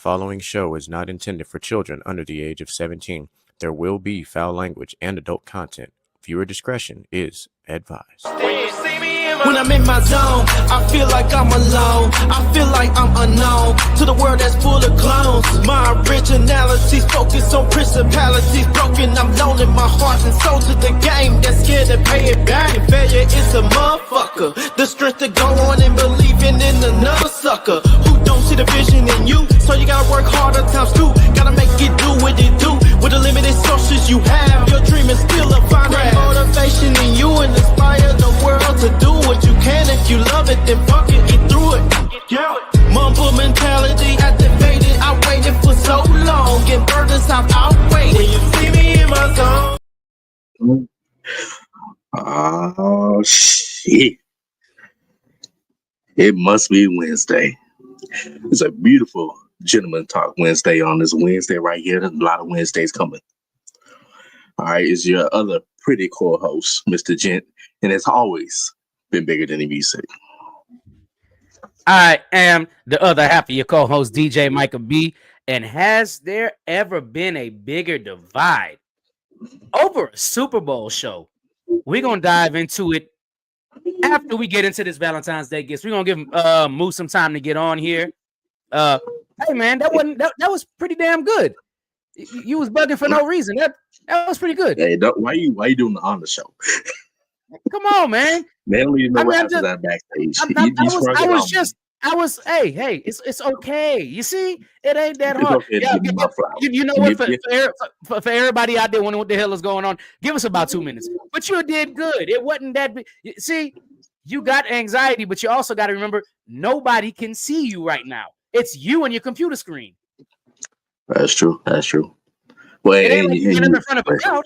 following show is not intended for children under the age of 17. There will be foul language and adult content. Viewer discretion is advised. When I'm in my zone, I feel like I'm alone. I feel like I'm unknown to the world that's full of clones. My originality's focused on principalities broken. I'm loaning my heart and soul to the game that's scared to pay it back. And failure is a motherfucker. The strength to go on and believing in another sucker who don't see the vision in you. So you gotta work harder times two. Gotta make it do what it do. With the limited sources you have, your dream is still a finding motivation in you and inspire the world to do what you can. If you love it, then fuck it, get through it. Yeah. Mumble mentality activated. I waited for so long. Get burdens I've outweighed. When you see me in my zone. Oh shit. It must be Wednesday. It's a beautiful Gentleman Talk Wednesday on this Wednesday right here. There's a lot of Wednesdays coming. All right, it's your other pretty cool host, Mr. Gent, and it's always been bigger than the music. I am the other half of your co-host, DJ Micah B. And has there ever been a bigger divide over a Super Bowl show? We're gonna dive into it after we get into this Valentine's Day gifts. We're gonna give Moose some time to get on here. Hey man, that was pretty damn good. You was bugging for no reason. That was pretty good. Hey, why you doing the honor show? Come on, man. Man, we know after that backstage. Hey, it's okay. You see, it ain't that hard. Okay you know what? For everybody out there wondering what the hell is going on, give us about 2 minutes. But you did good. It wasn't that big. See, you got anxiety, but you also got to remember nobody can see you right now. It's you and your computer screen. That's true. Well, it ain't like you in front of a crowd.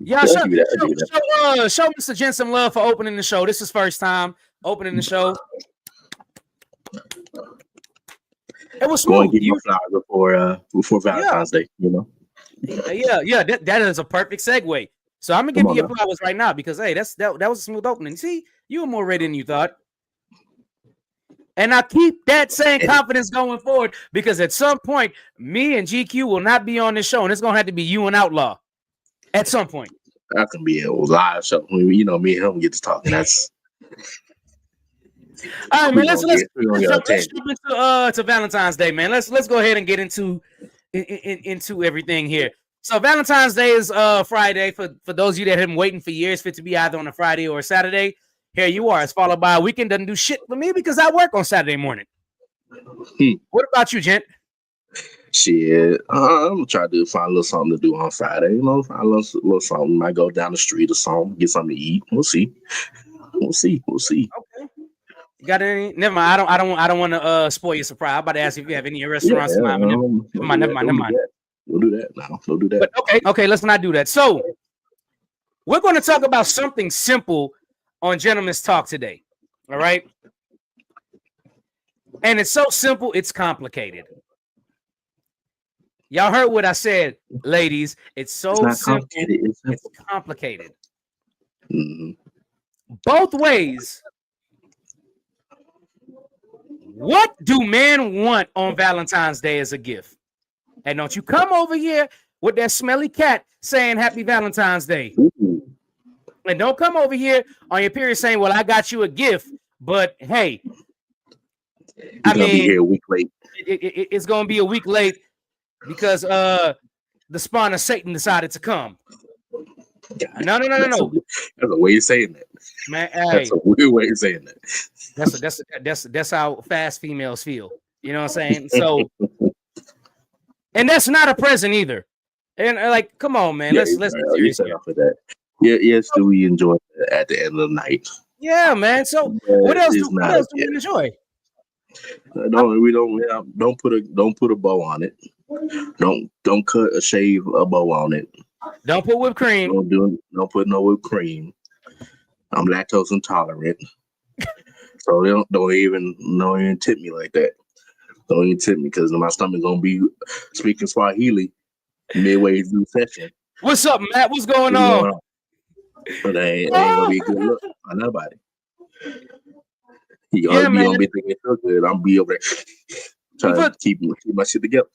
Yeah, show Mr. Jen some love for opening the show. This is first time opening the show. It was smooth. Give you flowers before Valentine's Day, you know. Yeah. That is a perfect segue. So I'm gonna give you your flowers right now because hey, that was a smooth opening. See, you were more ready than you thought. And I keep that same confidence going forward because at some point, me and GQ will not be on this show, and it's gonna have to be you and Outlaw at some point. That can be a live show. You know, me and him get to talking. That's all right, man. Let's jump into to Valentine's Day, man. Let's go ahead and get into everything here. So Valentine's Day is Friday for those of you that have been waiting for years for it to be either on a Friday or a Saturday. Here you are. It's followed by a weekend. Doesn't do shit for me because I work on Saturday morning. What about you, Gent? Shit, I'm gonna try to find a little something to do on Friday. You know, find a little something. Might go down the street or something, get something to eat. We'll see. Okay. You got any? Never mind. I don't want to spoil your surprise. I'm about to ask if you have any restaurants. Never mind. We'll do that now. We'll do that. But okay. Let's not do that. So we're going to talk about something simple on Gentleman's Talk today. All right. And it's so simple, it's complicated. Y'all heard what I said, ladies. It's so simple, it's complicated. Mm-hmm. Both ways. What do men want on Valentine's Day as a gift? And don't you come over here with that smelly cat saying Happy Valentine's Day. Ooh. And don't come over here on your period saying, well, I got you a gift, but hey, I mean, be here a week late. It's going to be a week late because the spawn of Satan decided to come. No. That's a way of saying that. Man, hey, that's a weird way of saying that. That's how fast females feel. You know what I'm saying? So, and that's not a present either. And like, come on, man. Let's for that. Yeah, yes, do we enjoy it at the end of the night? Yeah, man. So what else do we enjoy? Don't put a bow on it. Don't cut a shave a bow on it. Don't put whipped cream. Don't put no whipped cream. I'm lactose intolerant, so don't even tip me like that. Don't even tip me because my stomach gonna be speaking Swahili midway through the session. What's up, Matt? What's going on? But ain't gonna be a good look on nobody. You gonna be thinking so good. I'm be over there. Try to keep my shit together.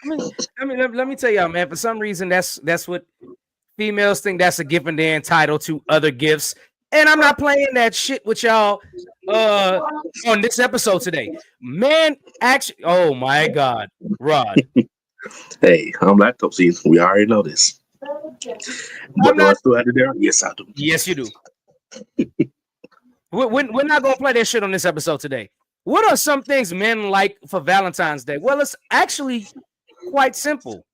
Let me tell y'all, man. For some reason, that's what females think that's a gift and they're entitled to other gifts. And I'm not playing that shit with y'all on this episode today. Man, actually, oh my God, Rod. Hey, I'm lactose. We already know this. But do I still have it there? Yes, I do. Yes, you do. We're not gonna play that shit on this episode today. What are some things men like for Valentine's Day? Well, it's actually quite simple.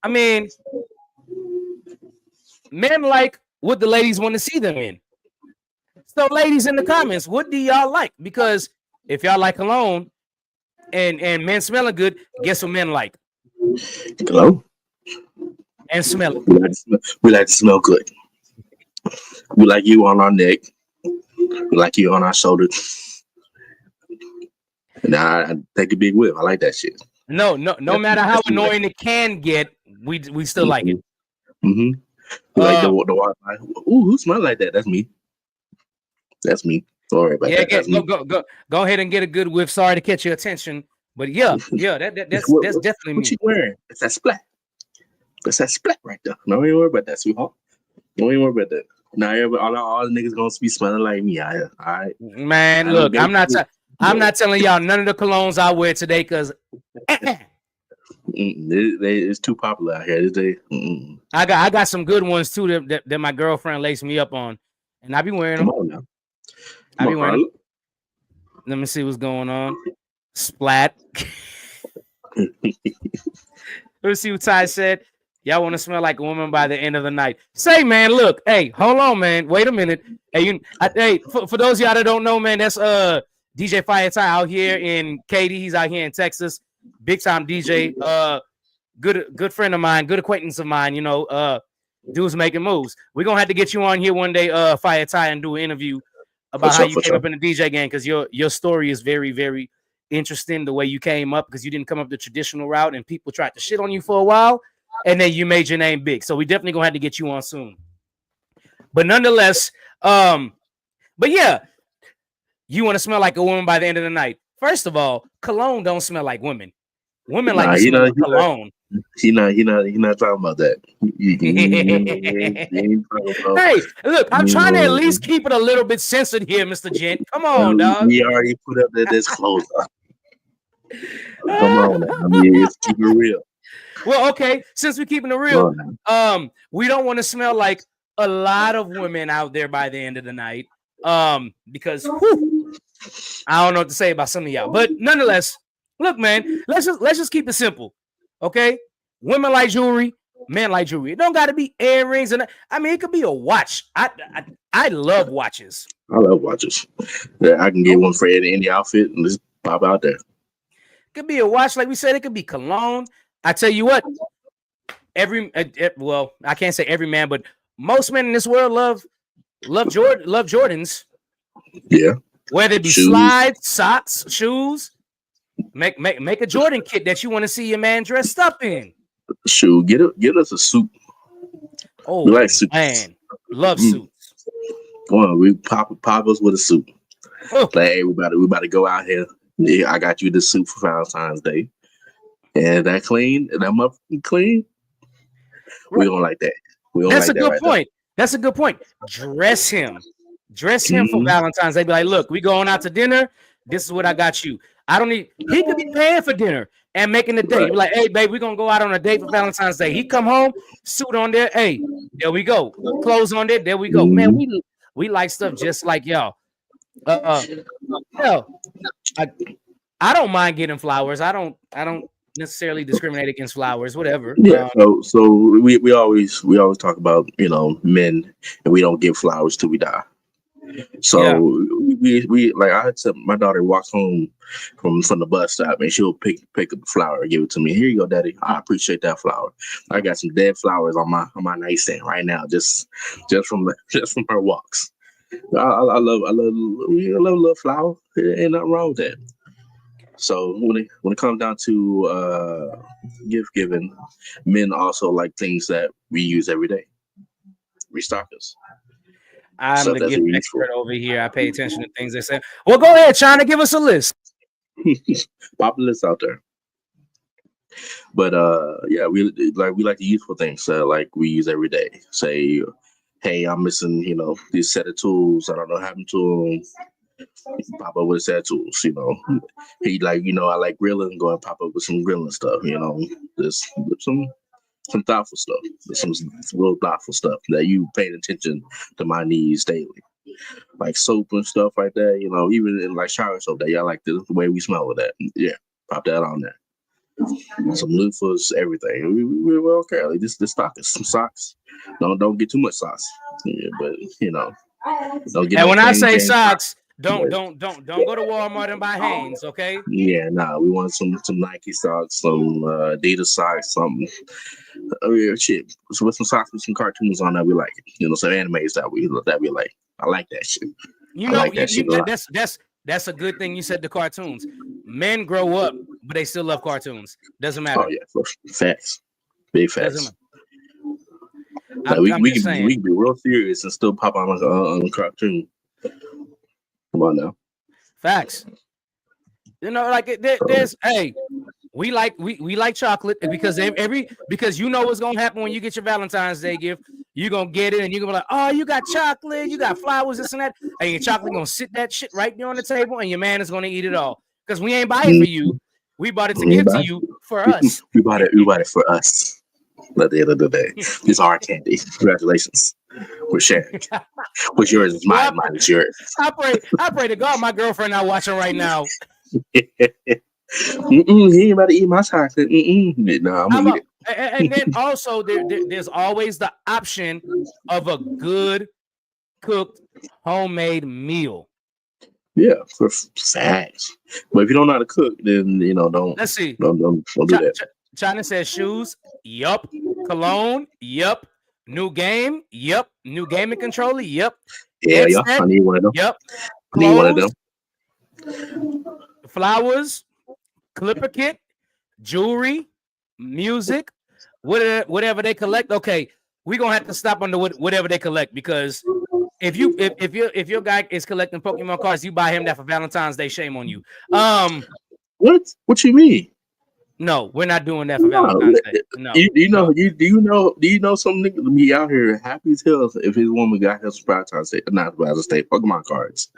I mean, men like what the ladies want to see them in. So, ladies in the comments, what do y'all like? Because if y'all like cologne and men smelling good, guess what men like? Cologne and smelling. We like to smell good. We like you on our neck. We like you on our shoulder. Nah, I take a big whip. I like that shit. No matter how annoying it can get, we still like it. Mm-hmm. Like the Wi-Fi. Ooh, who smells like that? That's me. That's me. Sorry about that. Go ahead and get a good whiff. Sorry to catch your attention, but that's definitely me. What you wearing? It's that splat. That's that splat right there. No, you worry about that, sweetheart. Don't even worry about that. Now, all the niggas gonna be smelling like me. All right, man. Look, I'm not telling y'all none of the colognes I wear today because it's too popular out here. I got some good ones too that my girlfriend laced me up on, and I be wearing them. Come on now. I be wearing them. Let me see what's going on. Splat. Let's see what Ty said. Y'all want to smell like a woman by the end of the night. Say, man, look, hey, hold on, man. Wait a minute. Hey, for those of y'all that don't know, man, that's DJ Fire Ty out here in Katy. He's out here in Texas. Big time DJ. Good friend of mine, good acquaintance of mine, dude's making moves. We're gonna have to get you on here one day, Fire Ty, and do an interview about how you came up in the DJ game, because your story is very, very interesting, the way you came up, because you didn't come up the traditional route and people tried to shit on you for a while. And then you made your name big. So we definitely gonna have to get you on soon. But nonetheless, but yeah, you want to smell like a woman by the end of the night. First of all, cologne don't smell like women. Women like to smell like cologne. He not talking about that. Hey, look, I'm trying to at least keep it a little bit censored here, Mr. Gent. Come on, dog. We already put up this close up. Come on, I mean, let's keep it real. Well, okay, since we're keeping it real, we don't want to smell like a lot of women out there by the end of the night, because I don't know what to say about some of y'all. But nonetheless, look, man, let's just keep it simple, okay? Women like jewelry, men like jewelry. It don't got to be earrings, and I mean, it could be a watch. I love watches. I love watches. Yeah, I can get one for any outfit and just pop out there. It could be a watch, like we said. It could be cologne. I tell you what, well, I can't say every man, but most men in this world love Jordans. Yeah. Whether it be slides, socks, shoes, make a Jordan kit that you want to see your man dressed up in. Shoe, get us a suit. Oh, we like suits. Man, love suits. Come on, we pop us with a suit. Like, hey, we about to go out here. Yeah, I got you the suit for Valentine's Day. And that clean, and I'm up clean. We don't like that. That's a good point. That's a good point. Dress him for Valentine's Day. Be like, look, we going out to dinner. This is what I got you. I don't need. He could be paying for dinner and making the date. Be like, hey, babe, we're gonna go out on a date for Valentine's Day. He come home, suit on there. Hey, there we go. Clothes on there. There we go. Man, we like stuff just like y'all. Hell, I don't mind getting flowers. I don't necessarily discriminate against flowers, whatever. Yeah. So we always talk about, men, and we don't give flowers till we die. So we like, I had my daughter walks home from the bus stop and she'll pick up a flower and give it to me. Here you go, Daddy. I appreciate that flower. I got some dead flowers on my nightstand right now, just from her walks. I love flower. Ain't nothing wrong with that. So when it comes down to gift giving, men also like things that we use every day. Restockers. I'm the gift expert over here. I pay attention to things they say. Well, go ahead, China. Give us a list. Populists out there. But yeah, we like the useful things like we use every day. Say, hey, I'm missing, this set of tools. I don't know what happened to them. Pop up with a set of tools. He like, I like grilling. Go and pop up with some grilling stuff. There's some thoughtful stuff. There's some real thoughtful stuff that you paying attention to my needs daily, like soap and stuff like that. Even in like shower soap that y'all like the way we smell with that. Yeah, pop that on there. Some loofahs, everything. We okay. Like this stock is some socks. Don't get too much socks. Yeah, but don't get. And no when I plain say Jane socks, don't go to Walmart and buy Hanes, okay? Yeah, nah. We want some Nike socks, some Adidas socks, some shit. So with some socks with some cartoons on that we like it. Some animes that we like. I like that shit. I like that shit a lot. That's a good thing you said the cartoons. Men grow up, but they still love cartoons. Doesn't matter. Oh yeah, facts. Big facts. Like, we can be real serious and still pop on a cartoon. Come on now. Facts. Like there's we like chocolate because because you know what's gonna happen when you get your Valentine's Day gift. You're gonna get it and you're gonna be like, oh, you got chocolate, you got flowers, this and that, and your chocolate gonna sit that shit right there on the table, and your man is gonna eat it all. Because we ain't buying it for you. We bought it to give to you for us. We bought it for us. At the end of the day, it's our candy. Congratulations, we're sharing. What's yours is mine. Mine is yours. I pray to God my girlfriend not watching right now. He ain't about to eat my chocolate. No, I'm gonna eat it. And then also there's always the option of a good cooked homemade meal. Yeah, for facts. But if you don't know how to cook, then don't. Let's see. Don't do that. China says shoes. Yup. Cologne. Yup. New game. Yup. New gaming controller. Yup. Yeah, I need one of them. Yup. I need one of them. Flowers. Clipper kit. Jewelry. Music. Whatever they collect. Okay, we're gonna have to stop on the whatever they collect, because if your guy is collecting Pokemon cards, you buy him that for Valentine's Day. Shame on you. What you mean? No, we're not doing that for Valentine's Day. No. Do you know some nigga to be out here happy as hell if his woman got his Valentine's Day, not Valentine's Day, Pokemon cards.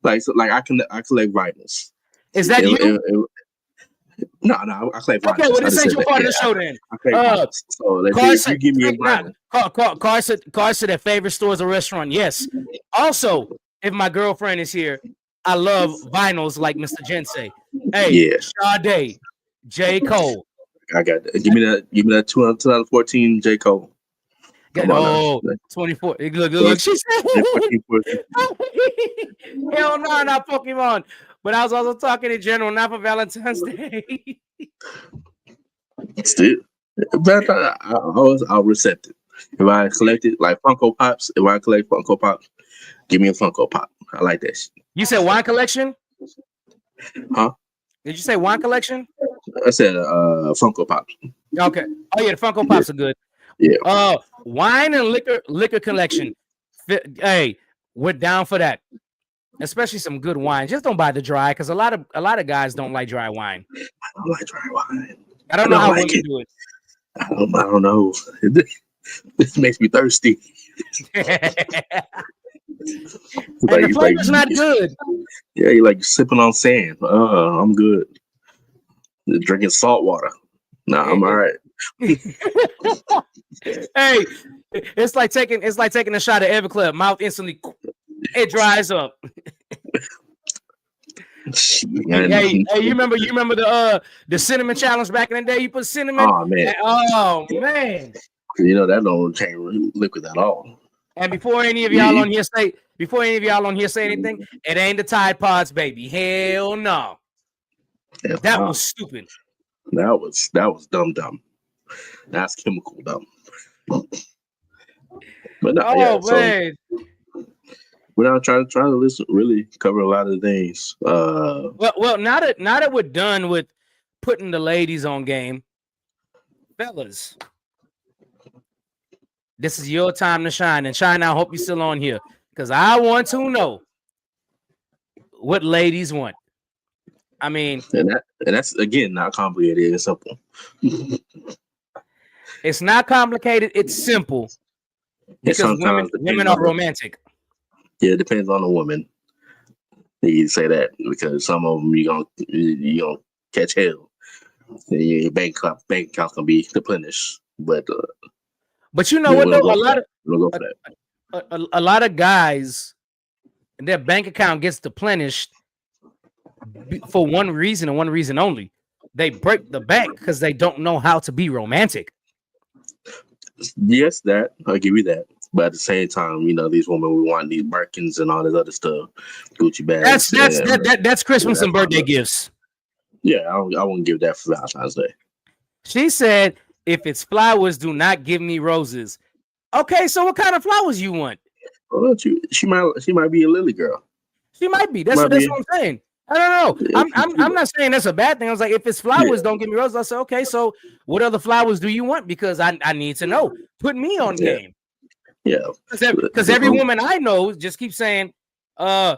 Like I collect vinyls. Is that you? No, I collect vinyls. Okay, well, this ain't your part of the show then. So if you give me a vinyl. Cars to their favorite stores or restaurant. Yes. Also, if my girlfriend is here, I love vinyls like Mr. Jensei. Hey, yeah. Sade, J. Cole. I got that. Give me that 2014 J. Cole. 24. Look. She said, hell no, not Pokemon. But I was also talking in general, not for Valentine's Day. Still, I'll accept it. If I collect it like Funko Pops, if I collect Funko Pops, give me a Funko Pop. I like that shit. You said wine collection? Huh? Did you say wine collection? I said Funko Pops. Okay. Oh yeah, the Funko Pops are good. Yeah. Wine and liquor collection. Hey, we're down for that. Especially some good wine. Just don't buy the dry, because a lot of guys don't like dry wine. I don't like dry wine. I don't know how women do it. I don't know. This makes me thirsty. The flavor's not good. Yeah, you like sipping on sand. I'm good. Drinking salt water. Nah, I'm all right. Hey, it's like taking a shot of Everclear. Mouth instantly, it dries up. Hey, you remember the cinnamon challenge back in the day? You put cinnamon. Oh man. That don't change liquid at all. And before any of y'all on here say anything, it ain't the Tide Pods, baby. Hell no. That was stupid. That was dumb. That's chemical dumb. But no, man. We're not trying to listen, really cover a lot of things. Well, now that we're done with putting the ladies on game, fellas, this is your time to shine. And shine, I hope you're still on here, because I want to know what ladies want. I mean, and that's again not complicated. It's simple. it's not complicated. It's simple And because sometimes women are romantic. it depends on the woman. You say that because some of them you gonna catch hell. Your bank account can be replenished, but you know what though? A lot of guys, their bank account gets deplenished for one reason and one reason only. They break the bank because they don't know how to be romantic. Yes, that I'll give you that. But at the same time, these women we want these Birkins and all this other stuff, Gucci bags. That's Christmas and birthday gifts. Yeah, I wouldn't give that for Valentine's Day. She said, "If it's flowers, do not give me roses." Okay, so what kind of flowers you want? Well, she might be a lily girl. She might be. That's what I'm saying. I don't know. I'm not saying that's a bad thing. I was like, if it's flowers, don't give me roses. I said, okay, so what other flowers do you want? Because I need to know. Put me on game. Yeah. Because every woman I know just keeps saying, I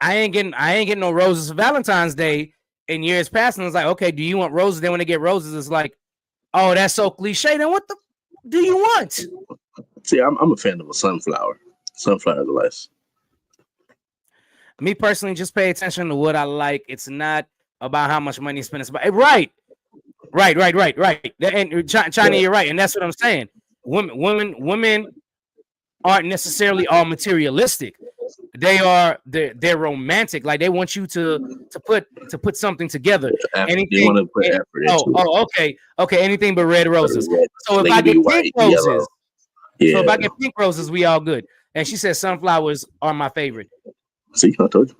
ain't getting no roses for Valentine's Day in years past. And it's like, okay, do you want roses? Then when they get roses, it's like, oh, that's so cliche. Then what the do you want? See, I'm a fan of a sunflower. Sunflowers are nice. Me personally, just pay attention to what I like. It's not about how much money you spend. It's about right. And China, you're right, and that's what I'm saying. Women aren't necessarily all materialistic. They're romantic. Like they want you to put something together. Anything. Want to put effort into it. Okay. Anything but red roses. So if I get pink roses, if I get pink roses, we all good. And she said sunflowers are my favorite. See, I told you.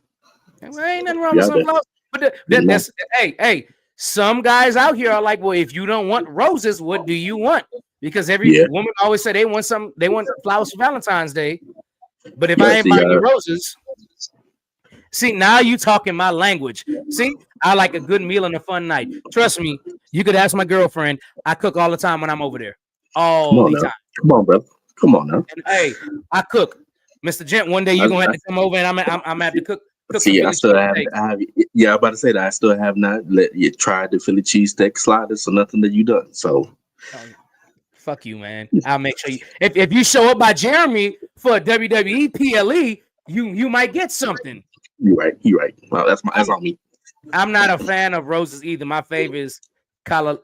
Well, ain't nothing wrong with sunflowers. But that's hey. Some guys out here are like, well, if you don't want roses, what do you want? Because every woman always say they want flowers for Valentine's Day. But if I ain't buying you roses, see, now you talking my language. See, I like a good meal and a fun night. Trust me, you could ask my girlfriend. I cook all the time when I'm over there. All the time. Come on, brother. Come on now. And, hey, I cook. Mr. Gent, one day you're gonna have to come over and I'm gonna have to cook. See, I still have. I'm about to say that I still have not tried the Philly cheesesteak sliders or nothing that you done. So, fuck you, man. I'll make sure you. If you show up by Jeremy for a WWE PLE, you might get something. You're right. Well, that's on me. I'm not a fan of roses either. My favorite is calla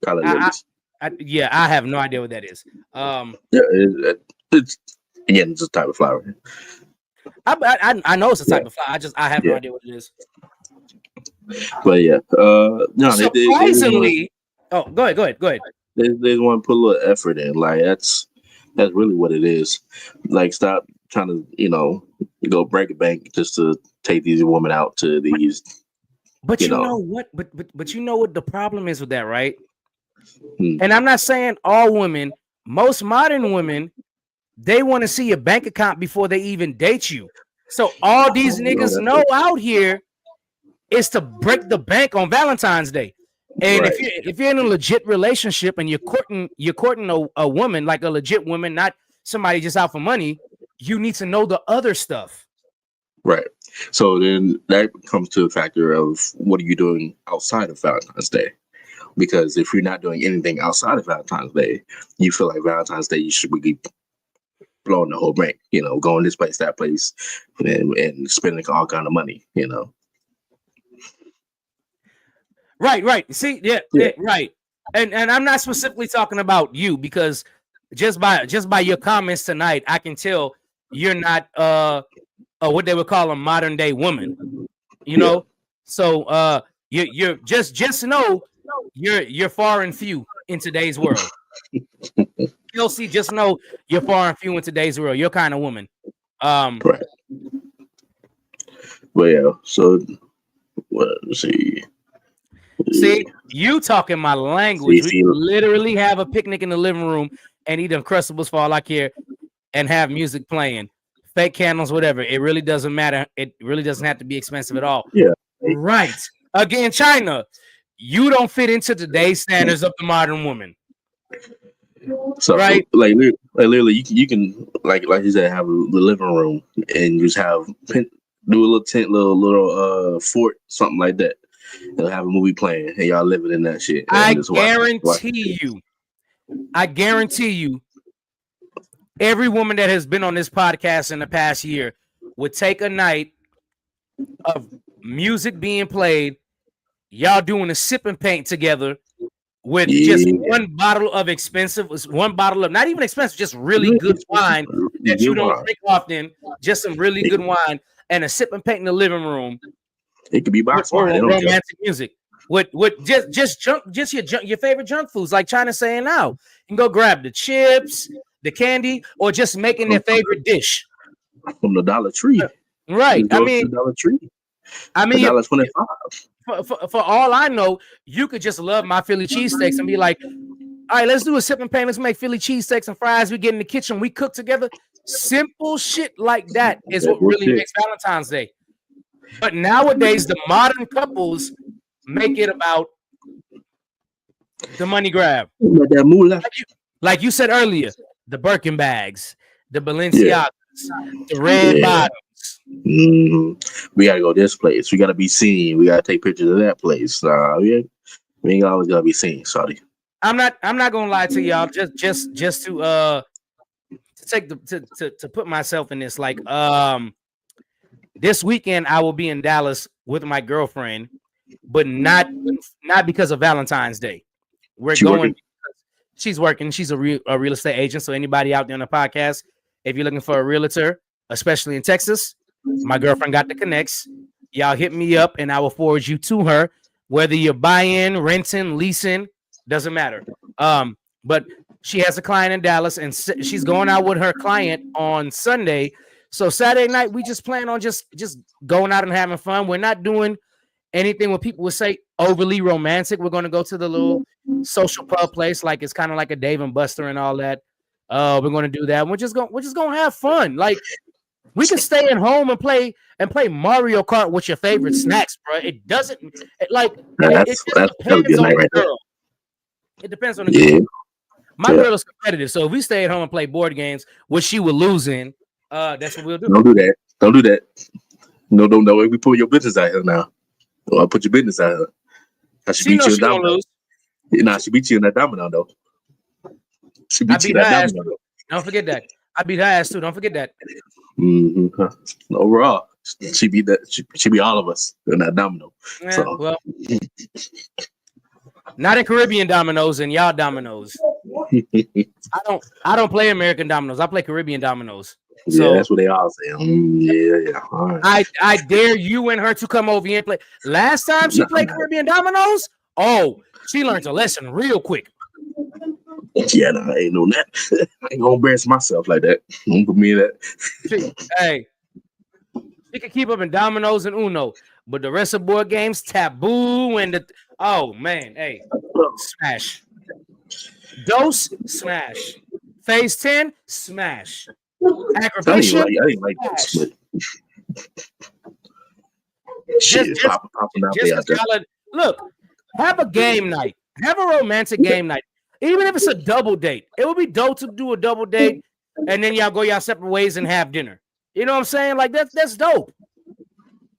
lilies. I have no idea what that is. It's again, it's a type of flower. I know it's a type of flower. I have no idea what it is. But no. Surprisingly, go ahead. They want to put a little effort in. Like that's really what it is. Like stop trying to go break a bank just to take these women out to these. But you know what? But you know what the problem is with that, right? And I'm not saying all women. Most modern women, they want to see your bank account before they even date you. So all these niggas know out here is to break the bank on Valentine's Day. And if you're in a legit relationship and you're courting a woman, like a legit woman, not somebody just out for money, you need to know the other stuff. Right. So then that comes to the factor of what are you doing outside of Valentine's Day? Because if you're not doing anything outside of Valentine's Day, you feel like Valentine's Day you should be blowing the whole bank, going this place, that place, and spending all kind of money, Right. See, right. And I'm not specifically talking about you because just by your comments tonight, I can tell you're not what they would call a modern day woman, know. So you're just know you're far and few in today's world. Kelsey, just know you're far and few in today's world. You're kind of woman. Right. Well, so let's see. See, you talking my language. We literally have a picnic in the living room and eat Uncrustables for all I care and have music playing, fake candles, whatever. It really doesn't matter. It really doesn't have to be expensive at all. Yeah. Right. Again, China, you don't fit into today's standards of the modern woman. So, right, literally, you can like you said, have the living room and just have Do a little tent, little fort, something like that. They'll have a movie playing, and y'all living in that shit. I Just guarantee you, every woman that has been on this podcast in the past year would take a night of music being played, y'all doing a sip and paint together with just one bottle of not even expensive, just really good wine that you don't drink often, just some really good wine, and a sip and paint in the living room. It could be box wine. Romantic music. With just your favorite junk foods, like China's saying now. You can go grab the chips, the candy, or just making their favorite dish. From the Dollar Tree. Right. I mean, Dollar Tree. $1.25. For all I know, you could just love my Philly cheesesteaks and be like, all right, let's do a sip and paint. Let's make Philly cheesesteaks and fries. We get in the kitchen, we cook together. Simple shit like that is what really makes Valentine's Day. But nowadays, the modern couples make it about the money grab. Like you said earlier, the Birkin bags, the Balenciagas, the red bottoms. We gotta go this place. We gotta be seen. We gotta take pictures of that place. We ain't always gotta be seen. Sorry. I'm not gonna lie to y'all. Just to take to put myself in this. Like this weekend I will be in Dallas with my girlfriend, but not because of Valentine's Day. She's working. She's a real estate agent. So anybody out there on the podcast, if you're looking for a realtor, especially in Texas, my girlfriend got the connects. Y'all hit me up and I will forward you to her. Whether you're buying, renting, leasing, doesn't matter. But she has a client in Dallas and she's going out with her client on Sunday. So Saturday night, we just plan on just going out and having fun. We're not doing anything what people would say overly romantic. We're going to go to the little social pub place. Like it's kind of like a Dave and Buster and all that. We're going to do that. We're just going to have fun. Like we can stay at home and play Mario Kart with your favorite snacks, bro. It doesn't it depends on the girl. It depends on the girl. My girl is competitive, so if we stay at home and play board games, which she would lose in, that's what we'll do. Don't do that. No. We put your business out here now. Well, I'll put your business out here. She beat you in domino. Nah, she beat you in that domino though. She beat you in that domino. Don't forget that. I beat her ass too. Don't forget that. Overall, she beat that. She beat all of us in that domino. Yeah, so. Well, not in Caribbean dominoes and y'all dominoes. I don't play American dominoes. I play Caribbean dominoes. So, that's what they all say. All right. I dare you and her to come over here and play. Last time she played Caribbean dominoes, she learned a lesson real quick. Yeah, I ain't know that. I ain't gonna embarrass myself like that. Don't put me in that. Hey, she can keep up in dominoes and Uno, but the rest of board games, taboo and smash. Dose, smash. Phase 10, smash. Aggravation. I didn't like this. Look, have a game night. Have a romantic game night. Even if it's a double date, it would be dope to do a double date, and then y'all go y'all separate ways and have dinner. You know what I'm saying? Like that's dope.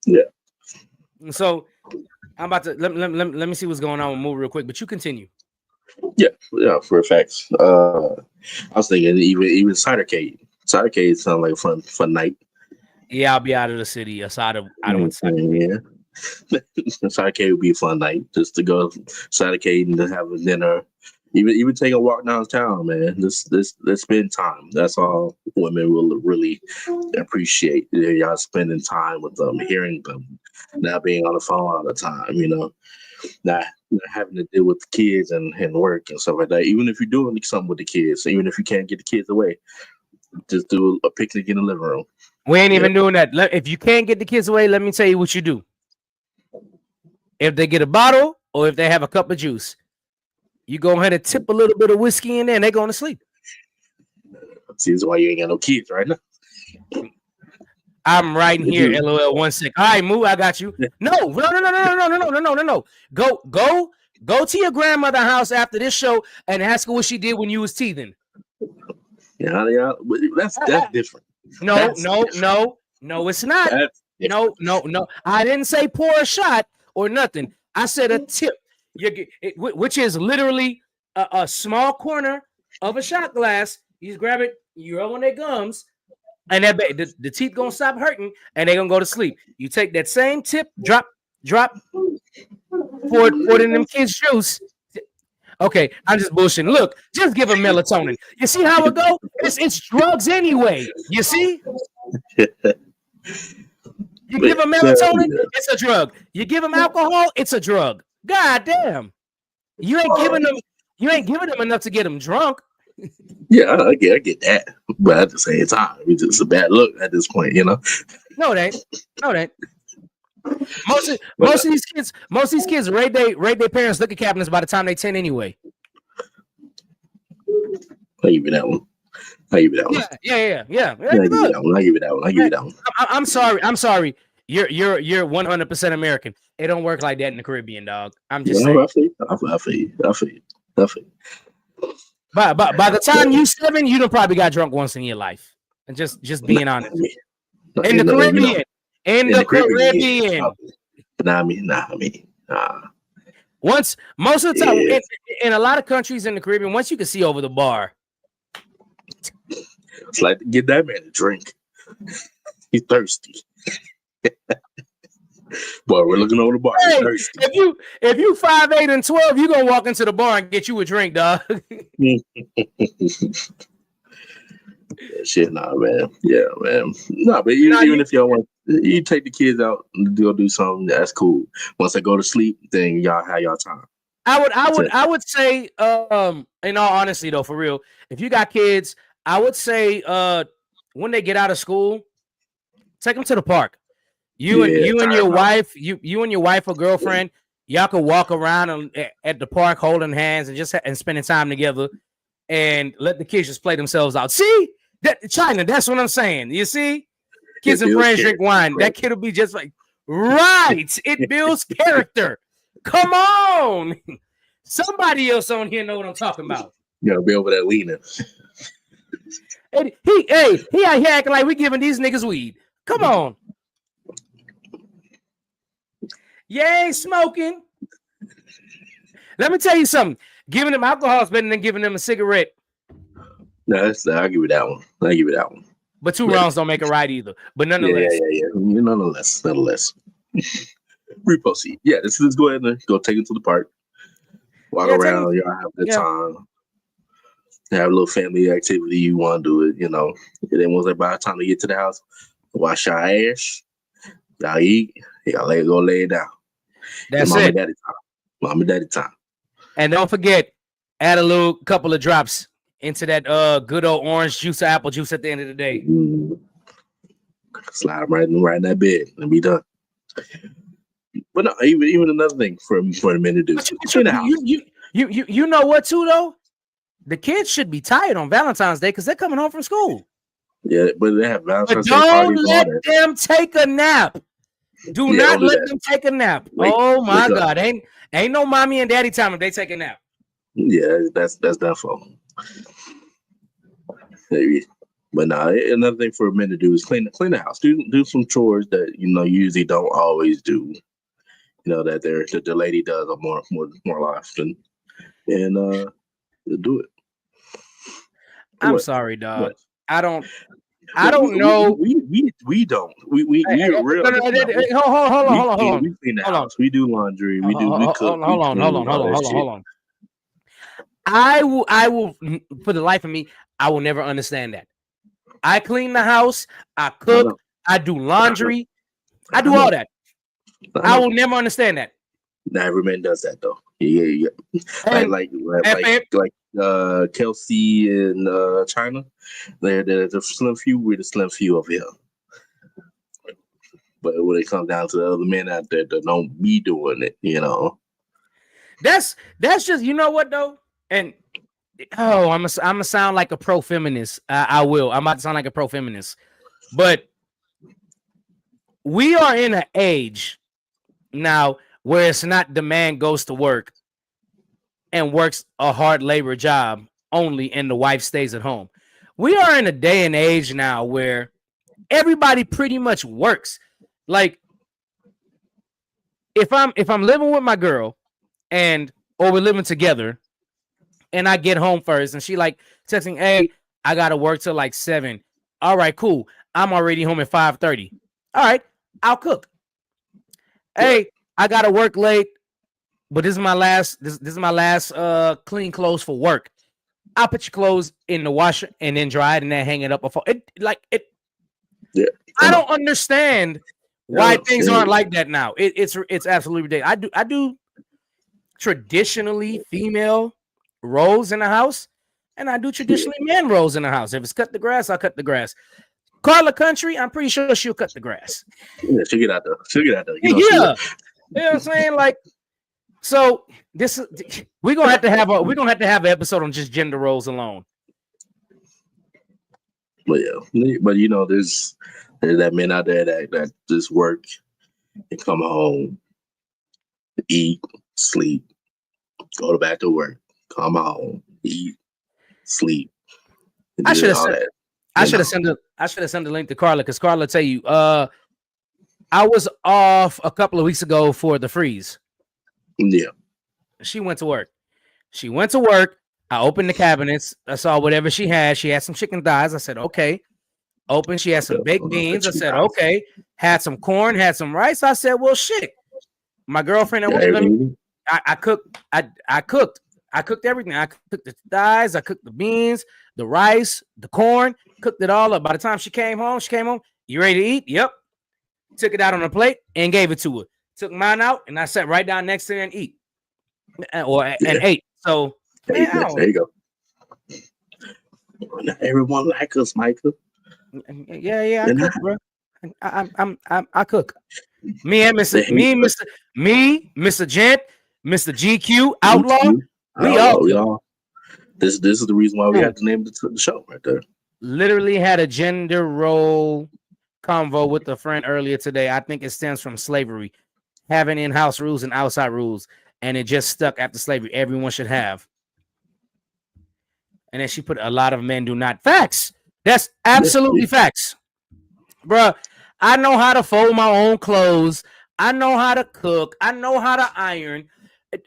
Yeah. So I'm about to let me see what's going on with Move real quick, but you continue. Yeah, for a fact. I was thinking even Cidercade. Cidercade sounds like a fun night. Yeah, I'll be out of the city. I don't want Cidercade. Yeah. Cidercade would be a fun night just to go Cidercade and to have a dinner. Even take a walk downtown, man. Let's spend time. That's all women will really appreciate. Y'all spending time with them, hearing them, not being on the phone all the time. You know, not having to deal with the kids and work and stuff like that. Even if you're doing something with the kids, even if you can't get the kids away, just do a picnic in the living room. We ain't even doing that. If you can't get the kids away, let me tell you what you do. If they get a bottle or if they have a cup of juice, you go ahead and tip a little bit of whiskey in there and they're going to sleep. See, that's why you ain't got no kids right now. I'm right here, LOL 1 sec. All right, Moo, I got you. No. Go to your grandmother's house after this show and ask her what she did when you was teething. Yeah, that's different. No, it's not. No. I didn't say pour a shot or nothing. I said a tip. Which is literally a small corner of a shot glass. You just grab it, you rub on their gums, and the teeth gonna stop hurting, and they're gonna go to sleep. You take that same tip, drop, pour it in them kids' juice. Okay, I'm just bullshitting. Look, just give them melatonin. You see how it go? It's drugs anyway. You see? You give them melatonin, it's a drug. You give them alcohol, it's a drug. God damn. You ain't giving them enough to get them drunk. Yeah, I get that. But at the same time, it's just a bad look at this point, No, it ain't. Most of these kids rate their parents liquor cabinets by the time they 10 anyway. I'll give you that one. Yeah. I'll give you that one. I'm sorry. You're 100% American. It don't work like that in the Caribbean, dog. I'm just saying. I feel you. By the time you 7, you done probably got drunk once in your life. And just being honest. In the Caribbean. In the Caribbean. Once, most of the time, in a lot of countries in the Caribbean, once you can see over the bar. It's like, get that man a drink. He's thirsty. Boy, we're looking over the bar. Hey, if you 5'8" and 12, you gonna walk into the bar and get you a drink, dog. Shit, nah, man. Yeah, man. Nah, but even if y'all want, you take the kids out and go do something. That's cool. Once they go to sleep, then y'all have y'all time. I would say, in all honesty, though, for real, if you got kids, I would say, when they get out of school, take them to the park. You and your wife or girlfriend, y'all can walk around at the park holding hands and spending time together, and let the kids just play themselves out. See that China? That's what I'm saying. You see, kids and friends drink wine. That kid will be just like, right. It builds character. Come on, somebody else on here know what I'm talking about. You gotta be over that leaning. He out here acting like we giving these niggas weed. Come on. Yay, smoking. Let me tell you something. Giving them alcohol is better than giving them a cigarette. No, I'll give you that one. But 2 rounds don't make it right either. But nonetheless. Yeah. Nonetheless. We proceed. Yeah, let's go ahead and go take it to the park. Walk around. Y'all have a good time. Have a little family activity. You want to do it, And then once by the time they get to the house, wash your ass. Y'all eat. Y'all go lay it down. That's Mom it. And daddy time. Mom and daddy time. And don't forget, add a couple of drops into that good old orange juice or apple juice at the end of the day. Slide them right in that bed and be done. But no, even another thing for the men to do. You know what too though? The kids should be tired on Valentine's Day because they're coming home from school. Yeah, but they have Valentine's Day parties. Don't let them that. take a nap. Do not let them take a nap. Oh my God, ain't no mommy and daddy time if they take a nap. Yeah, that's that fault. Maybe. But another thing for men to do is clean the house. Do some chores that usually don't always do. That the lady does more often, and do it. I'm sorry, dog. What? I don't know. We don't. We are real. Hold on. We clean the house. We do laundry. We cook. Hold on. I will. For the life of me, I will never understand that. I clean the house. I cook. I do laundry. I do all that. I will never understand that. Not every man does that though. Yeah. Like Kelsey and China. They're the slim few. We're the slim few of him. But when it comes down to the other men out there that don't be doing it, That's just what though. And I'm gonna sound like a pro feminist. I will. I'm about to sound like a pro feminist. But we are in an age now where it's not the man goes to work and works a hard labor job only and the wife stays at home. We are in a day and age now where everybody pretty much works. Like if I'm living with my girl or we're living together and I get home first and she like texting, hey, I gotta work till like 7. All right, cool. I'm already home at 5:30. All right, I'll cook. Hey, I gotta work late, but this is my last clean clothes for work. I'll put your clothes in the washer and then dry it and then hang it up before it. Yeah. I don't understand why things aren't like that now. It's absolutely ridiculous. I do traditionally female roles in the house, and I do traditionally man roles in the house. If it's cut the grass, I'll cut the grass. Carla Country, I'm pretty sure she'll cut the grass. Yeah, she'll get out there. You know what I'm saying? Like, so this is we're gonna have to have an episode on just gender roles alone. But yeah, but you know, there's that men out there that just work and come home, eat, sleep, go back to work, come home, eat, sleep. I should have sent the link to Carla because Carla tell you, I was off a couple of weeks ago for the freeze. Yeah. She went to work. I opened the cabinets. I saw whatever she had. She had some chicken thighs. I said, okay. Open. She had some baked beans. I said, okay. Had some corn, had some rice. I said, well, shit. My girlfriend, I cooked. I cooked everything. I cooked the thighs. I cooked the beans, the rice, the corn. Cooked it all up. By the time she came home, you ready to eat? Yep. Took it out on a plate and gave it to her. Took mine out and I sat right down next to her and eat. And ate. So there you go. Not everyone like us, Michael. Yeah, I cook, bro. I cook. Mr. Gent, Mr. GQ, Outlaw. We all. This is the reason why we had to name the show right there. Literally had a gender role convo with a friend earlier today. I think it stems from slavery, having in-house rules and outside rules, and it just stuck after slavery. Everyone should have. And then she put a lot of men do not. Facts. That's absolutely facts. Bruh, I know how to fold my own clothes. I know how to cook. I know how to iron.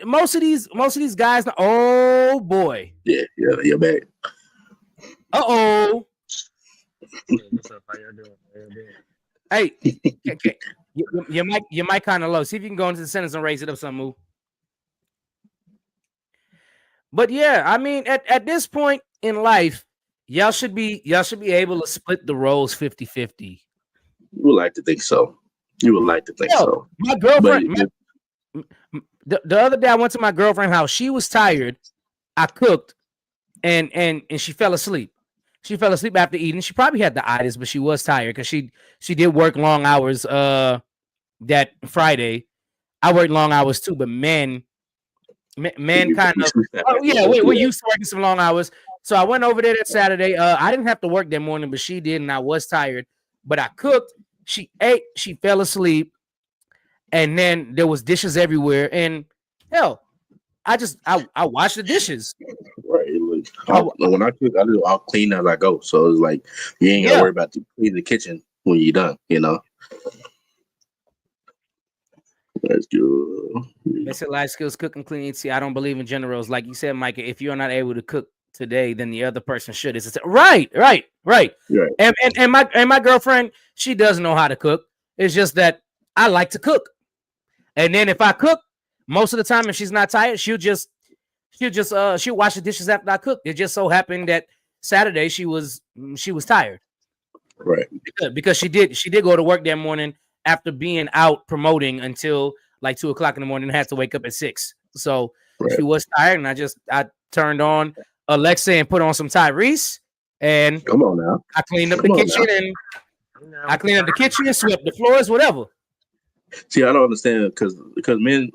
Most of these guys, oh boy. Yeah, you're back. Uh-oh. What's up? How y'all doing? Hey, okay. Your mic kind of low. See if you can go into the sentence and raise it up some, Moo. But yeah, I mean, at this point in life, y'all should be able to split the roles 50-50. You would like to think so. My girlfriend, the other day I went to my girlfriend's house. She was tired. I cooked, and she fell asleep. She fell asleep after eating. She probably had the itis, but she was tired because she did work long hours that Friday. I worked long hours too, but men kind of we're used to working some long hours. So I went over there that Saturday. I didn't have to work that morning, but she did, and I was tired. But I cooked. She ate. She fell asleep, and then there was dishes everywhere. And hell, I washed the dishes. Right. When I cook, I'll clean as I go. So it's like you ain't gotta worry about cleaning the kitchen when you're done. You know. That's good. Basic life skills, cooking, cleaning. See, I don't believe in gender roles. Like you said, Micah, if you're not able to cook today, then the other person should. It's right. And my girlfriend, she does know how to cook. It's just that I like to cook. And then if I cook, most of the time, if she's not tired, she'll wash the dishes after I cook. It just so happened that Saturday she was tired. Right. Because she did go to work that morning after being out promoting until like 2:00 in the morning and had to wake up at 6. So she was tired, and I turned on Alexa and put on some Tyrese, and come on now. I cleaned up the kitchen and swept the floors, whatever. See, I don't understand because men,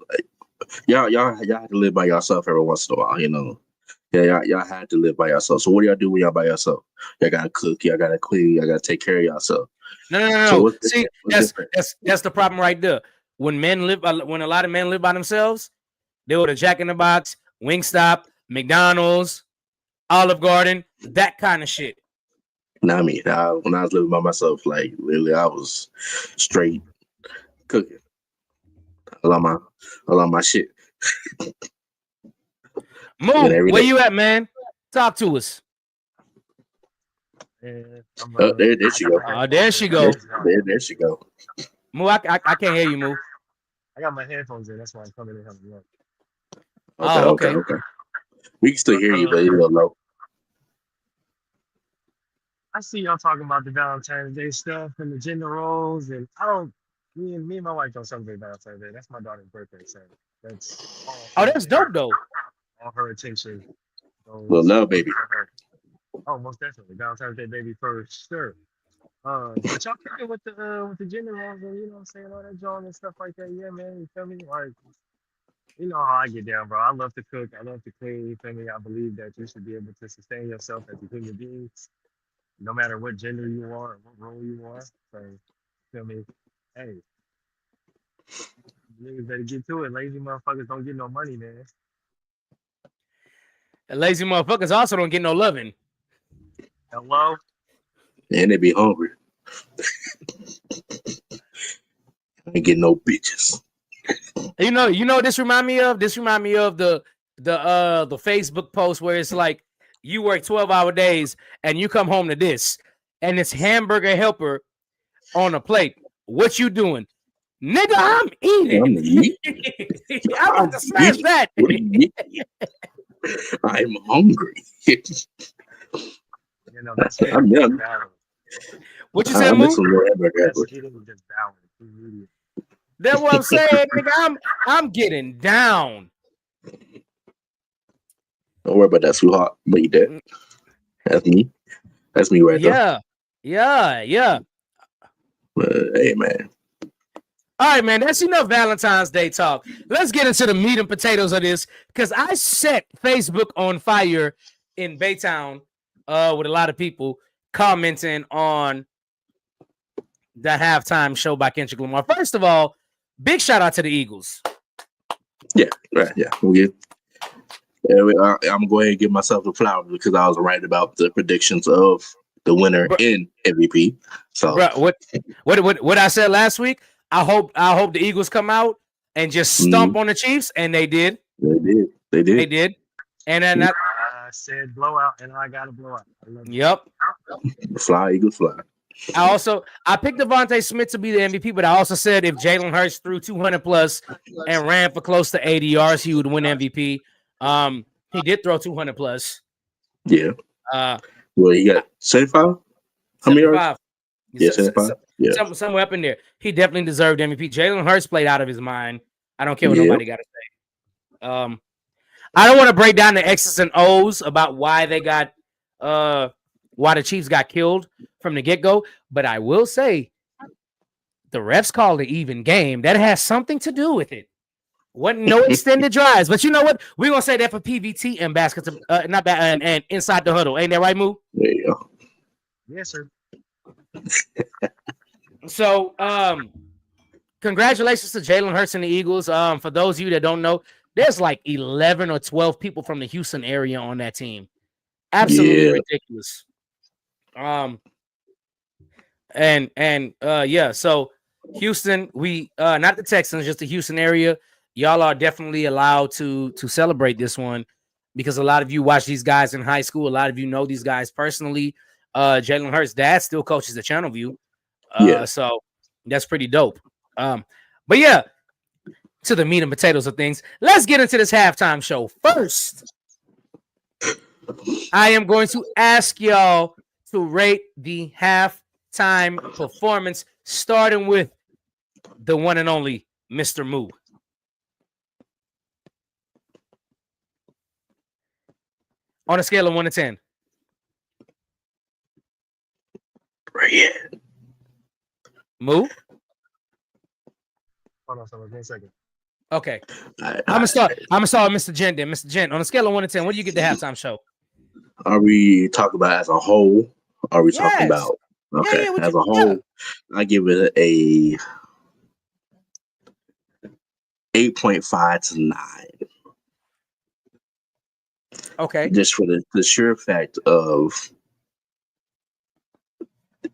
y'all have to live by yourself every once in a while, you know. Yeah, y'all had to live by yourself. So what do y'all do when y'all by yourself? Y'all gotta cook, y'all gotta clean, y'all gotta take care of yourself. No. So see, that's the problem right there. When a lot of men live by themselves, they go to Jack in the Box, Wingstop, McDonald's, Olive Garden, that kind of shit. Nah, I mean, when I was living by myself, like literally, I was straight cooking. I love my shit. Moo, every where day. you at, man? Talk to us. And I'm, There she go. Oh, there she go. There she go. Moo, I can't hear you, Moo. I got my headphones in. That's why I'm coming in helping you. Okay. We can still hear you, but it's a little low. I see y'all talking about the Valentine's Day stuff and the gender roles, and I don't. Me and my wife don't celebrate Valentine's Day. That's my daughter's birthday, so that's all. Oh, that's dope though. All her attention. Little love, baby. Oh, most definitely, Valentine's Day, baby, for sure. But y'all kicking with the gender roles and you know what I'm saying, all that John and stuff like that. Yeah, man, you feel me? Like, you know how I get down, bro. I love to cook. I love to clean. You feel me? I believe that you should be able to sustain yourself as a human being, no matter what gender you are or what role you are. So, feel me? Hey, niggas better get to it. Lazy motherfuckers don't get no money, man. The lazy motherfuckers also don't get no loving. Hello? And they be hungry. I ain't getting no bitches. You know what this remind me of? This remind me of the Facebook post where it's like you work 12-hour days and you come home to this and it's hamburger helper on a plate. What you doing? Nigga, I'm eating. I'm about to smash that. I'm hungry. You know, that's it. I'm done. What you said, Moo? That's getting just balanced. That's what I'm saying, nigga. I'm getting down. Don't worry about that, sweetheart. But you did. That's me. That's me right there. Yeah. Hey, man. All right, man. That's enough Valentine's Day talk. Let's get into the meat and potatoes of this because I set Facebook on fire in Baytown with a lot of people commenting on the halftime show by Kendrick Lamar. First of all, big shout out to the Eagles. Yeah, right. Yeah, we good. I'm gonna go ahead and give myself the flowers because I was right about the predictions of the winner in MVP. So, what I said last week. I hope the Eagles come out and just stomp on the Chiefs, and they did. They did. And then I said blowout, and I got a blowout. Yep. Fly, Eagles, fly. I picked Devontae Smith to be the MVP, but I also said if Jalen Hurts threw 200 plus and ran for close to 80 yards, he would win MVP. He did throw 200 plus. Yeah. Well, he got 75. How many yards? Yeah, 75. Yeah. Somewhere up in there. He definitely deserved MVP. Jalen Hurts played out of his mind. I don't care what nobody got to say. I don't want to break down the X's and O's about why they got why the Chiefs got killed from the get-go, but I will say the refs called an even game. That has something to do with it. Wasn't no extended drives, but you know what? We're gonna say that for PVT and baskets, not bad, and inside the huddle. Ain't that right, Moo? There you go. Yes, sir. So, congratulations to Jalen Hurts and the Eagles. For those of you that don't know, there's like 11 or 12 people from the Houston area on that team. Absolutely ridiculous. So Houston, we not the Texans, just the Houston area. Y'all are definitely allowed to celebrate this one because a lot of you watch these guys in high school. A lot of you know these guys personally. Jalen Hurts' dad still coaches at Channelview. So that's pretty dope. But yeah, to the meat and potatoes of things, let's get into this halftime show. First, I am going to ask y'all to rate the halftime performance, starting with the one and only Mr. Moo. On a scale of 1 to 10. Yeah. Moo? Hold on, someone. 1 second. Okay. I'm gonna start with Mr. Gent then. Mr. Gent, on a scale of 1 to 10, what do you get the halftime show? Are we talking about as a whole? Are we talking about as a whole? I give it a 8.5 to 9. Okay. Just for the sheer fact of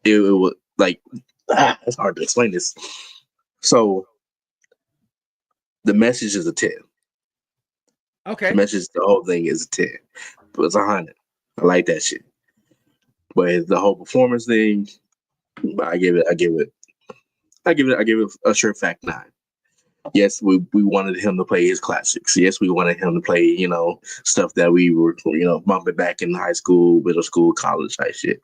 it was like it's hard to explain this. So The message is a 10. Okay. The message, the whole thing is a 10. But it's 100. I like that shit. But the whole performance thing, I give it a sure fact 9. Yes, we wanted him to play his classics. Yes, we wanted him to play, stuff that we were, bumping back in high school, middle school, college type shit.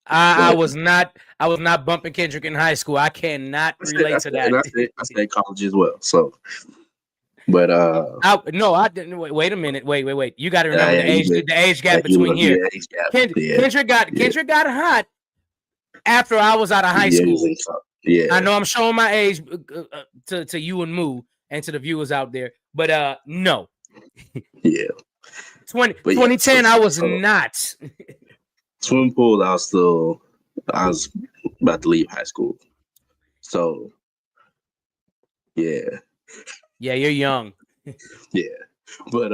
I was not bumping Kendrick in high school. I cannot relate to that. I said college as well. So, but I didn't. Wait a minute. Wait. You got to remember the age gap between here. Kendrick got hot after I was out of high school. Yeah, I know I'm showing my age to you and Moo and to the viewers out there, but no. Yeah. 2010, I was not. Swimming pool, I was about to leave high school. So, yeah. Yeah, you're young. Yeah. But,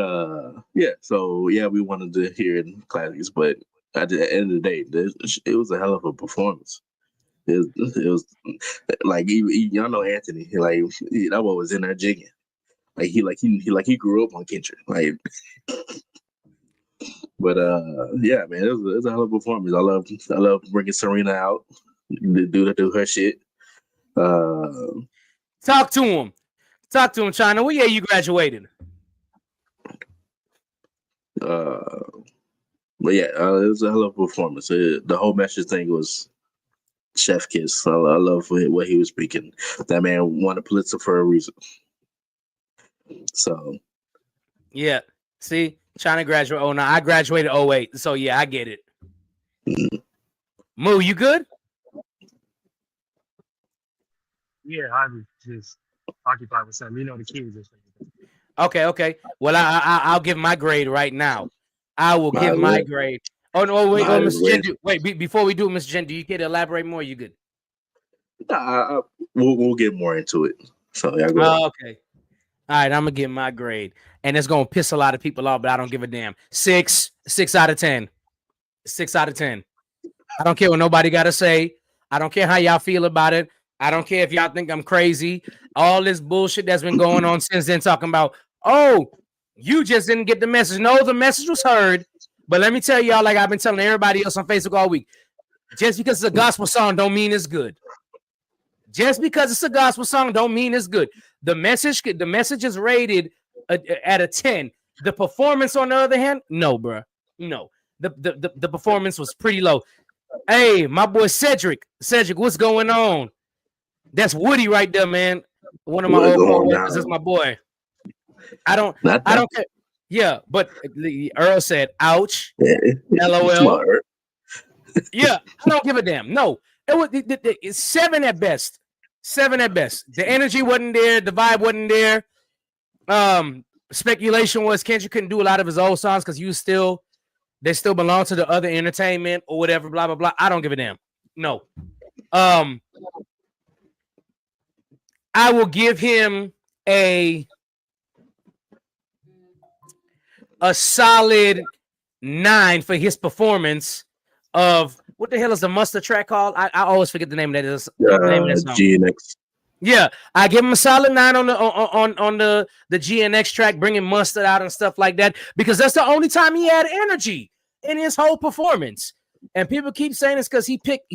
so, yeah, we wanted to hear it in classics, but at the end of the day, it was a hell of a performance. It was like, y'all know Anthony, like, that one was in there jigging. Like, he grew up on Kendrick. Like, but yeah, man, it was a hell of a performance. I love bringing Serena out, do her shit. Talk to him, China. What year you graduated? But yeah, it was a hell of a performance. The whole message thing was chef kiss. I love what he was speaking. That man won a Pulitzer for a reason. So yeah, see. China graduate. Oh no, I graduated 08. So yeah, I get it. Moo, you good? Yeah, I was just occupied with something. The kids. Okay. Well, I'll give my grade right now. I will give my grade. Oh no, wait, Mr. Jen. Wait, before we do, Mr. Jen, do you care to elaborate more? You good? We'll get more into it. So yeah, go ahead. Okay. All right, I'm gonna give my grade, and it's gonna piss a lot of people off, but I don't give a damn. 6 out of 10. 6 out of 10. I don't care what nobody gotta say. I don't care how y'all feel about it. I don't care if y'all think I'm crazy. All this bullshit that's been going on since then, talking about, oh, you just didn't get the message. No, the message was heard. But let me tell y'all, like I've been telling everybody else on Facebook all week, just because it's a gospel song don't mean it's good. Just because it's a gospel song don't mean it's good. The message is rated at a 10. The performance, on the other hand, no, bro. No. The performance was pretty low. Hey, my boy Cedric, what's going on? That's Woody right there, man. One of my old coworkers is my boy. I don't care. Yeah, but Earl said, ouch. LOL. Yeah, I don't give a damn. No, it's 7 at best. 7 at best. The energy wasn't there. The vibe wasn't there. Speculation was Kendrick couldn't do a lot of his old songs because they still belong to the other entertainment or whatever, blah, blah, blah. I don't give a damn. No. I will give him a solid 9 for his performance of what the hell is the Mustard track called? I always forget the name of that. GNX. Yeah, I give him a solid 9 on the GNX track, bringing Mustard out and stuff like that, because that's the only time he had energy in his whole performance. And people keep saying it's because he picked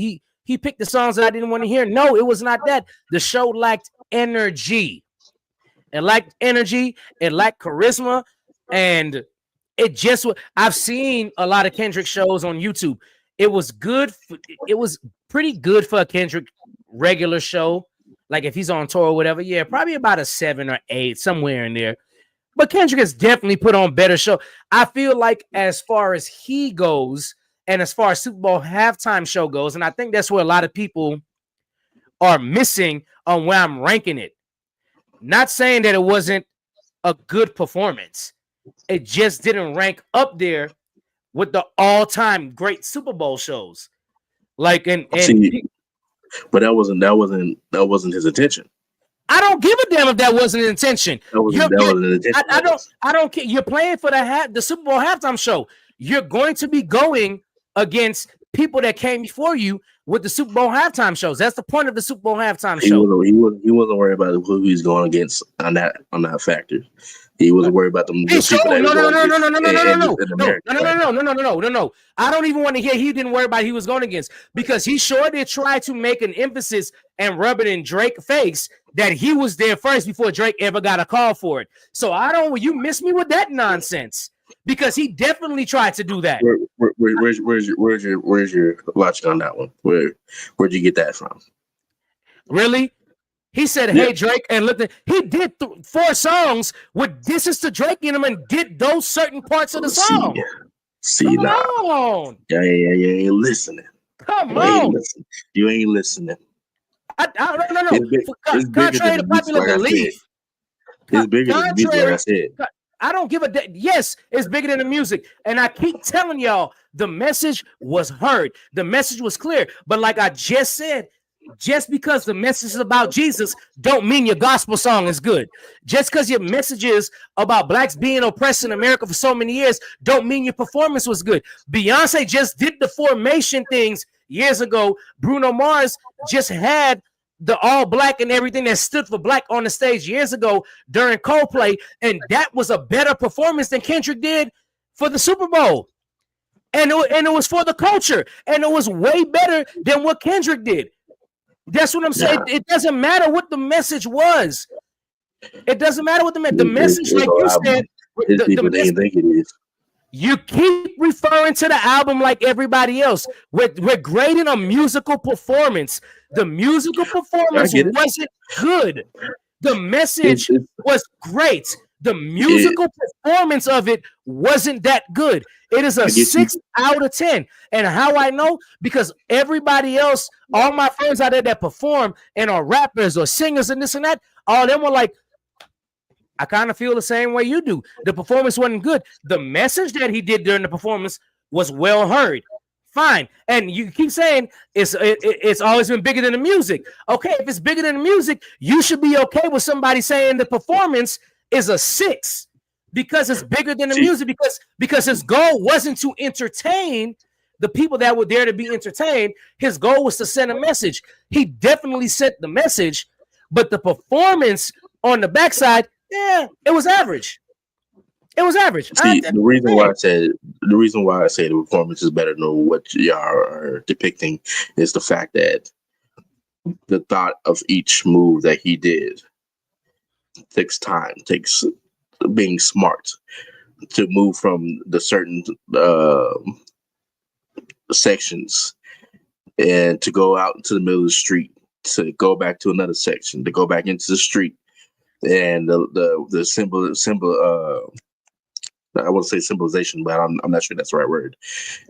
the songs that I didn't want to hear. No, it was not that. The show lacked energy. It lacked energy. It lacked charisma, and it just. I've seen a lot of Kendrick shows on YouTube. It was good. It was pretty good for a Kendrick regular show. Like if he's on tour or whatever, yeah, probably about a 7 or 8, somewhere in there. But Kendrick has definitely put on better show. I feel like as far as he goes, and as far as Super Bowl halftime show goes, and I think that's where a lot of people are missing on where I'm ranking it. Not saying that it wasn't a good performance. It just didn't rank up there with the all-time great Super Bowl shows. Like but that wasn't his intention. I don't give a damn if that wasn't an intention. I don't care. You're playing for the Super Bowl halftime show. You're going to be going against people that came before you with the Super Bowl halftime shows. That's the point of the Super Bowl halftime He show. wasn't worried about who he's going against on that factor. He wasn't worried about the people that no. I don't even want to hear he didn't worry about who he was going against, because he sure did try to make an emphasis and rub it in Drake's face that he was there first before Drake ever got a call for it. So you miss me with that nonsense, because he definitely tried to do that. Where's your logic on that one? Where'd you get that from? Really? He said, "Hey Drake," and look, he did 4 songs with "This to Drake" in them, and did those certain parts of the song. Come on. You ain't listening. Come on. You ain't listening. No. Contrary to popular belief, it's bigger than the music, like I said. I don't give a yes, it's bigger than the music. And I keep telling y'all, the message was heard. The message was clear. But like I just said, just because the message is about Jesus don't mean your gospel song is good. Just because your message is about blacks being oppressed in America for so many years don't mean your performance was good. Beyonce just did the formation things years ago. Bruno Mars just had the all black and everything that stood for black on the stage years ago during Coldplay, and that was a better performance than Kendrick did for the Super Bowl. And it was for the culture, and it was way better than what Kendrick did. That's what I'm saying. It doesn't matter what the message was. It doesn't matter what the message, like you said. The message, you keep referring to the album like everybody else. We're grading a musical performance. The musical performance wasn't good. The message was great. The musical performance of it wasn't that good. It is a 6 out of 10. And how I know? Because everybody else, all my friends out there that perform and are rappers or singers and this and that, all of them were like, I kind of feel the same way you do. The performance wasn't good. The message that he did during the performance was well heard. Fine. And you keep saying it's always been bigger than the music. Okay, if it's bigger than the music, you should be okay with somebody saying the performance is a 6 because it's bigger than the music, because his goal wasn't to entertain the people that were there to be entertained. His goal was to send a message. He definitely sent the message, but the performance on the backside, it was average. It was average. The reason why I say the performance is better than what y'all are depicting is the fact that the thought of each move that he did takes time, takes being smart to move from the certain sections and to go out into the middle of the street, to go back to another section, to go back into the street, and the symbol. I won't say symbolization, but I'm not sure that's the right word.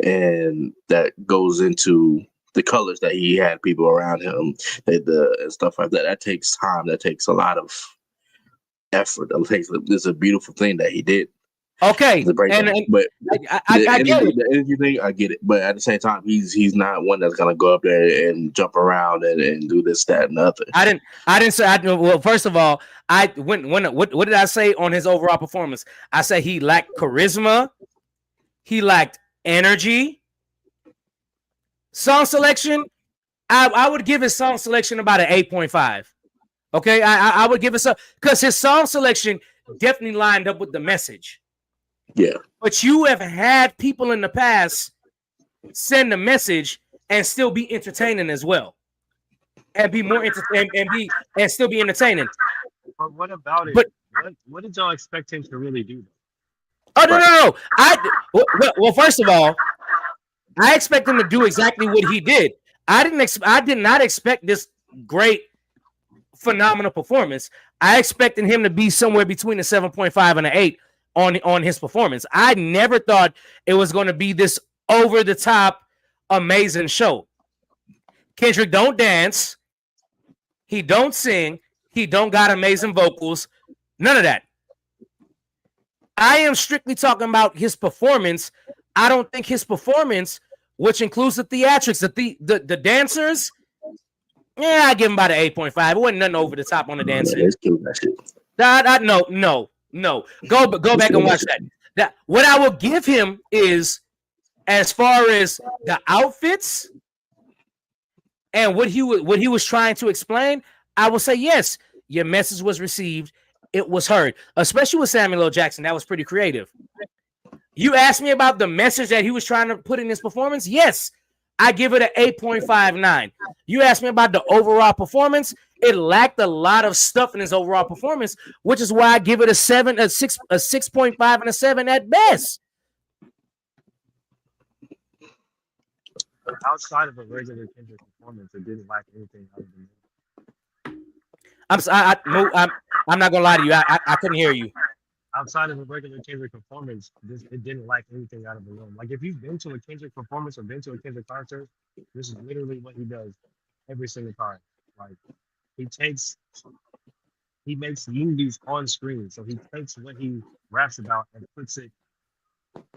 And that goes into the colors that he had people around him, and stuff like that. That takes time. That takes a lot of effort. It's a beautiful thing that he did. Okay, but I get it. The energy thing, I get it. But at the same time, he's not one that's gonna go up there and jump around and do this, that, and the other. I didn't say. Well, first of all, what did I say on his overall performance? I said he lacked charisma, he lacked energy. Song selection, I would give his song selection about an 8.5. Okay, I would give it some, because his song selection definitely lined up with the message. Yeah, but you have had people in the past send a message and still be entertaining as well, and be more and still be entertaining. But what about it? But what did y'all expect him to really do? Oh no! Well, first of all, I expect him to do exactly what he did. I did not expect this great, phenomenal performance. I expected him to be somewhere between a 7.5 and an 8 on his performance. I never thought it was going to be this over the top amazing show. Kendrick don't dance, he don't sing, he don't got amazing vocals, none of that. I am strictly talking about his performance. I don't think his performance, which includes the theatrics, the dancers, I give him about an 8.5. It wasn't nothing over the top on the dancers. No. Go back and watch that. What I will give him is As far as the outfits and what he was trying to explain, I will say yes, your message was received, it was heard, especially with Samuel L. Jackson. That was pretty creative. You asked me about the message that he was trying to put in his performance. Yes, I give it an 8.59. You asked me about the overall performance. It lacked a lot of stuff in his overall performance, which is why I give it a 6.5, and a 7 at best. Outside of a regular Kendrick performance, it didn't lack anything out of the movie. I'm not gonna lie to you. I couldn't hear you. Outside of a regular Kendrick performance, it didn't lack anything out of the room. Like if you've been to a Kendrick performance or been to a Kendrick concert, this is literally what he does every single time. Like he makes movies on screen. So he takes what he raps about and puts it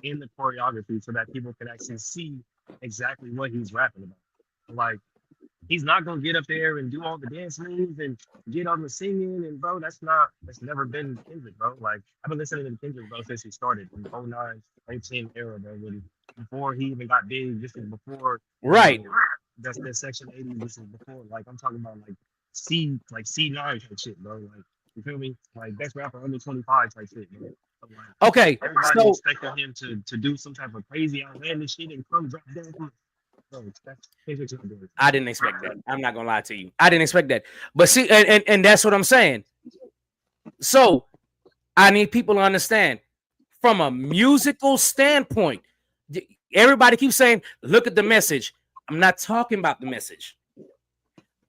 in the choreography so that people can actually see exactly what he's rapping about. Like he's not gonna get up there and do all the dance moves and get on the singing and bro, that's never been Kendrick, bro. Like I've been listening to Kendrick, bro, since he started in 09, 19 era, bro. Really. Before he even got big, this is before Right. That's Section 80, this is before. Like I'm talking about like C9 type shit, bro. Like you feel me? Like best rapper under 25 type shit, man. So, like, okay, everybody so expected him to do some type of crazy outlandish shit and come drop down. I didn't expect that. I'm not gonna lie to you. I didn't expect that. But see, and that's what I'm saying. So I need people to understand from a musical standpoint. Everybody keeps saying, look at the message. I'm not talking about the message.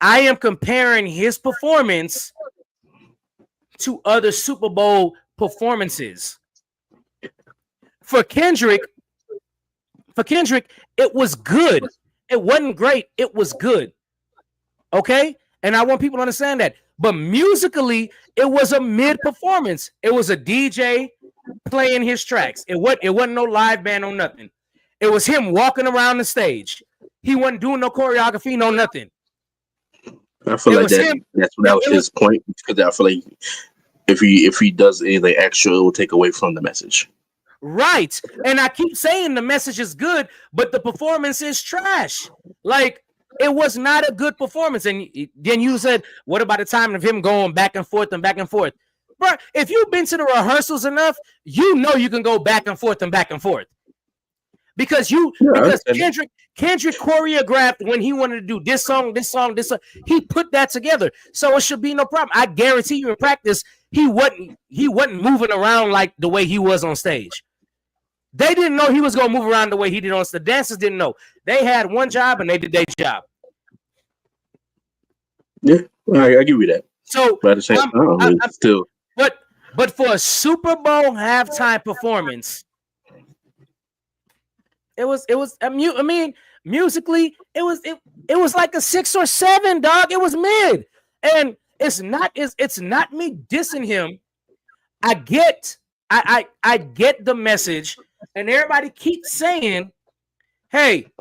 I am comparing his performance to other Super Bowl performances. For Kendrick, it was good. It wasn't great. It was good. Okay? And I want people to understand that. But musically, it was a mid performance. It was a DJ playing his tracks. It wasn't no live band or nothing. It was him walking around the stage. He wasn't doing no choreography, no nothing. I feel like that was his point, because I feel like if he does anything extra, it will take away from the message. Right. And I keep saying the message is good, but the performance is trash. Like, it was not a good performance. And then you said, what about the time of him going back and forth and back and forth? Bro, if you've been to the rehearsals enough, you know you can go back and forth and back and forth. Because Kendrick choreographed when he wanted to do this song. He put that together. So it should be no problem. I guarantee you in practice, he wasn't moving around like the way he was on stage. They didn't know he was going to move around the way he did on stage. The dancers didn't know. They had one job and they did their job. Yeah, I give you that. So, but at the same time, still. But for a Super Bowl halftime performance, it was musically, it was like a 6 or 7, dog. It was mid. And it's not me dissing him. I get the message, and everybody keeps saying, hey,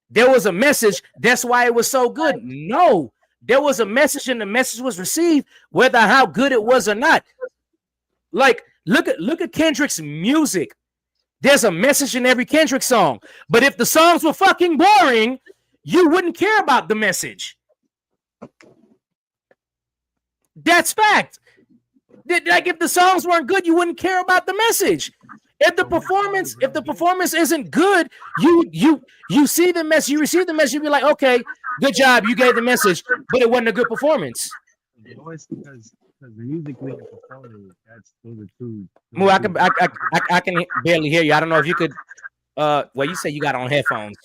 there was a message. That's why it was so good. No, there was a message, and the message was received, whether how good it was or not. Like, look at Kendrick's music. There's a message in every Kendrick song. But if the songs were fucking boring, you wouldn't care about the message. That's fact. Like, if the songs weren't good, you wouldn't care about the message. If the performance isn't good, you see the message, you receive the message, you be like, okay, good job, you gave the message, but it wasn't a good performance. Because musically and performing, those are two. Moo, I can barely hear you. I don't know if you could. Well, you say you got on headphones.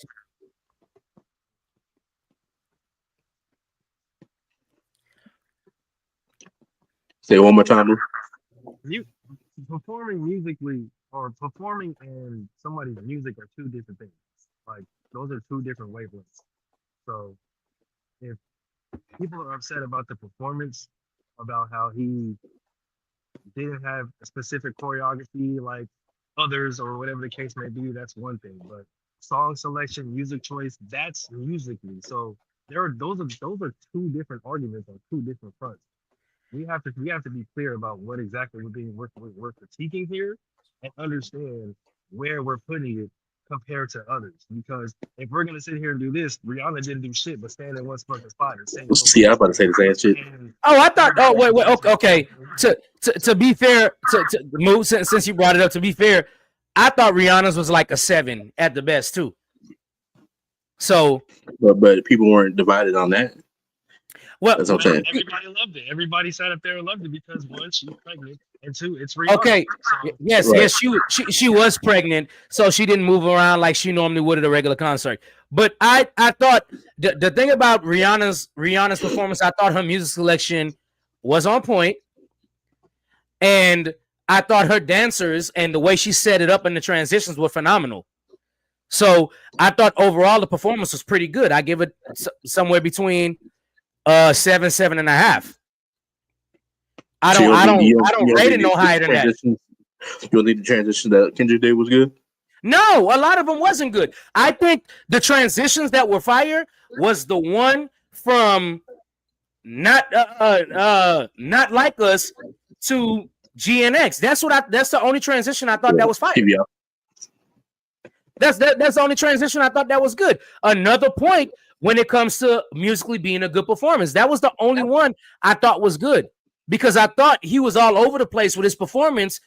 Say it one more time. Performing musically or performing and somebody's music are two different things. Like, those are two different wavelengths. So if people are upset about the performance, about how he didn't have a specific choreography like others or whatever the case may be, that's one thing. But song selection, music choice, that's musically. So those are two different arguments on two different fronts. We have to be clear about what exactly we're critiquing here, and understand where we're putting it compared to others. Because if we're gonna sit here and do this, Rihanna didn't do shit but stand in one fucking spot and sing. See, I'm about to say the same shit. Oh, I thought. Oh, wait. Okay. To be fair, to move since you brought it up. To be fair, I thought Rihanna's was like a 7 at the best too. So, but people weren't divided on that. well, That's what I'm saying. Everybody loved it. Everybody sat up there and loved it because one, she's pregnant, and two, it's Rihanna. okay. So, Yes, Right. yes, she was pregnant, so she didn't move around like she normally would at a regular concert. But I thought the thing about Rihanna's performance, I thought her music selection was on point, and I thought her dancers and the way she set it up in the transitions were phenomenal. So I thought overall the performance was pretty good. I give it somewhere between 7.5. I don't rate it no higher than that. You don't think the transition that Kendrick did was good? No, a lot of them wasn't good. I think the transitions that were fire was the one from not like us to GNX. That's the only transition I thought that was fire. PBR. That's the only transition I thought that was good. Another point when it comes to musically being a good performance, that was the only one I thought was good because I thought he was all over the place with his performance,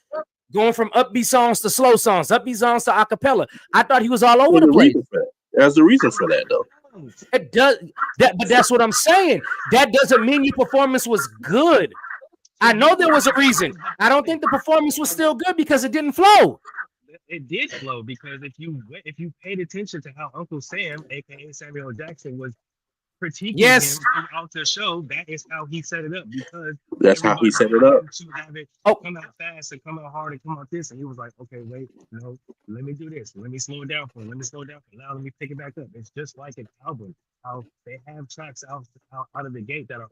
going from upbeat songs to slow songs, upbeat songs to acapella. I thought he was all over the place. There's a reason for that, though. It does that, but that's what I'm saying. That doesn't mean your performance was good. I know there was a reason. I don't think the performance was still good because it didn't flow. it did flow because if you paid attention to how Uncle Sam, aka Samuel Jackson, was critiquing him throughout the show, that is how he set it up because that's how he set it up to have it come out fast and come out hard and come out this, and he was like, okay, wait, no, let me do this, let me slow it down for him, let me slow it down for him. Now let me pick it back up. It's just like an album, how they have tracks out of the gate that are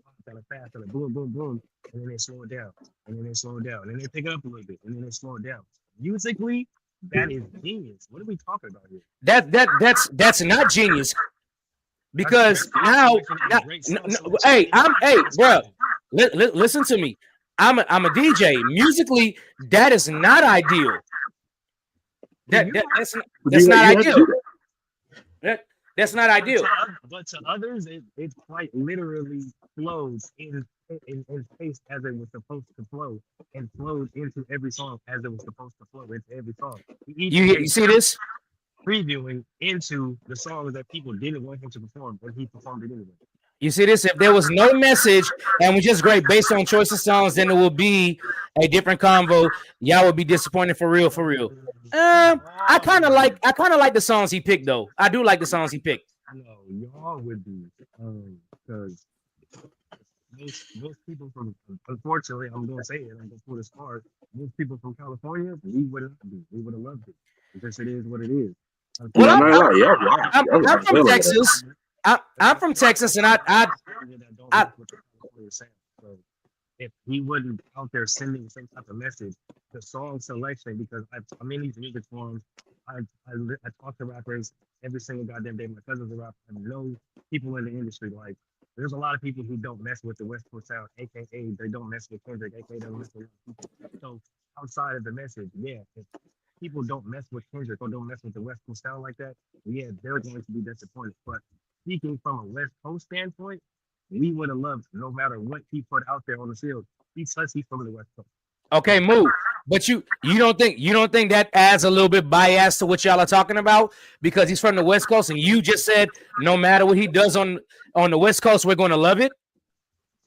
fast, that are boom, boom, boom, and then they slow it down, and then they slow it down, and then they pick it up a little bit, and then they slow it down. Musically, that is genius. What are we talking about here? That's not genius. Because now, hey, bro, listen to me. I'm a DJ. Musically, that is not ideal. That's not ideal. That's not ideal. But to others, it quite literally flows in space as it was supposed to flow, and flowed into every song as it was supposed to flow into every song. You see this? Previewing into the songs that people didn't want him to perform, but he performed it anyway. You see this? If there was no message and was just great based on choice of songs, then it will be a different convo. Y'all would be disappointed for real. I kind of like the songs he picked though. I do like the songs he picked. No, y'all would be because most people from, unfortunately, I'm gonna say it, I'm gonna put it as far. Most people from California, we would have loved it because it is what it is. Well, I'm from Texas. I'm from Texas, and I so if he wasn't out there sending some type of message, the song selection, because I'm in these music forums, I talk to rappers every single goddamn day. My cousin's a rapper. I know people in the industry. Like, there's a lot of people who don't mess with the West Coast sound, aka they don't mess with Kendrick, aka they don't mess with people. So outside of the message, yeah, if people don't mess with Kendrick or don't mess with the West Coast sound like that, yeah, they're going to be disappointed. But speaking from a West Coast standpoint, we would have loved no matter what he put out there on the field. He's from the West Coast. Okay, move. But you don't think that adds a little bit bias to what y'all are talking about because he's from the West Coast and you just said no matter what he does on the West Coast, we're going to love it?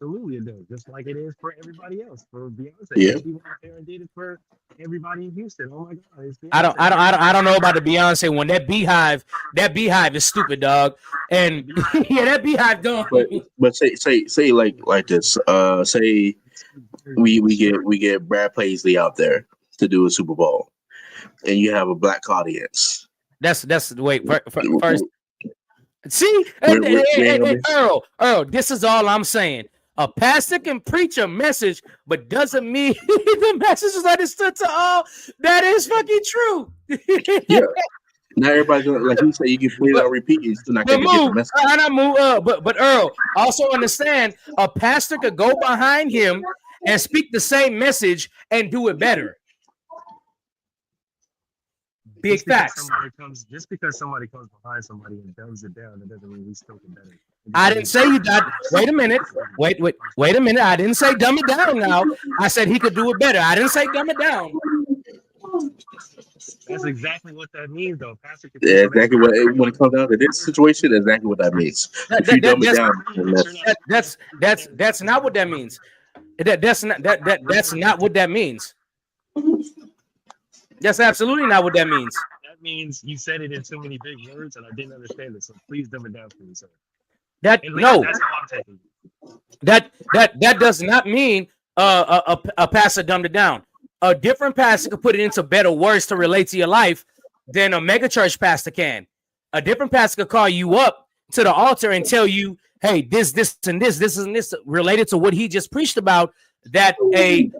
Absolutely, it does. Just like it is for everybody else. For Beyonce, yeah. He went there and did it for everybody in Houston. Oh my God! I don't know about the Beyonce one. That beehive is stupid, dog. And yeah, that beehive don't. But say like this. Say we get Brad Paisley out there to do a Super Bowl, and you have a black audience. That's wait first. See, Earl, this is all I'm saying. A pastor can preach a message, but doesn't mean the message is understood to all. That is fucking true. Yeah. Not everybody's gonna, like you say, you can play it on repeat. You're still not gonna get the message. But Earl, also understand a pastor could go behind him and speak the same message and do it better. Big facts. Just because somebody comes behind somebody and dumbs it down, it doesn't mean we still can better. I didn't say you got. Wait a minute. Wait a minute. I didn't say dumb it down. Now I said he could do it better. I didn't say dumb it down. That's exactly what that means, though. Pastor Yeah, exactly what when it comes down to this situation, exactly what that means. If you dumb it down, that's not what that means. That's not what that means. That's absolutely not what that means. That means you said it in so many big words, and I didn't understand it. So please dumb it down for me, sir. That's how I'm taking it. That does not mean a pastor dumbed it down. A different pastor could put it into better words to relate to your life than a megachurch pastor can. A different pastor could call you up to the altar and tell you, hey, this, and this related to what he just preached about that a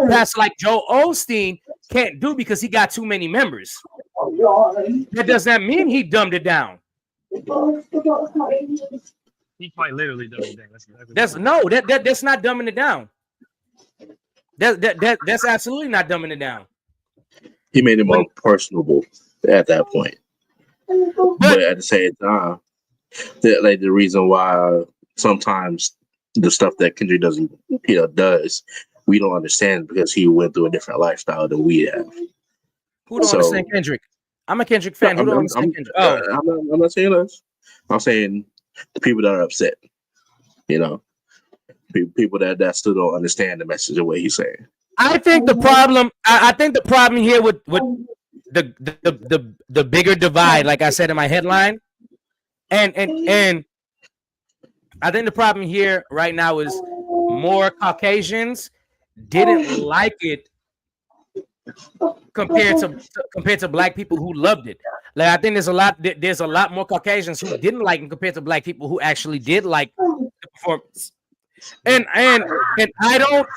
pastor like Joel Osteen can't do because he got too many members. That does not mean he dumbed it down. He quite literally dumbed it down. That's not dumbing it down. That's absolutely not dumbing it down. He made it more personable at that point. But at the same time, that like the reason why sometimes the stuff that Kendrick does, we don't understand because he went through a different lifestyle than we have. Who don't understand Kendrick? I'm a Kendrick fan. Who don't understand Kendrick? I'm not saying us. I'm saying the people that are upset. People that still don't understand the message of what he's saying. I think the problem here with the bigger divide, like I said in my headline, and I think the problem here right now is more Caucasians didn't like it compared to black people who loved it. Like I think there's a lot more Caucasians who didn't like it compared to black people who actually did like the performance. And I don't.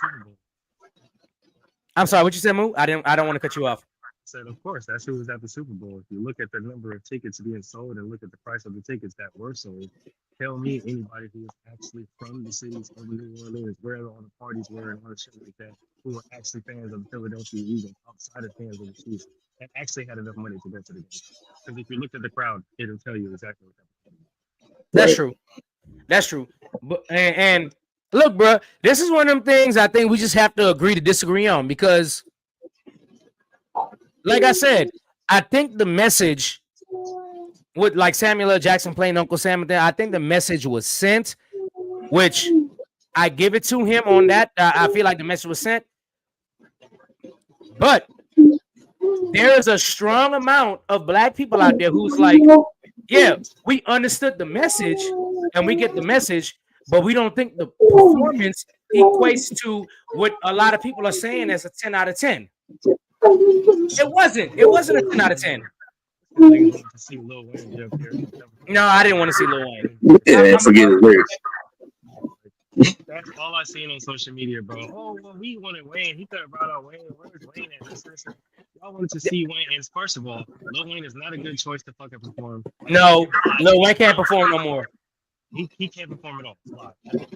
I'm sorry. What you said, Moo? I don't want to cut you off. I said, of course, that's who was at the Super Bowl. If you look at the number of tickets being sold and look at the price of the tickets that were sold, tell me anybody who was actually from the cities of New Orleans, where all the parties were and all the shit like that, who were actually fans of the Philadelphia Eagles, outside of fans of the Chiefs, that actually had enough money to go to the game. Because if you look at the crowd, it'll tell you exactly what happened. That's true. That's true. But and look, bro, this is one of them things I think we just have to agree to disagree on because, like I said, I think the message with like Samuel L. Jackson playing Uncle Sam, I think the message was sent, which I give it to him on that. I feel like the message was sent, but there is a strong amount of black people out there who's like, yeah, we understood the message and we get the message, but we don't think the performance equates to what a lot of people are saying as a 10 out of 10. It wasn't a 10 out of 10. No, I didn't want to see Lil Wayne. Yeah, forget it. Lyrics. That's all I seen on social media, bro. Oh, well, we wanted Wayne. He could have brought out Wayne. Where's Wayne at? Listen. Y'all wanted to see Wayne. And first of all, Lil Wayne is not a good choice to fucking perform. No, Lil Wayne can't perform no more. He can't perform at all. I've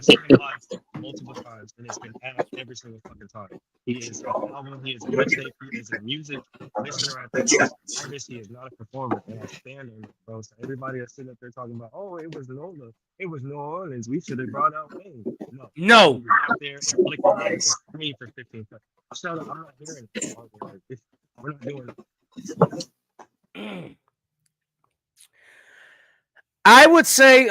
seen him live multiple times, and it's been out every single fucking time. He is an album, he is a mixtape, he is a music listener at that artist. He is not a performer, and I stand on it, bro. So everybody that's sitting up there talking about, oh, it was Nola, it was New Orleans, we should have brought out Wayne. No. He was out there and flicking out for me for 15 seconds. Shut up, I'm not hearing it. We're not doing it. I would say,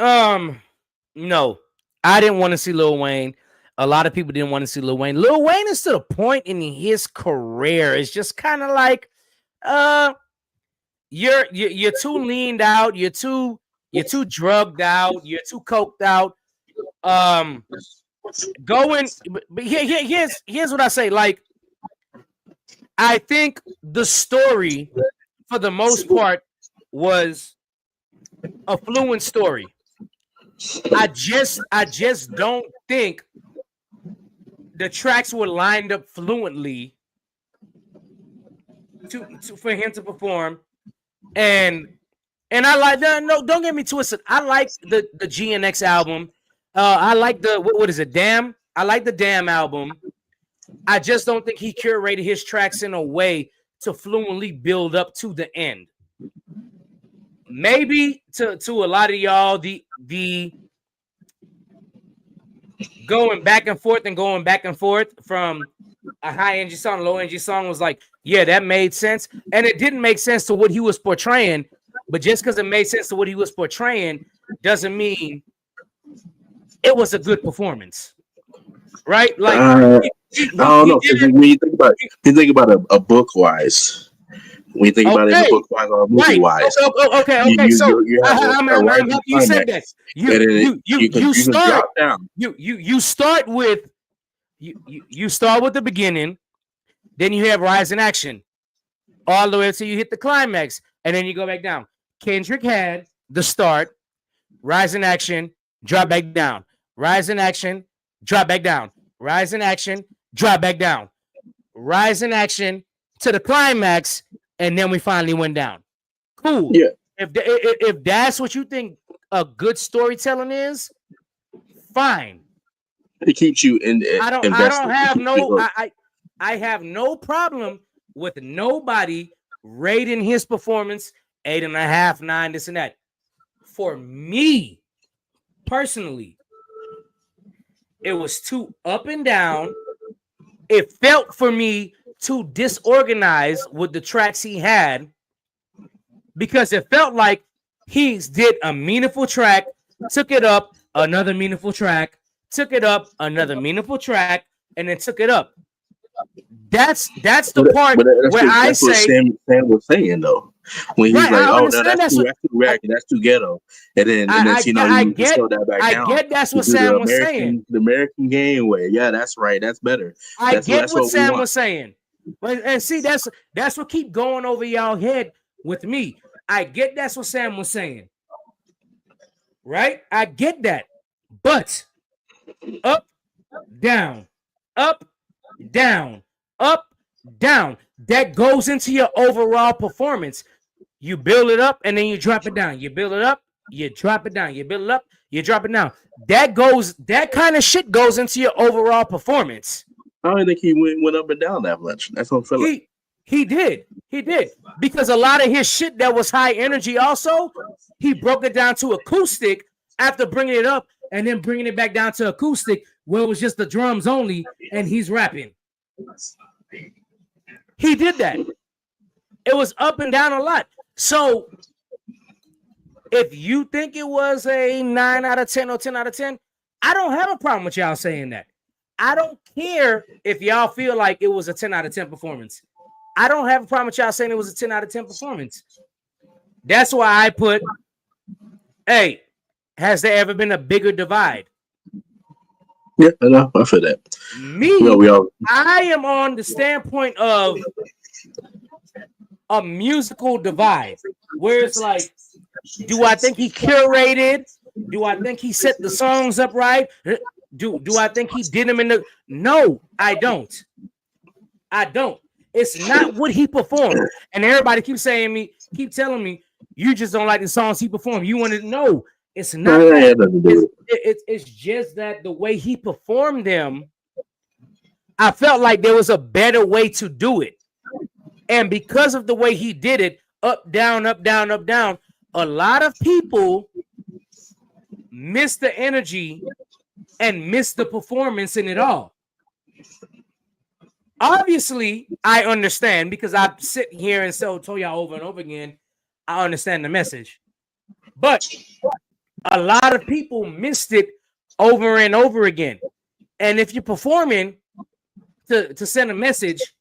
no, I didn't want to see Lil Wayne. A lot of people didn't want to see Lil Wayne. Lil Wayne is to the point in his career. It's just kind of like, you're too leaned out. You're too drugged out. You're too coked out. But here's what I say. Like, I think the story, for the most part, was a fluent story. I just don't think the tracks were lined up fluently to for him to perform. And I like that. No, don't get me twisted. I like the GNX album. I like the what is it? Damn. I like the Damn album. I just don't think he curated his tracks in a way to fluently build up to the end. Maybe to a lot of y'all, the going back and forth from a high energy song, low energy song was like, yeah, that made sense. And it didn't make sense to what he was portraying, but just because it made sense to what he was portraying doesn't mean it was a good performance. Right? Like I don't know. When you think about a book wise. When you think about it, in a book wise or a movie wise, okay. So you said that you start with the beginning, then you have rise in action, all the way until you hit the climax, and then you go back down. Kendrick had the start, rise in action, drop back down, rise in action, drop back down, rise in action, drop back down, rise in action to the climax. And then we finally went down. Cool. Yeah. If that's what you think a good storytelling is, fine. It keeps you in. I don't have no. I have no problem with nobody rating his performance 8.5, 9, this and that. For me personally, it was too up and down. It felt for me too disorganized with the tracks he had, because it felt like he did a meaningful track, took it up, another meaningful track, took it up, another meaningful track, and then took it up. That's the part where I say Sam was saying though, when he's like, "Oh, no, that's too reactive, that's too ghetto," and then you slow that back down. I get that's what Sam was saying. The American game way, yeah, that's right, that's better. I get what Sam was saying. And see, that's what keep going over y'all head with me. I get that's what Sam was saying. Right? I get that. But up, down, up, down, up, down. That goes into your overall performance. You build it up and then you drop it down. You build it up, you drop it down. You build it up, you drop it down. That kind of shit goes into your overall performance. I don't think he went up and down that much. That's what I'm feeling. He did. Because a lot of his shit that was high energy also, he broke it down to acoustic after bringing it up and then bringing it back down to acoustic where it was just the drums only and he's rapping. He did that. It was up and down a lot. So if you think it was a 9 out of 10 or 10 out of 10, I don't have a problem with y'all saying that. I don't care if y'all feel like it was a 10 out of 10 performance. I don't have a problem with y'all saying it was a 10 out of 10 performance. That's why I put, hey, has there ever been a bigger divide? Yeah, I know. I feel that. I am on the standpoint of a musical divide, where it's like, do I think he curated? Do I think he set the songs up right? Do I think he did them in the? No, I don't. It's not what he performed. And everybody keep telling me, you just don't like the songs he performed. You want to know. It's not. It's just that the way he performed them, I felt like there was a better way to do it. And because of the way he did it, up, down, up, down, up, down, a lot of people missed the energy and missed the performance in it all. Obviously, I understand because I sit here and told y'all over and over again, I understand the message. But a lot of people missed it over and over again. And if you're performing to send a message,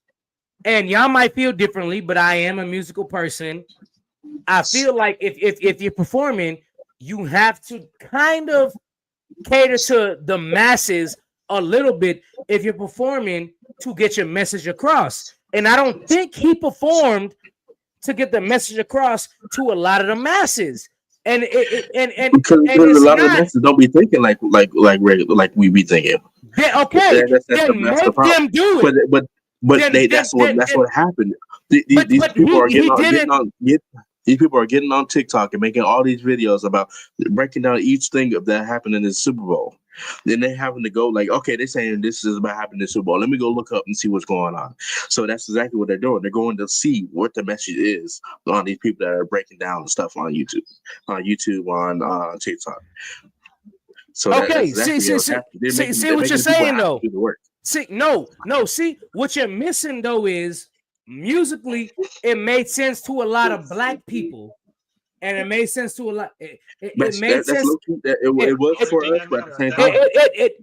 and y'all might feel differently, but I am a musical person. I feel like if you're performing, you have to kind of cater to the masses a little bit if you're performing to get your message across. And I don't think he performed to get the message across to a lot of the masses. And because a lot of the masses don't be thinking like regular, like we be thinking. That's the problem. Them do it. But that's what happened. These people are getting on TikTok and making all these videos about breaking down each thing that happened in the Super Bowl. Then they're having to go like, okay, they're saying this is about happening in the Super Bowl. Let me go look up and see what's going on. So that's exactly what they're doing. They're going to see what the message is on these people that are breaking down the stuff on YouTube, on TikTok. So Okay, that's exactly see what you're saying though. See, no, see what you're missing though is musically it made sense to a lot of black people, and it made sense to a lot. It made sense. It was for us, but at the same time,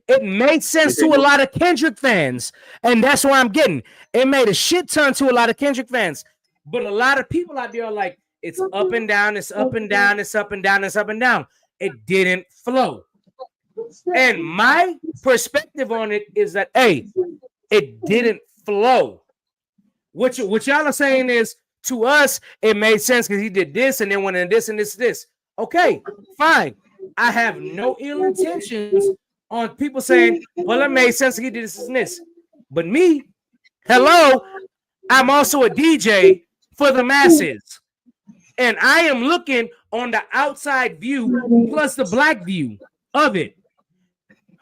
it made sense to a lot of Kendrick fans, and that's where I'm getting. It made a shit ton to a lot of Kendrick fans, but a lot of people out there are like, it's up and down, it's up and down, it's up and down, it's up and down. It didn't flow. And my perspective on it is that, hey, it didn't flow. What y'all are saying is, to us, it made sense because he did this and then went in this and this. Okay, fine. I have no ill intentions on people saying, well, it made sense he did this and this. But me, hello, I'm also a DJ for the masses. And I am looking on the outside view plus the black view of it.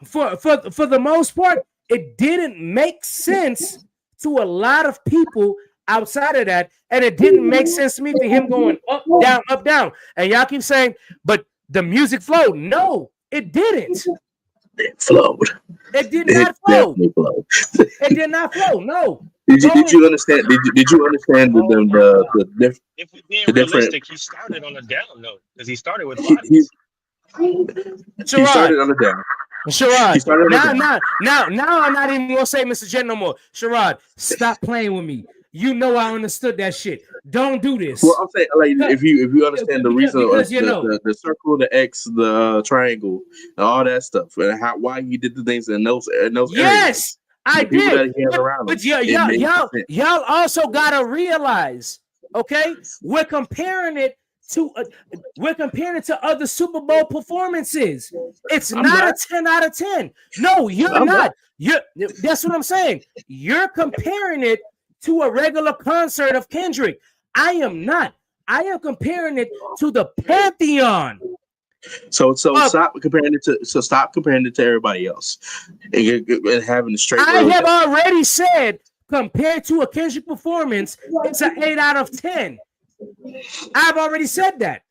For the most part, it didn't make sense to a lot of people outside of that, and it didn't make sense to me for him going up, down. And y'all keep saying, but the music flowed. No, it didn't. It flowed. It did not flow. It did not flow. No. Did you understand? Did you understand the If we're being realistic, he started on a down note because he started with bodies. He started on the down. Sherrod, now I'm not even gonna say Mr. Jen no more. Sherrod, stop playing with me. You know I understood that shit. Don't do this. Well, I'm saying, like, if you understand the reason, the circle, the X, the triangle, and all that stuff, and why he did the things in those yes, areas. I did. But y'all also gotta realize, okay, we're comparing it to other Super Bowl performances. It's not a 10 out of 10. No, you're not. That's what I'm saying. You're comparing it to a regular concert of Kendrick. I am not. I am comparing it to the pantheon. So stop comparing it to everybody else and having a straight. I have already said, compared to a Kendrick performance, it's an 8 out of 10. I've already said that.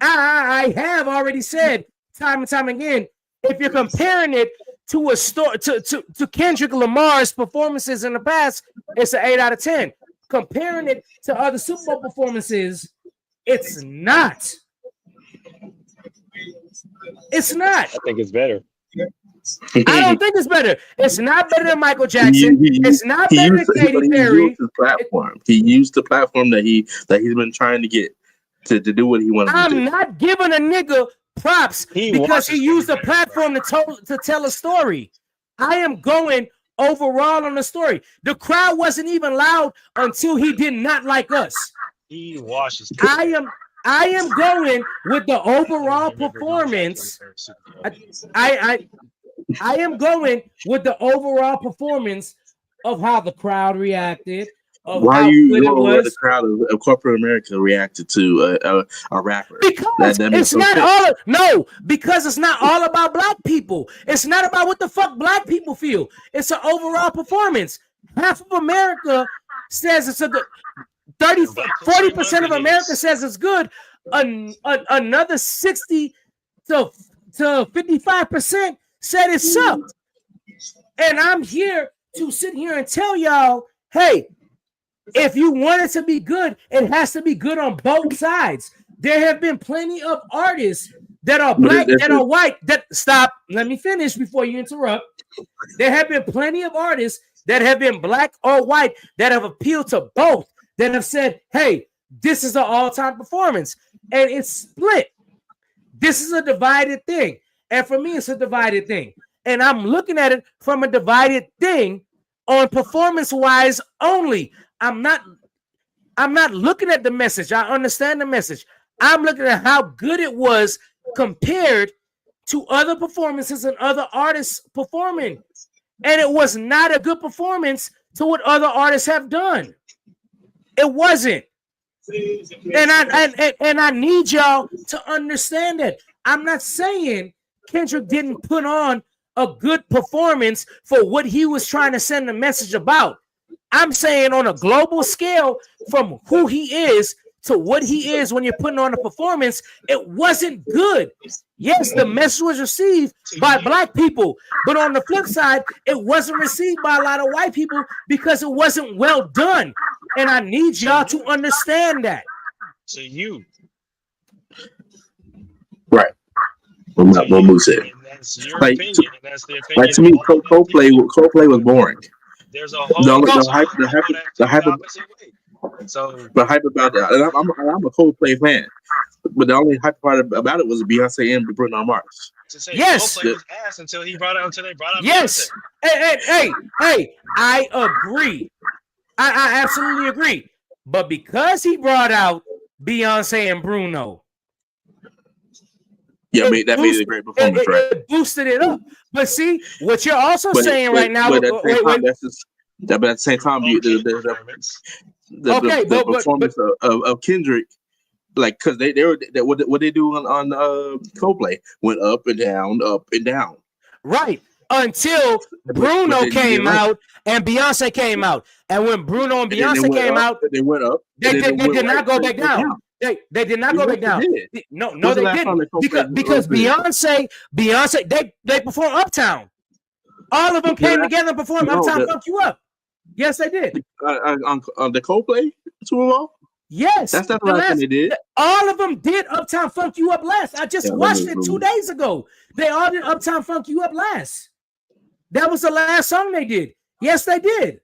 I have already said time and time again, if you're comparing it to to Kendrick Lamar's performances in the past, it's an 8 out of 10. Comparing it to other Super Bowl performances, it's not. It's not. I think it's better. I don't think it's better. It's not better than Michael Jackson. It's not better than Katy Perry. He used the platform that he's been trying to get to do what he wanted to do. I'm not giving a nigga props because he used the platform to tell a story. I am going overall on the story. The crowd wasn't even loud until he did not like us. He washes. I am going with the overall performance. I am going with the overall performance of how the crowd reacted. Why are you going with the crowd of corporate America reacted to a rapper? Because it's not because it's not all about black people. It's not about what the fuck black people feel. It's an overall performance. Half of America says it's a good 40% of America says it's good. Another 60 to 55% said it sucked. And I'm here to sit here and tell y'all, hey, if you want it to be good, it has to be good on both sides. There have been plenty of artists that are black, that are white, stop. Let me finish before you interrupt. There have been plenty of artists that have been black or white that have appealed to both, that have said, hey, this is an all-time performance. And it's split. This is a divided thing. And for me, it's a divided thing. And I'm looking at it from a divided thing on performance-wise only. I'm not looking at the message. I understand the message. I'm looking at how good it was compared to other performances and other artists performing. And it was not a good performance to what other artists have done. It wasn't. And I need y'all to understand that. I'm not saying Kendrick didn't put on a good performance for what he was trying to send a message about. I'm saying on a global scale, from who he is to what he is when you're putting on a performance, it wasn't good. Yes, the message was received by black people, but on the flip side, it wasn't received by a lot of white people because it wasn't well done. And I need y'all to understand that. So you. Right. What Moose said. That's your Like, opinion, and that's the opinion. Like to me, of all the people. Coldplay was boring. There's a whole The hype about that. And I'm a Coldplay fan, but the only hype part about it was Beyonce and Bruno Mars. Yes. Coldplay was ass until they brought out yes. Beyonce. Hey, I agree. I absolutely agree. But because he brought out Beyonce and Bruno, that made it a great performance, right? It boosted it up. But see, what you're also saying right now. But at the same time, the performance of Kendrick, like, because they were what they do on Coldplay went up and down. Right. Until Bruno came out and Beyonce came out. And when Bruno and Beyonce came out, they went up. They did not go back down. They did not go back down. No, they didn't. Because Beyonce, they performed Uptown. All of them came together and performed Uptown Funk You Up. Yes, they did. On the Coldplay tour? Yes. That's not the last thing they did. All of them did Uptown Funk You Up last. I just watched it 2 days ago. They all did Uptown Funk You Up last. That was the last song they did. Yes, they did.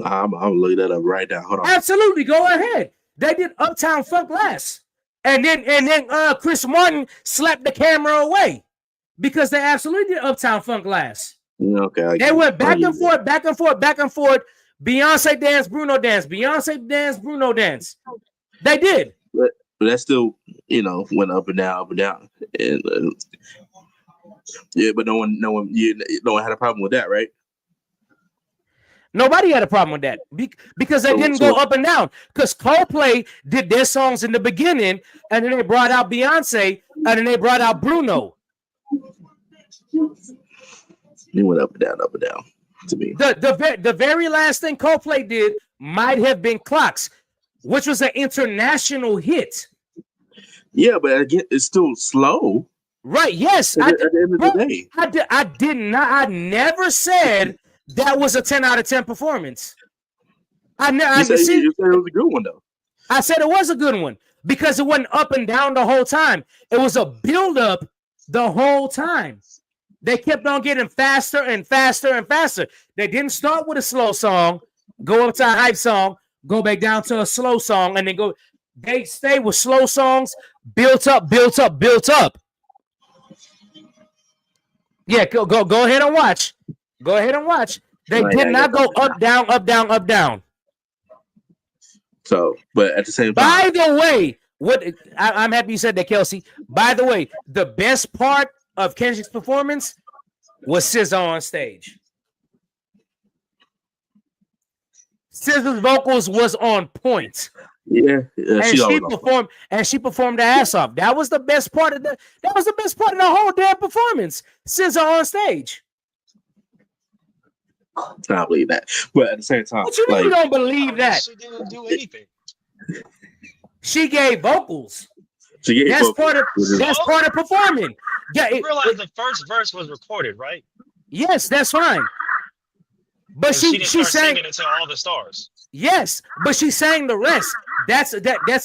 I'll look that up right now. Hold on. Absolutely, go ahead. They did Uptown Funk last, and then Chris Martin slapped the camera away because they absolutely did Uptown Funk last. Okay. They went back and forth. Beyonce dance, Bruno dance. Beyonce dance, Bruno dance. They did. But that still, went up and down, and but no one had a problem with that, right? Nobody had a problem with that because they didn't go up and down. Because Coldplay did their songs in the beginning, and then they brought out Beyonce, and then they brought out Bruno. They went up and down to me. The very last thing Coldplay did might have been Clocks, which was an international hit. Yeah, but again, it's still slow. Right, yes. At the end of the day. I did not. I never said that was a 10 out of 10 performance. You said it was a good one, though. I said it was a good one because it went up and down the whole time. It was a build-up the whole time. They kept on getting faster and faster and faster. They didn't start with a slow song, go up to a hype song, go back down to a slow song, and then go. They stay with slow songs, built up. Yeah, go ahead and watch. Go ahead and watch. They did not go up, down. So, but at the same time. By the way, I'm happy you said that, Kelsey. By the way, the best part of Kendrick's performance was SZA on stage. SZA's vocals was on point. Yeah, and she performed the ass off. That was the best part of the whole damn performance. SZA on stage. I don't believe that, but at the same time, what you mean you don't believe that? She didn't do anything. She gave vocals. That's part of performing. Yeah, you realize the first verse was recorded, right? Yes, that's fine. But she sang singing until All the Stars. Yes, but she sang the rest. That's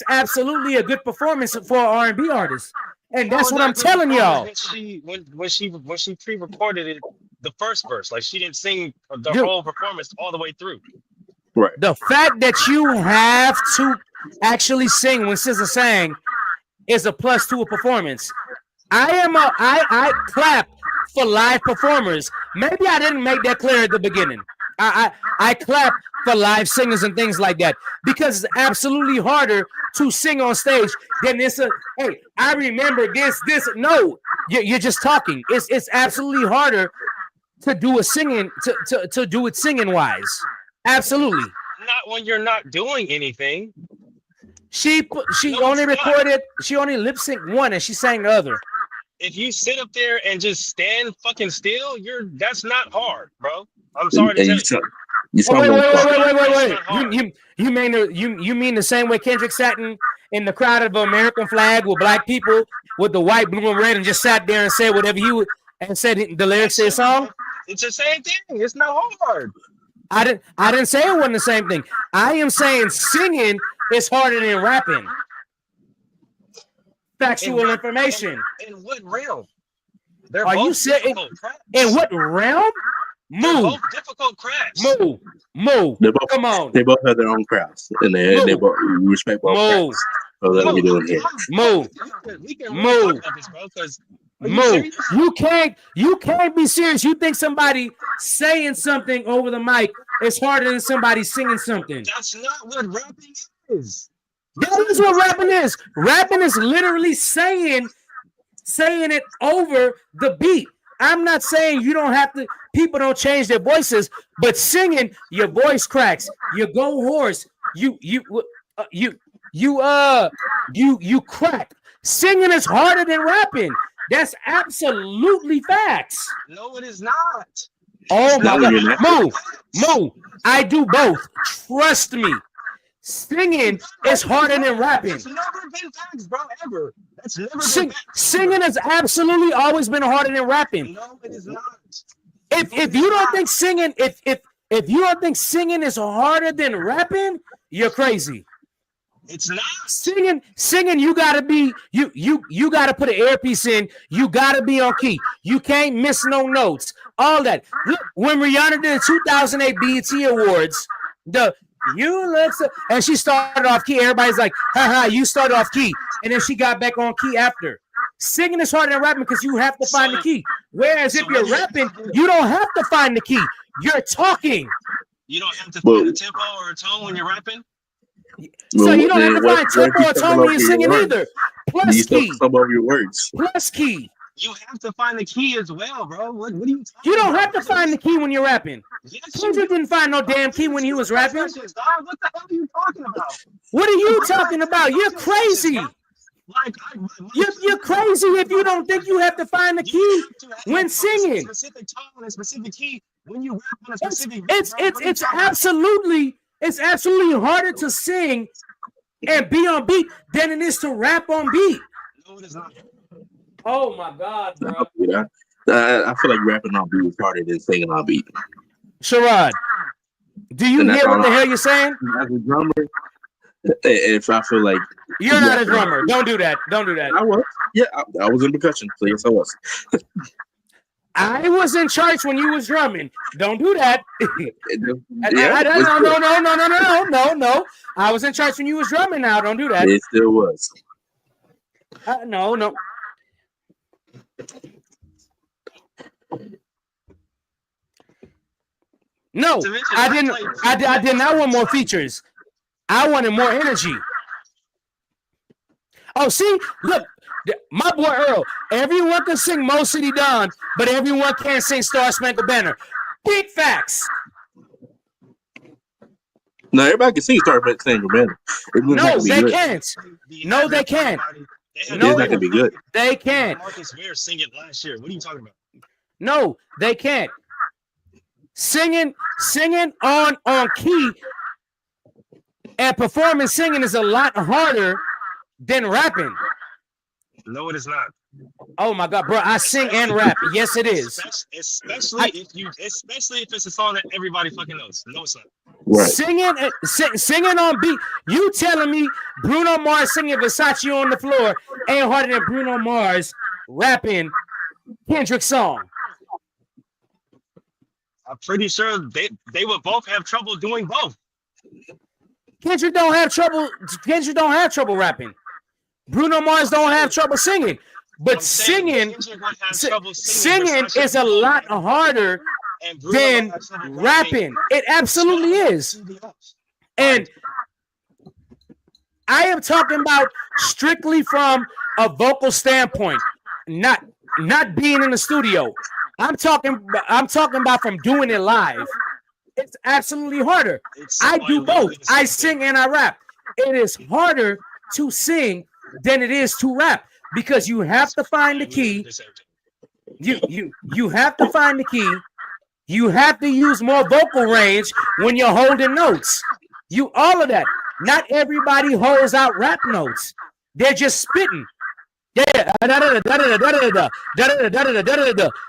absolutely a good performance for an R&B artist, and that's what I'm telling y'all. When she pre-recorded it, the first verse, like she didn't sing the whole performance all the way through. Right. The fact that you have to actually sing when SZA sang is a plus to a performance. I clap for live performers. Maybe I didn't make that clear at the beginning. I clap for live singers and things like that because it's absolutely harder to sing on stage than hey, I remember this. No, you're just talking. It's absolutely harder to do a singing to do it singing wise. Absolutely. Not when you're not doing anything. She No, only it's not. recorded. She only lip synced one, and she sang the other. If you sit up there and just stand fucking still, that's not hard, bro. I'm And, sorry to and tell you you. sound, you Oh, sound on fire. wait. That's not hard. You mean the same way Kendrick sat in the crowd of the American flag with black people with the white, blue, and red, and just sat there and said whatever he would and said the lyrics to his song? It's the same thing. It's not hard. I didn't say it wasn't the same thing. I am saying singing is harder than rapping. Factual information. In what realm? They're Are both you saying difficult crafts. in what realm? They're Move, both difficult crafts. move. They both, Come on, they both have their own crafts, and they both respect both move, crafts. So that's what we're doing here. move. We can Move. really talk about this, bro. Because Move. You can't be serious. You think somebody saying something over the mic is harder than somebody singing something? that's not what rapping is. That is what rapping is. Rapping is literally saying it over the beat. I'm not saying you don't have to. People don't change their voices, but singing, your voice cracks. You go hoarse. You crack. Singing is harder than rapping. That's absolutely facts. No, it is not. Oh my No, you're God. not. Move. I do both. Trust me. Singing is harder than rapping. That's never been facts, bro. Ever. That's never been facts. Singing has absolutely always been harder than rapping. No, it is not. If you don't think singing, if you don't think singing is harder than rapping, you're crazy. It's not. Singing, you gotta be you gotta put an earpiece in. You gotta be on key. You can't miss no notes. All that. Look, when Rihanna did the 2008 BET Awards, you look so, and she started off key. Everybody's like, haha, you started off key, and then she got back on key after. Singing is harder than rapping because you have to find the key. Whereas if you're rapping, you don't have to find the key. You're talking. You don't have to find a tempo or a tone when you're rapping. So you don't have to find tempo or tone when you're singing either. Plus key. Some of your words. Plus key. You have to find the key as well, bro. What are you talking You don't about? have to find the key when you're rapping. Yes, Kendrick didn't find no damn key when he was rapping. What the hell are you talking about? What are you talking about? You're crazy. Like, You're crazy if you don't think you have to find the key when singing. Specific tone and specific key when you rap on a specific. It's absolutely harder to sing and be on beat than it is to rap on beat. No, it is not. Oh my God, bro. I feel like rapping on beat is harder than singing on beat. Sherrod, do you hear what the hell you're saying? As a drummer, if I feel like You're not a drummer. Don't do that. Don't do that. I was, yeah, I was in percussion, so yes, I was. I was in church when you was drumming. Don't do that. No. I was in church when you was drumming. Now, don't do that. It still was. No. No, I didn't. I did not want more features. I wanted more energy. Oh, see, look, my boy Earl. Everyone can sing Mo City Dawn, but everyone can't sing Star Spangled Banner. Big facts. No, everybody can sing Star Spangled Banner. No, they can't. No, they can't. It's not gonna be good. They can't. Marcus Ware sing it last year. What are you talking about? No, they can't. Singing on key and performing singing is a lot harder than rapping. No, it is not. Oh my God, bro! I sing and rap. Yes, it is. Especially if it's a song that everybody fucking knows. No, it's not. Right. Singing on beat. You telling me Bruno Mars singing Versace on the floor ain't harder than Bruno Mars rapping Kendrick's song? I'm pretty sure they would both have trouble doing both. Kendrick don't have trouble rapping. Bruno Mars don't have trouble singing. But singing is a lot harder than rapping. It absolutely is. And I am talking about strictly from a vocal standpoint, not being in the studio. I'm talking about from doing it live. It's absolutely harder. I do both. I sing and I rap. it is harder to sing than it is to rap because you have to find the key. You have to find the key. You have to use more vocal range when you're holding notes. All of that. Not everybody holds out rap notes. They're just spitting. Yeah.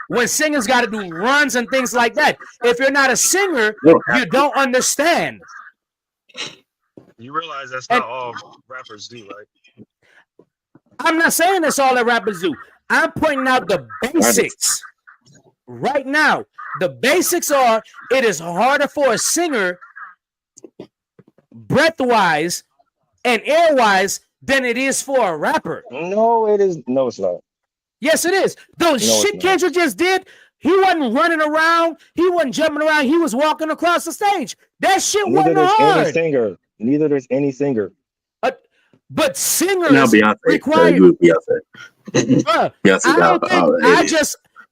When singers got to do runs and things like that. If you're not a singer, you don't understand. You realize that's not all rappers do, right? I'm not saying that's all that rappers do. I'm pointing out the basics. Right now, the basics are it is harder for a singer breath-wise and air-wise than it is for a rapper. No, it is. No, it's not. Yes, it is. The shit Kendrick just did, he wasn't running around. He wasn't jumping around. He was walking across the stage. That shit wasn't hard. Neither there's any singer. But singers now Beyonce, require... Beyonce.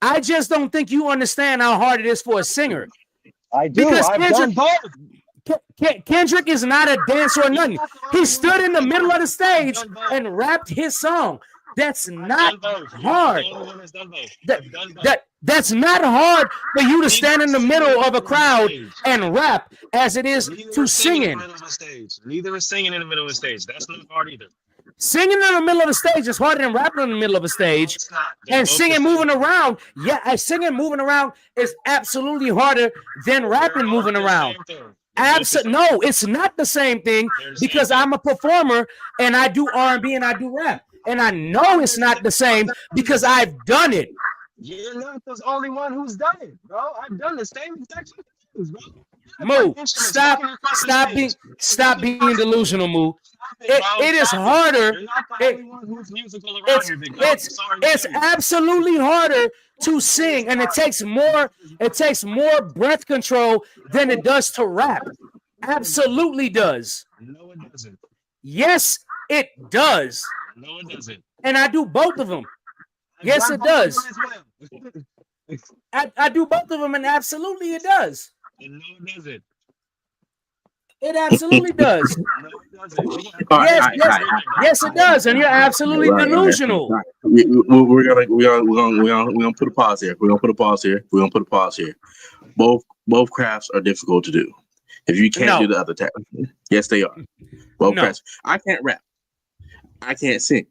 I just don't think you understand how hard it is for a singer. I do. Because Kendrick is not a dancer or nothing. He stood in the middle of the stage and rapped his song. That's not hard. That's not hard for you to stand in the middle of a crowd and rap as it is to singing. Neither is singing in the middle of the stage. That's not hard either. Singing in the middle of the stage is harder than rapping in the middle of a stage. And singing moving around, singing moving around is absolutely harder than rapping moving around. No, it's not the same thing because I'm a performer and I do R&B and I do rap. And I know it's not the same because I've done it. You're not the only one who's done it, bro. I've done the same exact things, bro. Moo, stop being delusional, Moo. It is harder. It's absolutely harder to sing, and it takes more breath control than it does to rap. Absolutely does. No, it doesn't. Yes, it does. No, it doesn't. And I do both of them. Yes, it does. I do both of them, and absolutely it does. And no, it doesn't. It absolutely does. No, it doesn't. Yes, it does, and you're absolutely delusional. We're gonna put a pause here. We're gonna put a pause here. Both crafts are difficult to do. If you can't do the other task, yes, they are. Both crafts. I can't rap. I can't sing.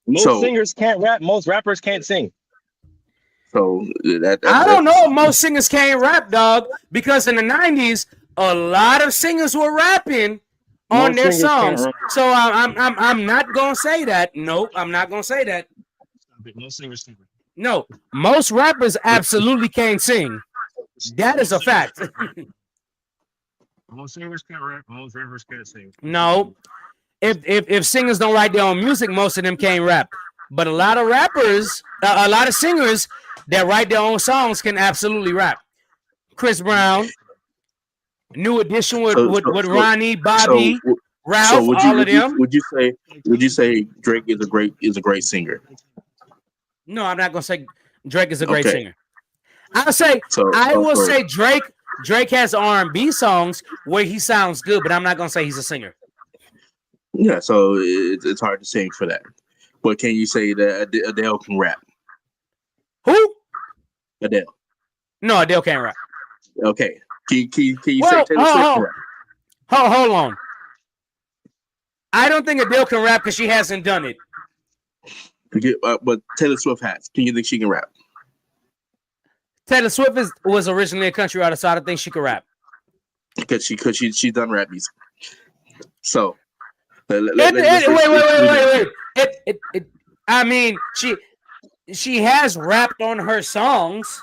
Most singers can't rap. Most rappers can't sing. So I don't know if most singers can't rap, dog, because in the 90s, a lot of singers were rapping on their songs. So I'm not gonna say that. Nope, I'm not gonna say that. Most singers can't rap. No, most rappers absolutely can't sing. That is a fact. Most singers can't rap. Most rappers can't sing. No, if singers don't write their own music, most of them can't rap. But a lot of rappers, a lot of singers that write their own songs can absolutely rap. Chris Brown, New Edition with Ronnie, Bobby, Ralph, all of them. Would you say Drake is a great singer? No, I'm not gonna say Drake is a great singer. I will say Drake has R&B songs where he sounds good, but I'm not gonna say he's a singer. Yeah, so it's hard to sing for that. But can you say that Adele can rap? Who? Adele. No, Adele can't rap. Okay. Can you say Taylor Swift can rap? Hold on. I don't think Adele can rap because she hasn't done it. But Taylor Swift has. Can you think she can rap? Taylor Swift was originally a country artist, so I don't think she could rap. Because she's done rap music. So wait. I mean, she has rapped on her songs,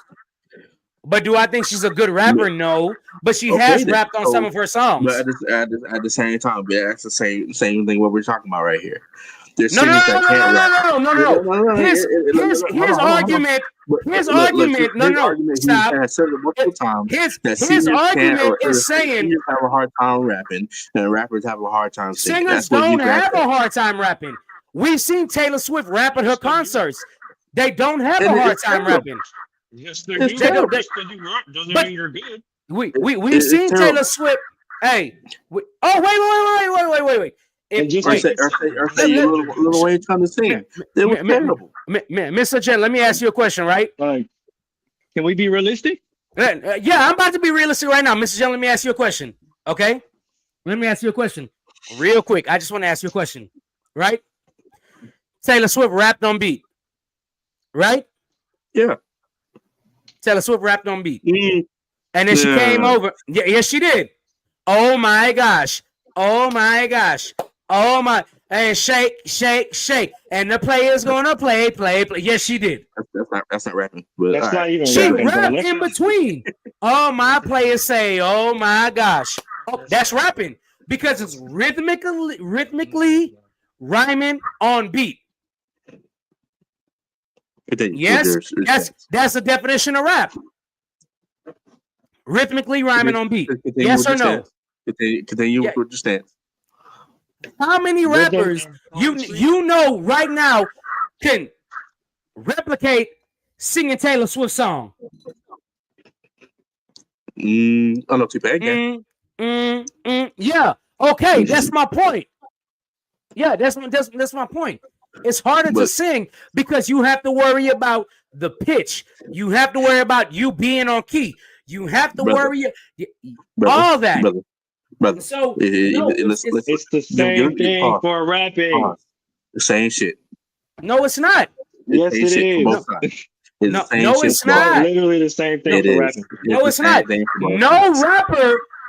but do I think she's a good rapper? No, but she has rapped on some of her songs. But at the same time, that's the same thing what we're talking about right here. There's no. His argument. Stop. His argument is saying singers have a hard time rapping, and rappers have a hard time singing. Singers don't have a hard time rapping. We've seen Taylor Swift rap at her concerts. They don't have a hard time rapping. Yes, they do. Doesn't mean you're good. We've seen Taylor Swift. Hey, wait. And just Or like say Lil Wayne trying to sing. It was terrible. Mr. Jen, let me ask you a question, right? can we be realistic? Yeah, I'm about to be realistic right now. Mr. Jen, let me ask you a question. Okay? Let me ask you a question. Real quick. I just want to ask you a question. Right? Taylor Swift rapped on beat. Right? Yeah. Taylor Swift rapped on beat. Mm. And then she came over. Yeah, yes, she did. Oh my gosh. Oh my. Hey, shake. And the player's gonna play. Yes, she did. That's not rapping. But That's not even She rapping, bro. rapped in between. Oh, my players say, oh my gosh. Oh, that's rapping because it's rhythmically rhyming on beat. Yes, that's the definition of rap. Rhythmically rhyming on beat. Yes or no? Continue with your stance. How many rappers you know right now can replicate singing Taylor Swift song? I know T-Pain can. Yeah. Okay, that's my point. Yeah, that's my point. It's harder to sing because you have to worry about the pitch. You have to worry about you being on key. You have to worry all that. Brother. So it's the same thing for rapping. The same shit. No, it's not. Yes, it is. No, it's not. Literally the same thing for rapping. No, it's not.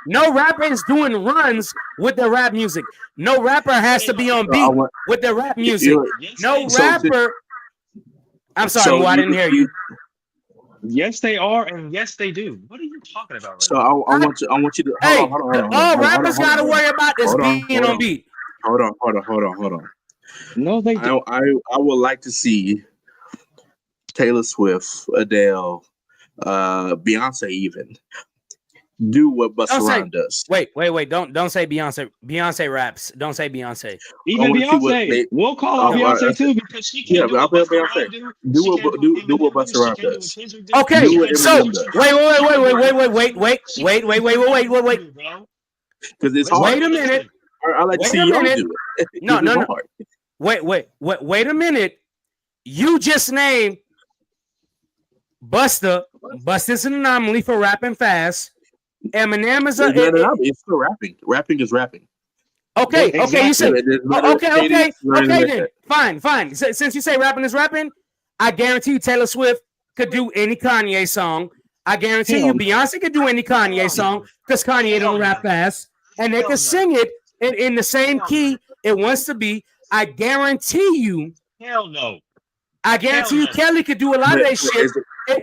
No rapper is doing runs with their rap music. No rapper has to be on beat with their rap music. No rapper. I'm sorry, I didn't hear you. Yes, they are, and yes, they do. What are you talking about? Right so I want you to. Hold on. All rappers got to worry about is being on beat. Hold on. No, they don't. I would like to see Taylor Swift, Adele, Beyonce even do what Busta Rhymes does. Wait. Don't say Beyonce. Beyonce raps. Don't say Beyonce. Even Beyonce. We'll call out Beyonce too because she can't do what Beyonce. Do what Busta Rhymes does. Okay. So wait. Because it's hard. Wait a minute. I like to see y'all do it. No. Wait a minute. You just named Busta. Busta's an anomaly for rapping fast. Eminem is it's still rapping. Rapping is rapping. Okay. You said okay. Then fine. Since you say rapping is rapping, I guarantee you Taylor Swift could do any Kanye song. I guarantee you Beyonce could do any Kanye song because Kanye don't rap fast, and they can sing it in the same key it wants to be. I guarantee you. Hell no. I guarantee you Kelly could do a lot of that shit.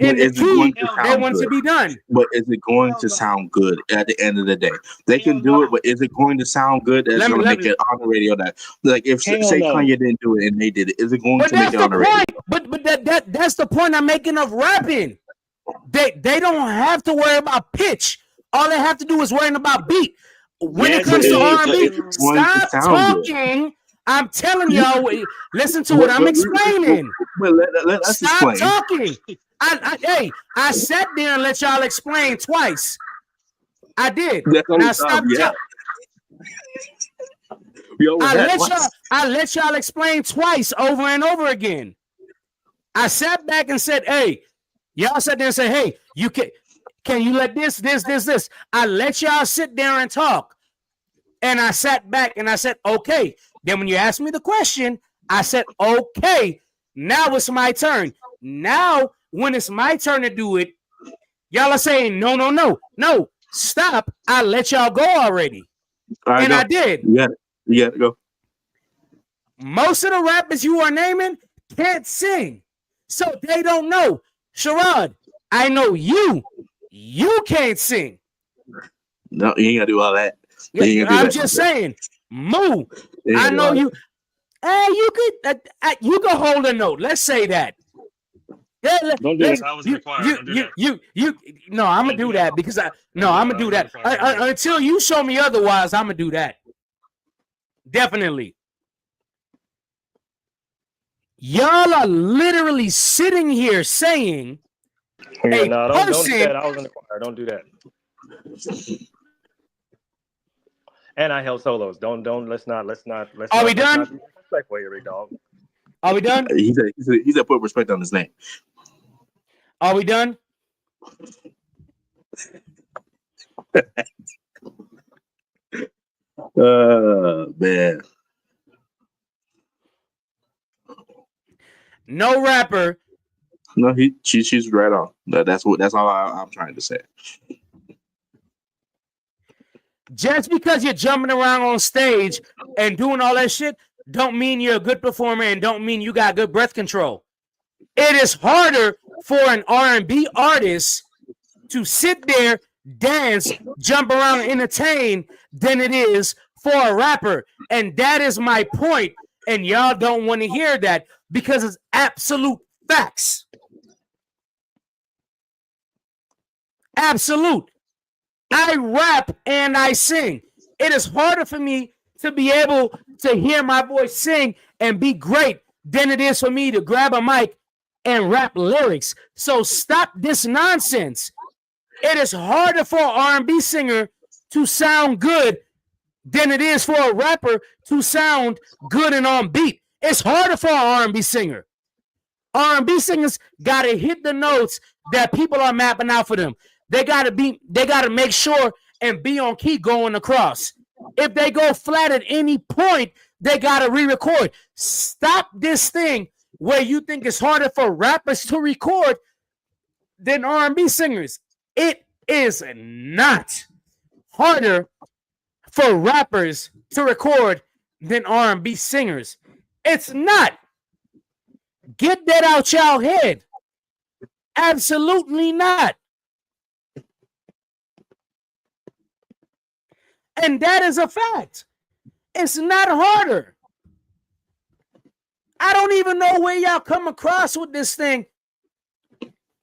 In the key they want to be done. But is it going to sound good at the end of the day? They can do it, but is it going to sound good? That's going to make it on the radio. That like if say Kanye didn't do it and they did it, is it going to make it on the radio? But that's the point I'm making of rapping. They don't have to worry about pitch. All they have to do is worry about beat. When it comes to R&B, stop talking. I'm telling y'all, listen to what I'm explaining. Let's stop talking. I sat there and let y'all explain twice. I did. Now stop talking. I let y'all explain twice over and over again. I sat back and said, hey, y'all sat there and said, hey, you can you let this. I let y'all sit there and talk. And I sat back and I said, okay. Then when you asked me the question, I said, okay, now it's my turn. Now, when it's my turn to do it, y'all are saying, no, stop. I let y'all go already. And I did. You got to go. Most of the rappers you are naming can't sing. So they don't know. Sherrod, I know you can't sing. No, you ain't got to do all that. I'm just saying. Moo. I know you. Hey, you could hold a note. Let's say that. Yeah, don't do that. I was required. No, I'm gonna do that because I'm gonna do that until you show me otherwise. I'm gonna do that. Definitely. Y'all are literally sitting here saying, don't do that. I was in the choir. Don't do that. And I held solos. Let's not. Are we done? Not be disrespectful here, big dog. Are we done? He said put respect on his name. Are we done? Man. No rapper. No, she's right on. That's all I'm trying to say. Just because you're jumping around on stage and doing all that shit don't mean you're a good performer and don't mean you got good breath control. It is harder for an R&B artist to sit there, dance, jump around, and entertain than it is for a rapper. And that is my point. And y'all don't want to hear that because it's absolute facts. Absolute. I rap and I sing. It is harder for me to be able to hear my voice sing and be great than it is for me to grab a mic and rap lyrics. So stop this nonsense. It is harder for an R&B singer to sound good than it is for a rapper to sound good and on beat. It's harder for an R&B singer. R&B singers gotta hit the notes that people are mapping out for them. They gotta make sure and be on key going across. If they go flat at any point, they gotta re-record. Stop this thing where you think it's harder for rappers to record than R&B singers. It is not harder for rappers to record than R&B singers. It's not. Get that out y'all head. Absolutely not. And that is a fact. It's not harder. I don't even know where y'all come across with this thing.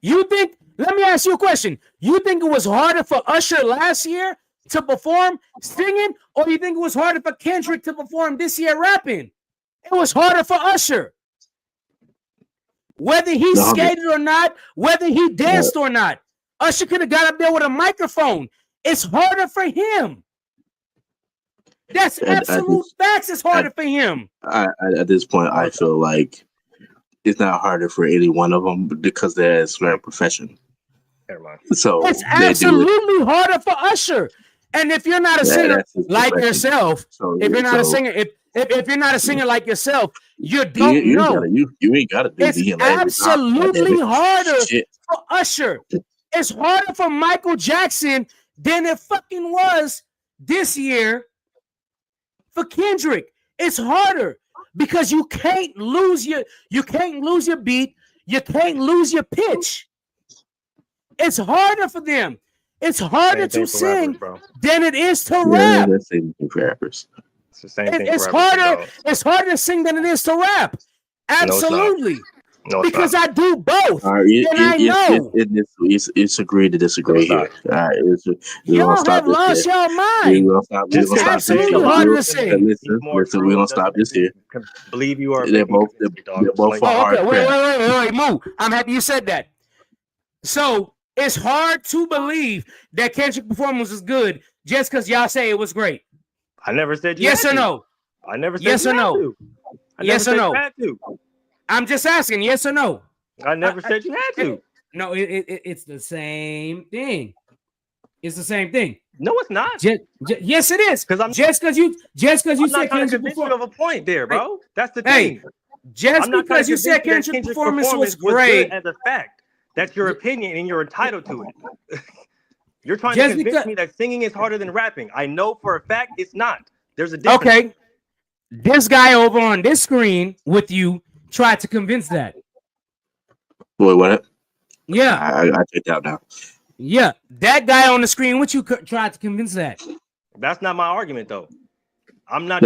You think, let me ask you a question. You think it was harder for Usher last year to perform singing, or you think it was harder for Kendrick to perform this year rapping? It was harder for Usher. Whether he skated or not, whether he danced or not, Usher could have got up there with a microphone. It's harder for him. That's absolute facts. It's harder for him. At this point, I feel like it's not harder for any one of them because there's their profession. Never mind. So it's absolutely harder for Usher. And if you're not a singer like yourself, if you're not a singer, if you're not a singer like yourself, you don't know. You ain't got to do it's absolutely harder for Usher. It's harder for Michael Jackson than it fucking was this year for Kendrick. It's harder because you can't lose your beat, you can't lose your pitch. It's harder for them. It's harder to sing than it is to rap. That's the same thing for rappers. It's the same thing. It's harder. It's harder to sing than it is to rap. Absolutely. No, because I do both. And I know. It's agreed to disagree here. Y'all have lost your mind. It's absolutely harder to sing. Listen, we're going to stop this here. Believe you are. They're both hard. Okay, wait, Moo. I'm happy you said that. So it's hard to believe that Kendrick's performance was good just because y'all say it was great. I never said yes or no. I never said yes or no. Yes or no. I'm just asking, yes or no? I never said you had to. No, it's the same thing. It's the same thing. No, it's not. Yes, it is. Because just because you said Kendrick performance of a point there, bro. That's the thing. Just because you said Kendrick's performance was great as a fact. That's your opinion, and you're entitled to it. You're trying to convince me that singing is harder than rapping. I know for a fact it's not. There's a difference. Okay. This guy over on this screen with you tried to convince that. Boy, what? Yeah. I checked out now. Yeah. That guy on the screen with you tried to convince that. That's not my argument, though. I'm not.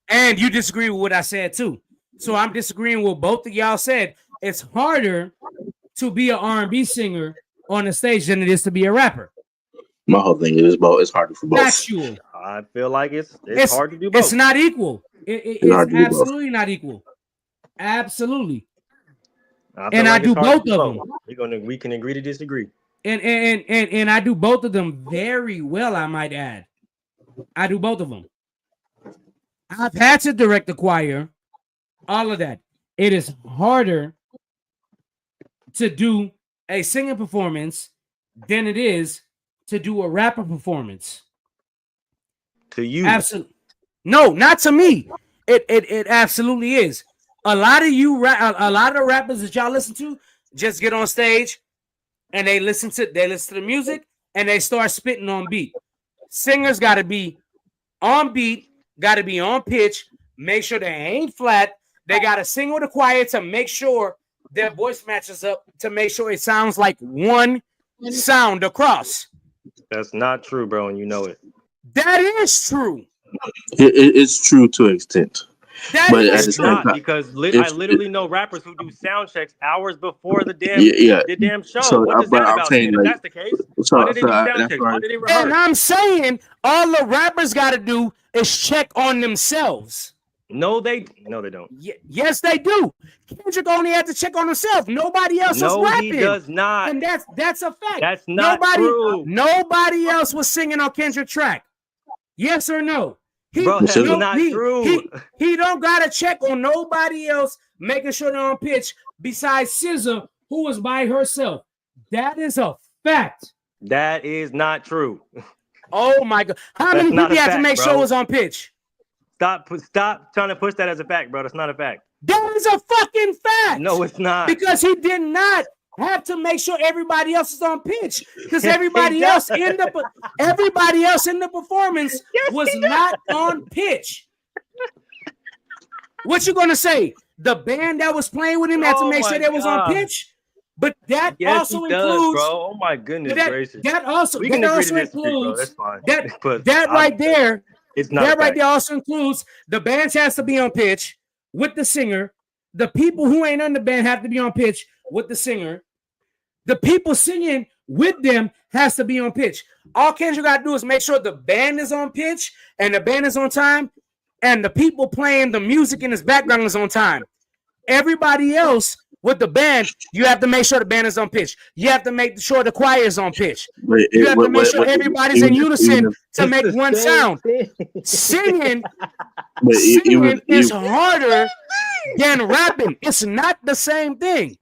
And you disagree with what I said, too. So I'm disagreeing with both of y'all said. It's harder to be an R&B singer on the stage than it is to be a rapper. My whole thing is both. It's harder for both. Factual. I feel like it's hard to do both. It's not equal. It's absolutely not equal. Absolutely. And I do both of them. We can agree to disagree. And I do both of them very well, I might add. I do both of them. I've had to direct the choir, all of that. It is harder to do a singing performance than it is to do a rapper performance. To you. Absolutely. No, not to me. It absolutely is. A lot of the rappers that y'all listen to just get on stage and they listen to the music and they start spitting on beat. Singers got to be on beat, got to be on pitch, make sure they ain't flat. They got to sing with the choir to make sure their voice matches up, to make sure it sounds like one sound across. That's not true, bro, and you know it. That is true. It's true to an extent. But it's not, because I literally know rappers who do sound checks hours before the damn show. So, what is that about? Saying, if that's the case, why did they do sound checks? Why did they rehearse? And I'm saying all the rappers got to do is check on themselves. No, they don't. Yes, they do. Kendrick only had to check on himself. Nobody else was rapping. No, he does not. And that's a fact. That's not true. Nobody else was singing on Kendrick's track. Yes or no? Bro, that's not true. He don't gotta check on nobody else making sure they're on pitch besides SZA, who was by herself. That is a fact. That is not true. Oh my God! How many people you have to make sure it was on pitch? Stop trying to push that as a fact, bro. That's not a fact. That is a fucking fact. No, it's not. Because he did not have to make sure everybody else is on pitch, because everybody else in the performance was not on pitch. What you gonna say? The band that was playing with him had to make sure they was on pitch, but that also includes. Bro. Oh my goodness gracious! That also includes bro. That's fine. that right there. It's not that right there also includes the band has to be on pitch with the singer. The people who ain't on the band have to be on pitch with the singer. The people singing with them has to be on pitch. All Kendrick got to do is make sure the band is on pitch and the band is on time, and the people playing the music in his background is on time. Everybody else with the band, you have to make sure the band is on pitch. You have to make sure the choir is on pitch. You have to make sure everybody's in unison to make one sound. Singing is harder than rapping. It's not the same thing.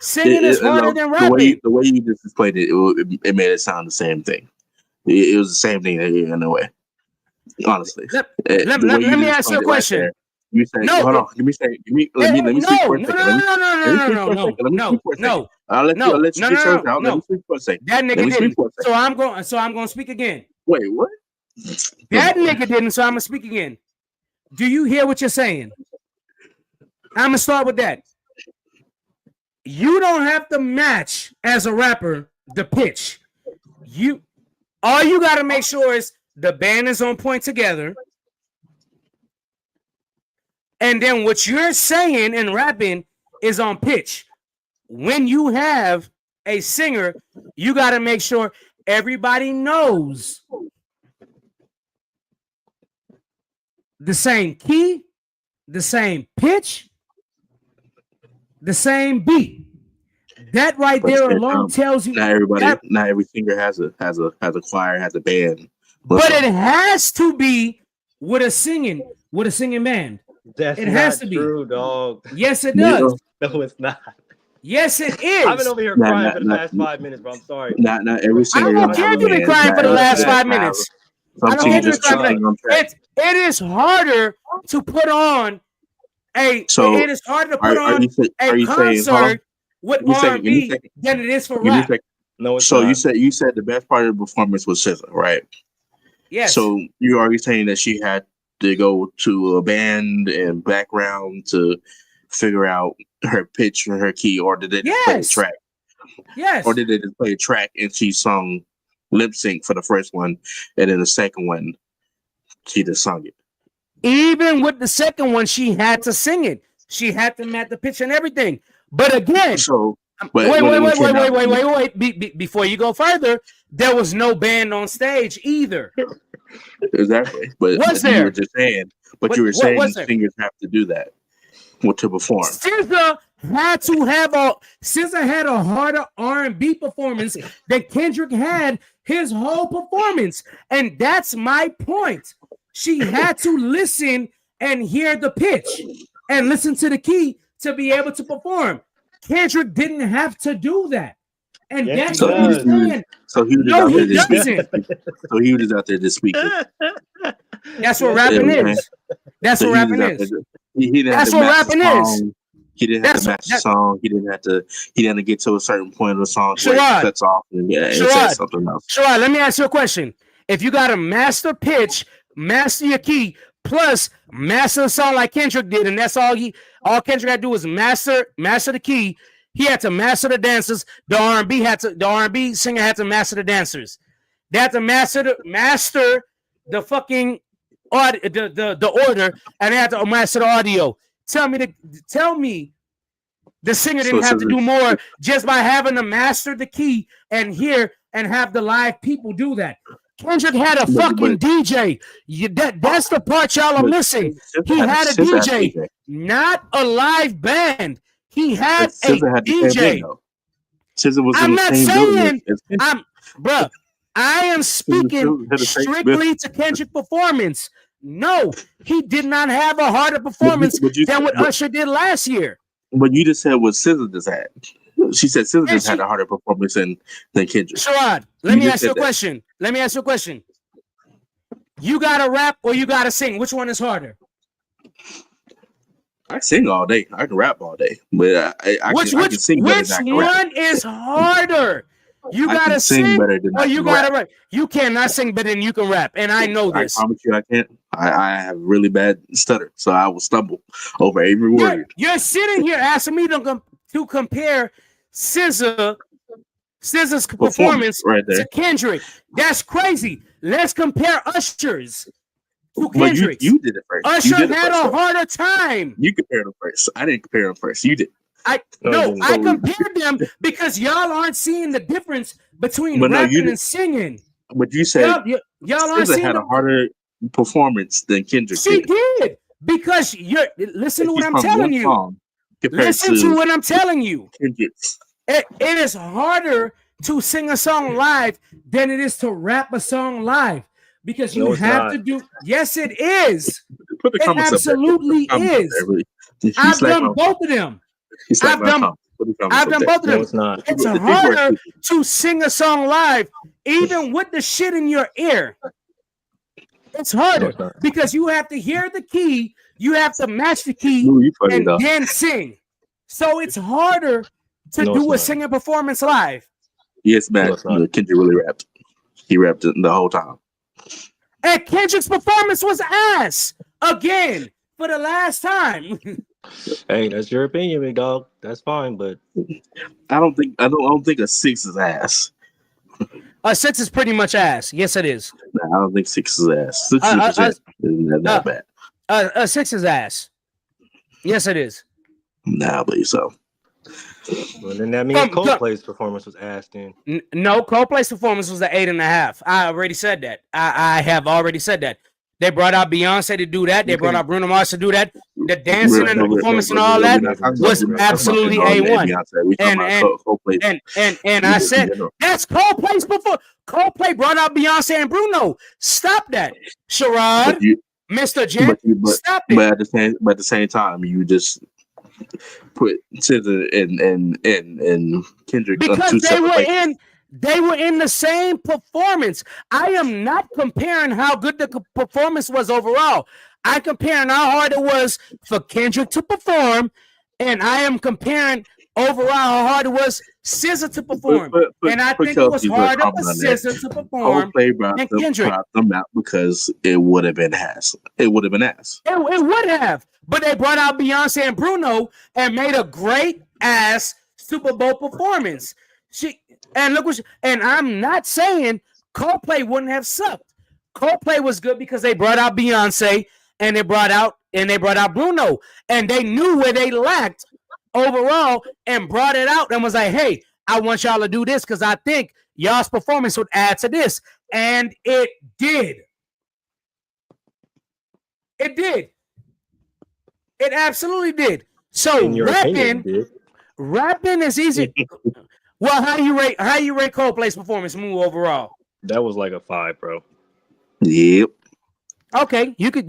Singing is harder than rapping. The way you just explained it made it sound the same thing. It was the same thing in a way. Honestly, let me ask you a question. Right, you say, no, hold on. Let me speak for a second. No. I'll let you get yours out. Let me speak for a second. That nigga didn't. So I'm going to speak again. Wait, what? That nigga didn't. So I'm going to speak again. Do you hear what you're saying? I'm going to start with that. You don't have to match as a rapper the pitch. All you got to make sure is the band is on point together. And then what you're saying and rapping is on pitch. When you have a singer, you got to make sure everybody knows the same key, the same pitch, the same beat. That right there alone tells you. Not every singer has a choir, has a band. But it has to be with a singing band. It has to be true, dog. Yes, it does. No, it's not. Yes, it is. I've been over here crying for the last 5 minutes, bro. I'm sorry. Not every singer. I don't care if you've been crying for the last 5 minutes. I don't care if you've been crying. It is harder to put on a concert with R&B than it is for rap. No, it's so not. you said the best part of the performance was SZA, right? Yes. So you're already saying that she had to go to a band and background to figure out her pitch or her key, or did they just play a track? Yes. Or did they just play a track and she sung lip sync for the first one, and then the second one she just sung it? Even with the second one, she had to sing it. She had to match the pitch and everything. But again, wait. Before you go further, there was no band on stage either. Exactly. But you were just saying, you were saying singers have to do that to perform. SZA had to have SZA had a harder R&B performance than Kendrick had his whole performance. And that's my point. She had to listen and hear the pitch and listen to the key to be able to perform. Kendrick didn't have to do that. And Yes, that's he what I'm does. saying. So he was No, out there he just doesn't. So he was just out there just speaking. That's what rapping is. That's So what he rapping was out is. there he didn't have That's to what match the rapping is. song. He didn't have to match the song. He didn't have to get to a certain point of the song where it cuts off and says something else. Sherrod, let me ask you a question. If you got to master pitch, master your key, plus master the song like Kendrick did, and that's all Kendrick had to do is master the key. He had to master the dancers. The R&B singer had to master the dancers. They had to master the fucking the order, and they had to master the audio. Tell me the singer didn't have to do more just by having to master the key and hear and have the live people do that. Kendrick had a fucking DJ. That's the part y'all are missing. He had a DJ, not a live band. He had a DJ. I'm not saying, bruh, I am speaking strictly to Kendrick performance. No, he did not have a harder performance than what Usher did last year. But you just said what SZA just had. She said SZA just had a harder performance than Kendrick. Sherrod, let me ask you a question. You gotta rap or you gotta sing? Which one is harder? I sing all day. I can rap all day, but I can sing better than I can rap. Which one is harder? You gotta sing better than or you gotta rap. You cannot sing better than you can rap, and I know this. I promise you, I can't. I have really bad stutter, so I will stumble over every word. You're sitting here asking me to compare SZA's performance right there to Kendrick. That's crazy. Let's compare Usher's to Kendrick. You did it first. Usher had a harder time. You compared them first. I didn't compare them first. You did. I compared them because y'all aren't seeing the difference between rapping and singing. But you said y'all aren't seeing had a harder performance than Kendrick. She did because listen to what I'm telling you. Listen to what I'm telling you. It is harder to sing a song live than it is to rap a song live because you have to do. Yes, it is. It absolutely is. I've done both of them. I've done both of them. It's harder to sing a song live, even with the shit in your ear. It's harder because you have to hear the key, you have to match the key, and then sing. So it's harder to do a singing performance live. Yes, man. Kendrick really rapped. He rapped the whole time. And Kendrick's performance was ass again for the last time. Hey, that's your opinion, big dog. That's fine, but I don't think a 6 is ass. A 6 is pretty much ass. Yes, it is. No, I don't think 6 is ass. 6% isn't that bad. A 6 is ass. Yes, it is. Nah, I believe so. Well, then that means Coldplay's performance was ass. Then no, Coldplay's performance was an 8.5. I already said that. I have already said that. They brought out Beyonce to do that. They brought out Bruno Mars to do that. The dancing and the performance and all that was absolutely A1. And I said that's Coldplay's performance. Coldplay brought out Beyonce and Bruno. Stop that, Sherrod, Mr. Jen. Stop it. But at the same time, you just put SZA and Kendrick because they were in the same performance. I am not comparing how good the performance was overall. I'm comparing how hard it was for Kendrick to perform, and I am comparing overall how hard it was SZA to perform. And I think it was harder for SZA to perform than Kendrick. Them out because it would have been ass. It would have been ass. It would have. But they brought out Beyonce and Bruno and made a great ass Super Bowl performance. And I'm not saying Coldplay wouldn't have sucked. Coldplay was good because they brought out Beyonce and they brought out Bruno, and they knew where they lacked overall and brought it out and was like, hey, I want y'all to do this because I think y'all's performance would add to this. And it did. It did. It absolutely did. So In your opinion, dude. rapping is easy. Well, how you rate Coldplay's performance move overall? That was like a 5, bro. Yep. Okay, you could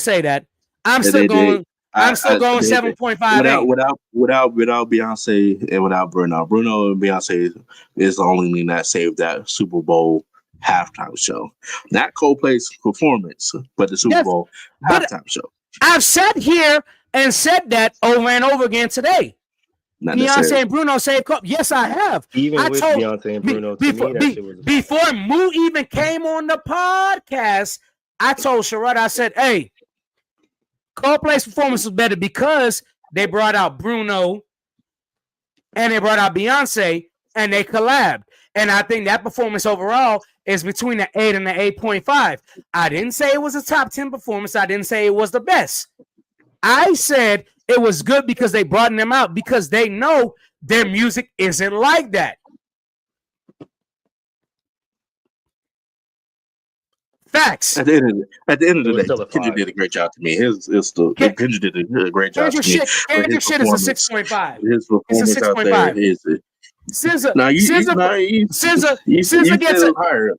say that. I'm still going 7.58. Without Beyonce and without Bruno. Bruno and Beyonce is the only thing that saved that Super Bowl halftime show. Not Coldplay's performance, but the Super Bowl halftime show. I've sat here and said that over and over again today. Beyonce and Bruno saved Coldplay. Yes, I have. Even with Beyonce and Bruno, before Moo even came on the podcast, I told Sherrod, I said, hey, Coldplay's performance was better because they brought out Bruno and they brought out Beyonce and they collabed. And I think that performance overall is between the 8 and the 8.5. I didn't say it was a top 10 performance. I didn't say it was the best. I said it was good because they brought them out because they know their music isn't like that. Facts. At the end of the day, Kendrick did a great job to me. Kendrick did a great job to me. Kendrick shit is a 6.5. His performance out there is SZA. SZA gets it higher.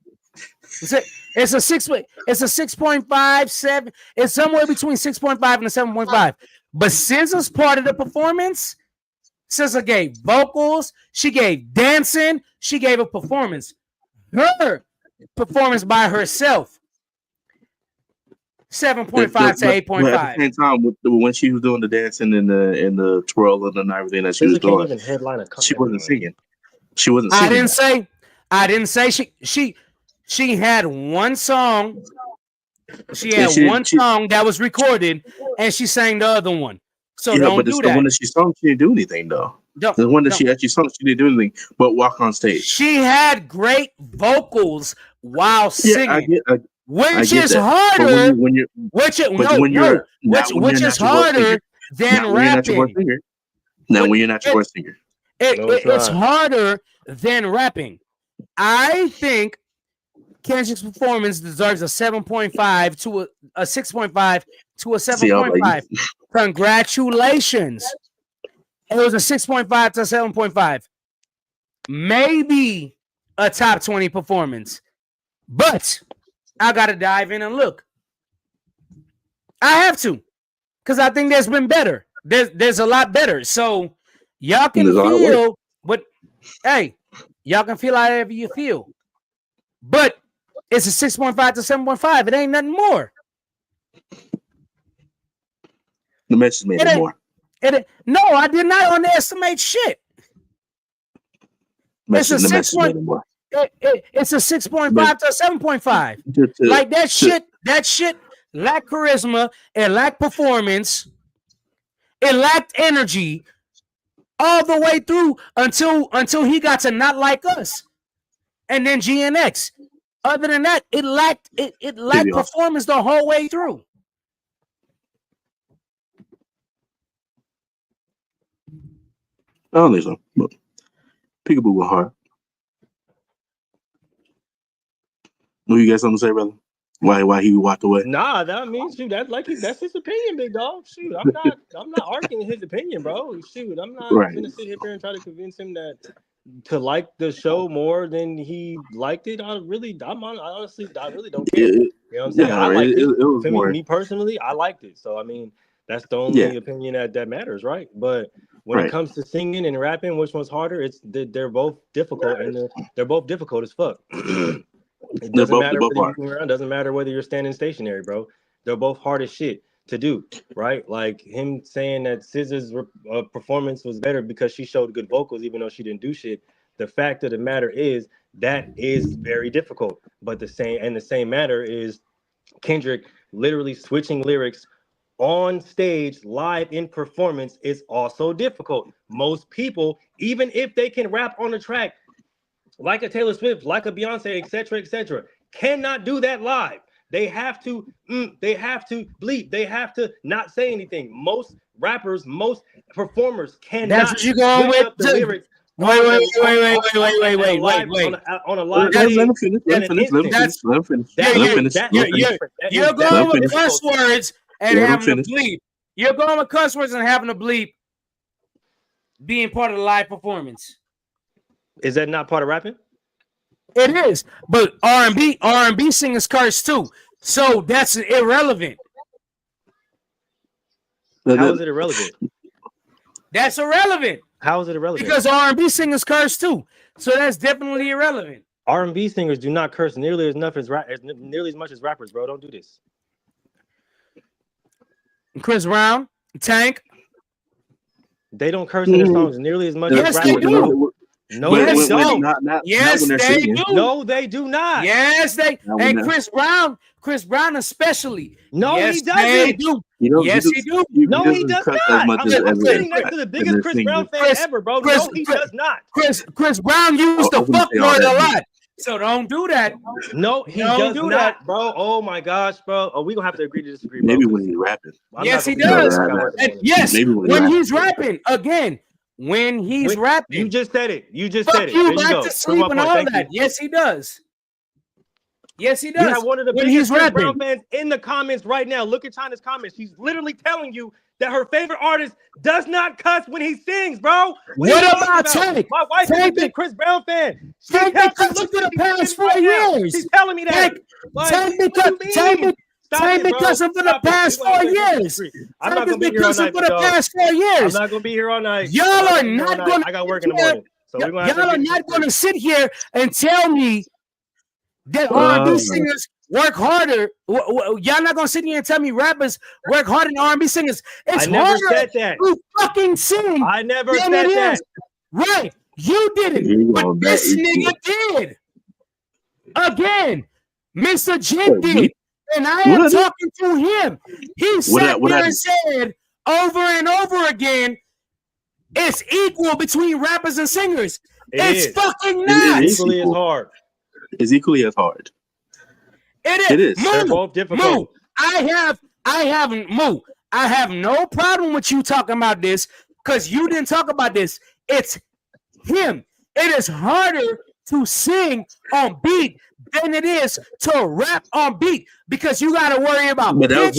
It's a 6.57. It's somewhere between 6.5 and a 7.5. But SZA's part of the performance, SZA gave vocals, she gave dancing, she gave a performance. Her performance by herself, 7.5 to 8.5. At the same time, when she was doing the dancing and the twirling and everything that she was doing, she wasn't singing. She wasn't singing. I didn't say she had one song. She had one song that was recorded, and she sang the other one. So don't do that. The one that she sung, she didn't do anything though. The one that she actually sung, she didn't do anything but walk on stage. She had great vocals while singing, which is harder. Which is harder than rapping. Now, when you're not your voice singer, it's harder than rapping. I think Kendrick's performance deserves a 7.5 to a 6.5 to a 7.5. Congratulations. It was a 6.5 to 7.5. Maybe a top 20 performance. But I got to dive in and look. I have to. Because I think there's been better. There's a lot better. So y'all can feel what, hey, y'all can feel however you feel. But it's a 6.5 to 7.5. It ain't nothing more. The message made it more. No, I did not underestimate shit. It's a 6.5 to 7.5. Like that shit lacked charisma, it lacked performance, it lacked energy all the way through until he got to Not Like Us. And then GNX. Other than that, it lacked performance the whole way through. I don't think so. But Peekaboo was hard. No, you got something to say, brother? Why he walked away? Nah, that means that's his opinion, big dog. Shoot, I'm not arguing his opinion, bro. Shoot, I'm not gonna sit here and try to convince him that to like the show more than he liked it. I really don't care. You know what I'm saying? Yeah, I liked it. Was more... me personally, I liked it. So I mean, that's the only opinion that matters, right? But when it comes to singing and rapping, which one's harder? They're both difficult, and they're both difficult as fuck. It doesn't matter whether you're moving around, doesn't matter whether you're standing stationary, bro. They're both hard as shit to do, right? Like him saying that SZA's performance was better because she showed good vocals, even though she didn't do shit. The fact of the matter is that is very difficult. But the same matter is Kendrick literally switching lyrics on stage, live in performance is also difficult. Most people, even if they can rap on the track, like a Taylor Swift, like a Beyonce, etc., cannot do that live. They have to bleep. They have to not say anything. Most rappers, most performers cannot. That's what you going with. Up the lyrics. Wait. On a live Let him finish. You're going with curse words and having to bleep. You're going with cuss words and having a bleep being part of the live performance. Is that not part of rapping? It is, but R&B singers curse too, so that's irrelevant. How is it irrelevant? That's irrelevant. How is it irrelevant? Because R&B singers curse too, so that's definitely irrelevant. R&B singers do not curse nearly as much as rappers, bro. Don't do this. Chris Brown, Tank. They don't curse in their songs nearly as much Yes, as they rappers. do. No, they don't. Yes, they do. No, they do not. Yes, they. And Chris Brown especially. No, yes, he doesn't. They do. Yes, he do. No, he does not. I'm sitting next to the biggest Chris Brown fan ever, bro. No, he does not. Chris Brown used the fuck word a lot. So don't do that. No, he does not, bro. Oh my gosh, bro. Oh, we gonna have to agree to disagree, bro. Maybe when he's rapping. Yes, he does. And yes, when he's rapping again. When he's rapping, you just said it. You just said it. You like to sleep and all that. Yes, he does. Yes, he does. We have one of the biggest Chris Brown fans in the comments right now. Look at China's comments. She's literally telling you that her favorite artist does not cuss when he sings, bro. What about Tank? My wife is a big Chris Brown fan. Tank been cussing for the past 4 years. She's telling me that. Tank been cussing for the past 4 years. I'm not gonna be here all night. For the past 4 years. I'm not gonna be here all night. Y'all are not gonna. I got work in the morning. So y'all are not gonna sit here and tell me that R&B singers work harder. Y'all not gonna sit here and tell me rappers work harder than R&B singers. It's harder to fucking sing. I never said that. Right, you didn't, but this nigga did. Again, Mr. Jen did. And I am talking to him. He sat there and said over and over again, it's equal between rappers and singers. It's fucking not. It's equally as hard. It's equally as hard. It is. They're both difficult. I have no problem with you talking about this because you didn't talk about this. It's him. It is harder to sing on beat than it is to rap on beat because you got to worry about. But that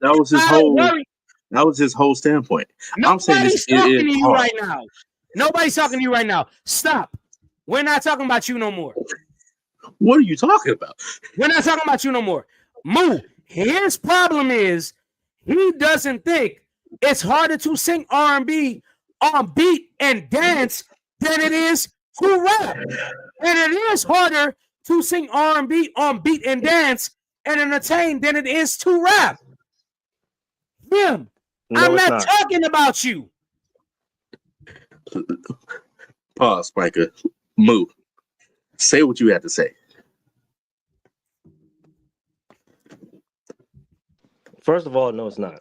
was his whole standpoint. Nobody's talking to you right now. Nobody's talking to you right now. Stop. We're not talking about you no more. What are you talking about? We're not talking about you no more. Moo. His problem is he doesn't think it's harder to sing R&B on beat and dance than it is to rap. And it is harder to sing R&B on beat and dance and entertain than it is to rap. Him. No, I'm not talking about you. Pause, Spiker. Moo. Say what you had to say. First of all, no, it's not.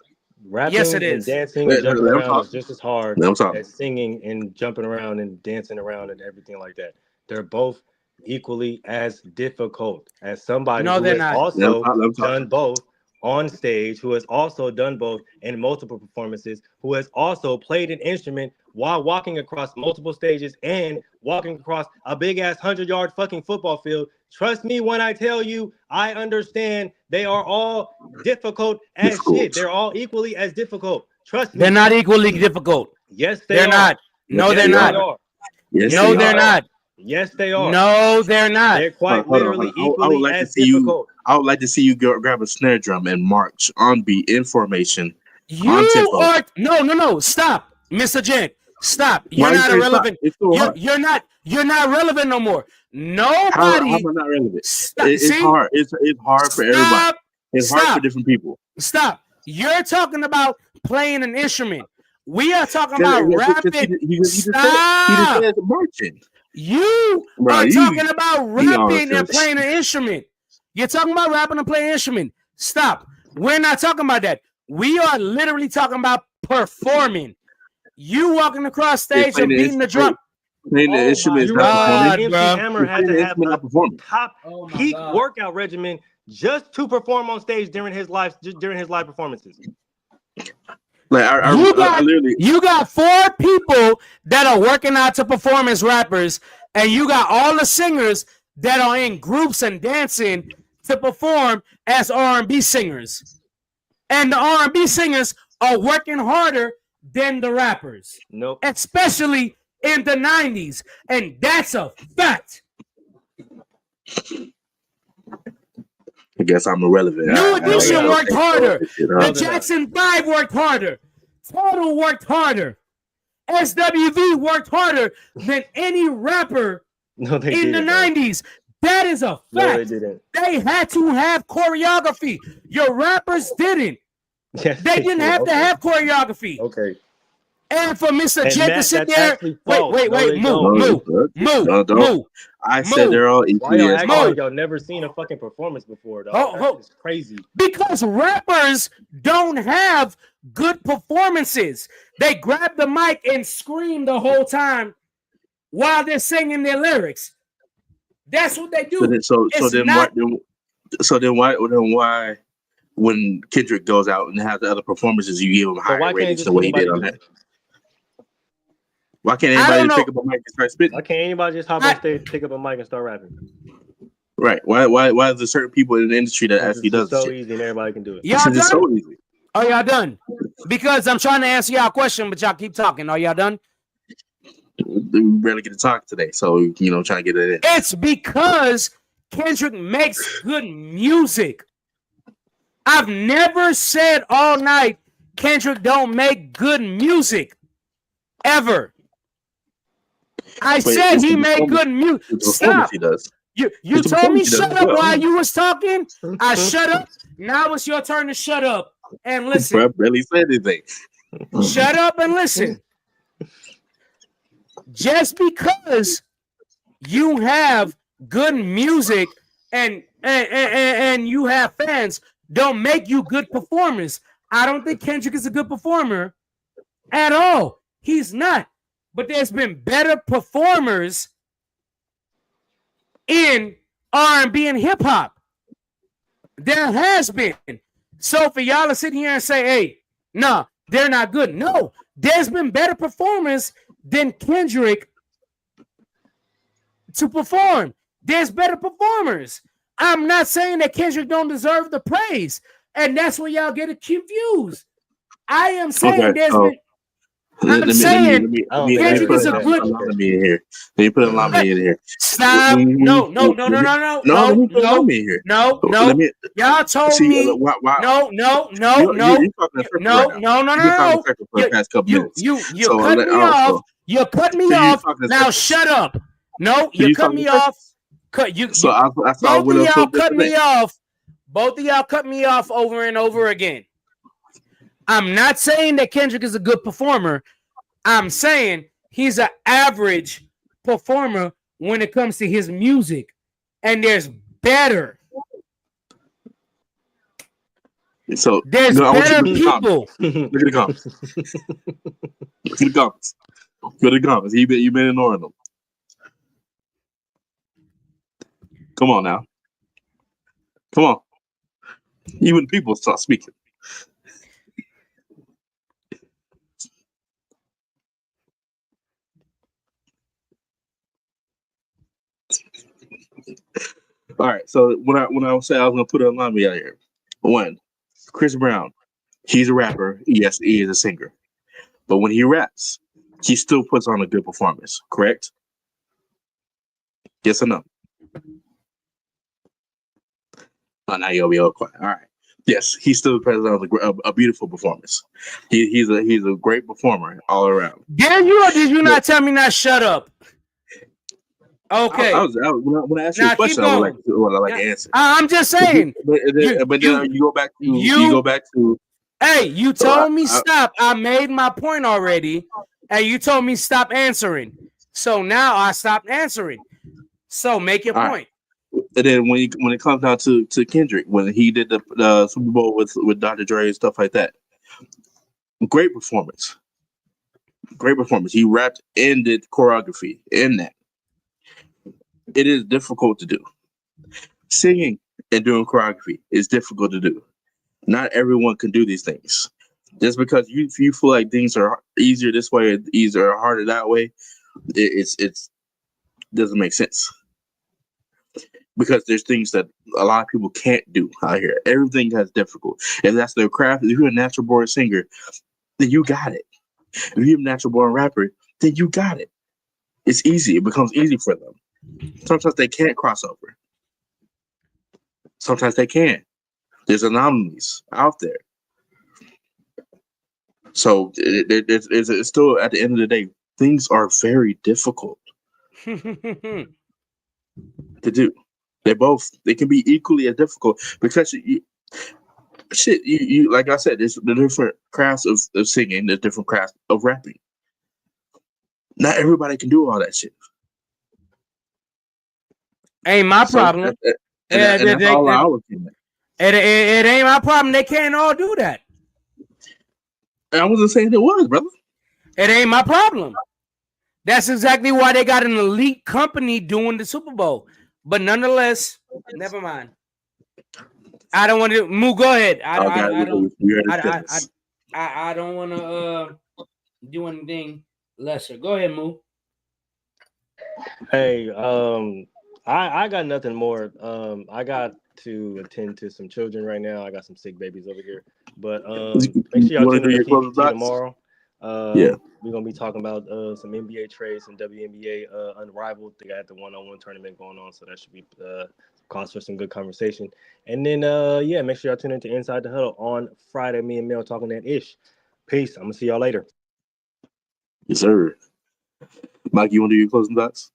Rapping yes, it is. And dancing and jumping around is just as hard as singing and jumping around and dancing around and everything like that. They're both equally as difficult as somebody who has also done both on stage, who has also done both in multiple performances, who has also played an instrument while walking across multiple stages and walking across a big ass 100-yard fucking football field. Trust me when I tell you, I understand they are all difficult as shit. They're all equally as difficult. Trust me. They're not equally difficult. Yes, they're not. No, they're not. Yes, no, they're not. Yes, they are. No, they're not. They're quite literally equally as difficult. I would like to see you grab a snare drum and march on beat in formation. You are no. Stop, Mr. Jen. Stop. You're not irrelevant. You're not relevant no more. Nobody. How am I not relevant? It's hard. It's hard for everybody. It's hard for different people. Stop. You're talking about playing an instrument. We are talking about rapping. Stop. He just said marching. You are talking about rapping and playing an instrument. You're talking about rapping and playing an instrument. Stop. We're not talking about that. We are literally talking about performing. You walking across stage and beating the drum. Playing the instrument is not performing. MC Hammer had to have a top peak workout regimen just to perform on stage during his live performances. Like you got 4 people that are working out to perform as rappers, and you got all the singers that are in groups and dancing to perform as R&B singers. And the R&B singers are working harder than the rappers. Nope. Especially in the 90s. And that's a fact. I guess I'm irrelevant. New Edition worked harder. The The Jackson 5 worked harder. Total worked harder. SWV worked harder than any rapper No, they in the didn't, bro. 90s. That is a fact. No, they didn't. They had to have choreography. Your rappers didn't. Yes, They didn't have to have choreography. Okay. And for Mr. And Jet to Matt, sit that's there, actually wait, false. wait, No, wait, they move, don't. move. I said they're all Why equally y'all as acting hard. like y'all never seen a fucking performance before, dog? Oh, That's just crazy. Because rappers don't have good performances. They grab the mic and scream the whole time while they're singing their lyrics. That's what they do. So then why when Kendrick goes out and has the other performances, you give him higher why can't ratings just than what he did anybody on do that? Why can't I don't anybody know. pick up a mic and start spitting? Why can't anybody just hop on stage, pick up a mic, and start rapping? Right? Why is there certain people in the industry that actually does It's so this shit? easy and everybody can do it. Y'all It's done? so easy. Are y'all done? Because I'm trying to answer y'all question, but y'all keep talking. Are y'all done? We barely get to talk today, so trying to get it in. It's because Kendrick makes good music. I've never said all night Kendrick don't make good music. Ever. I said it's he the made good music. The performance Stop. he does. You It's the told me performance he does shut as up well. while you was talking. I shut up. Now it's your turn to shut up and listen. Bro, barely said anything. Shut up and listen. Just because you have good music and you have fans don't make you good performers. I don't think Kendrick is a good performer at all. He's not. But there's been better performers in R&B and hip hop. There has been. So for y'all to sit here and say, hey, nah, they're not good. No, there's been better performers than Kendrick to perform. There's better performers. I'm not saying that Kendrick don't deserve the praise. And that's where y'all get it confused. I am saying Kendrick is a good. Let me put a llama in here. Stop. No. Y'all told me. No. You cut me off. You cut me off. Now shut up. No, you cut me off. Both of y'all cut me off. Both of y'all cut me off over and over again. I'm not saying that Kendrick is a good performer. I'm saying he's an average performer when it comes to his music. And there's better. So there's better people. Look at the comments. Look at the comments. Look at the comments. You've been ignoring them. Come on now. Come on. Even people start speaking. All right. So when I say I was gonna put a line out here, one, Chris Brown, he's a rapper. Yes, he is a singer, but when he raps, he still puts on a good performance. Correct? Yes or no? Oh, now you'll be all quiet. All right. Yes, he still puts on a beautiful performance. He's a great performer all around. Did you or did you not tell me not shut up? Okay. When I asked you a question, I would like to answer. I'm just saying. But then you go back to you go back to. Hey, you told me stop. I made my point already, and you told me stop answering. So now I stopped answering. So make your point. And then when it comes down to Kendrick, when he did the Super Bowl with Dr. Dre and stuff like that, great performance. Great performance. He rapped and did choreography in that. It is difficult to do. Singing and doing choreography is difficult to do. Not everyone can do these things. Just because you feel like things are easier this way or easier or harder that way, it's doesn't make sense. because there's things that a lot of people can't do out here. Everything is difficult. If that's their craft, if you're a natural born singer, then you got it. If you're a natural born rapper, then you got it. It's easy. It becomes easy for them. Sometimes they can't cross over. Sometimes they can. There's anomalies out there. So it's still, at the end of the day, things are very difficult to do. They can be equally as difficult because you like I said, there's the different crafts of singing, there's different crafts of rapping. Not everybody can do all that shit. Ain't my problem. That's all I was thinking. It ain't my problem. They can't all do that. I wasn't saying it was, brother. It ain't my problem. That's exactly why they got an elite company doing the Super Bowl. But nonetheless, never mind. I don't want to move. Go ahead. I don't want to do anything lesser. Go ahead, Moo. Hey, I got nothing more. I got to attend to some children right now. I got some sick babies over here. But make sure y'all tune in to KBT tomorrow. We're gonna be talking about some NBA trades and WNBA Unrivaled. They got the one-on-one tournament going on, so that should be cause for some good conversation. And then make sure y'all tune in to Inside the Huddle on Friday. Me and Mel talking that ish. Peace. I'm gonna see y'all later. Yes, sir. Mike, you want to do your closing thoughts?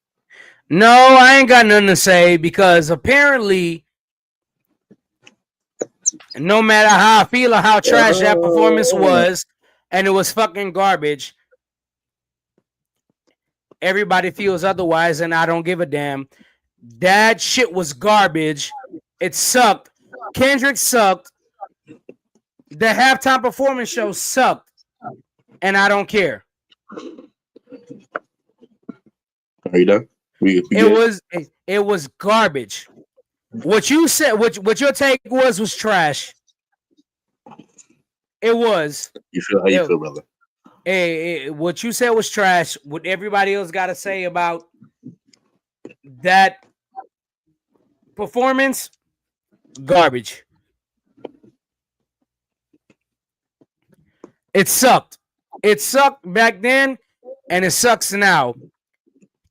No, I ain't got nothing to say because apparently, no matter how I feel or how trash that performance was, and it was fucking garbage, everybody feels otherwise, and I don't give a damn. That shit was garbage. It sucked. Kendrick sucked. The halftime performance show sucked, and I don't care. Are you done? It was garbage. What you said, what your take was trash. It was. You feel how you feel, brother? What you said was trash. What everybody else got to say about that performance? Garbage. It sucked. It sucked back then, and it sucks now.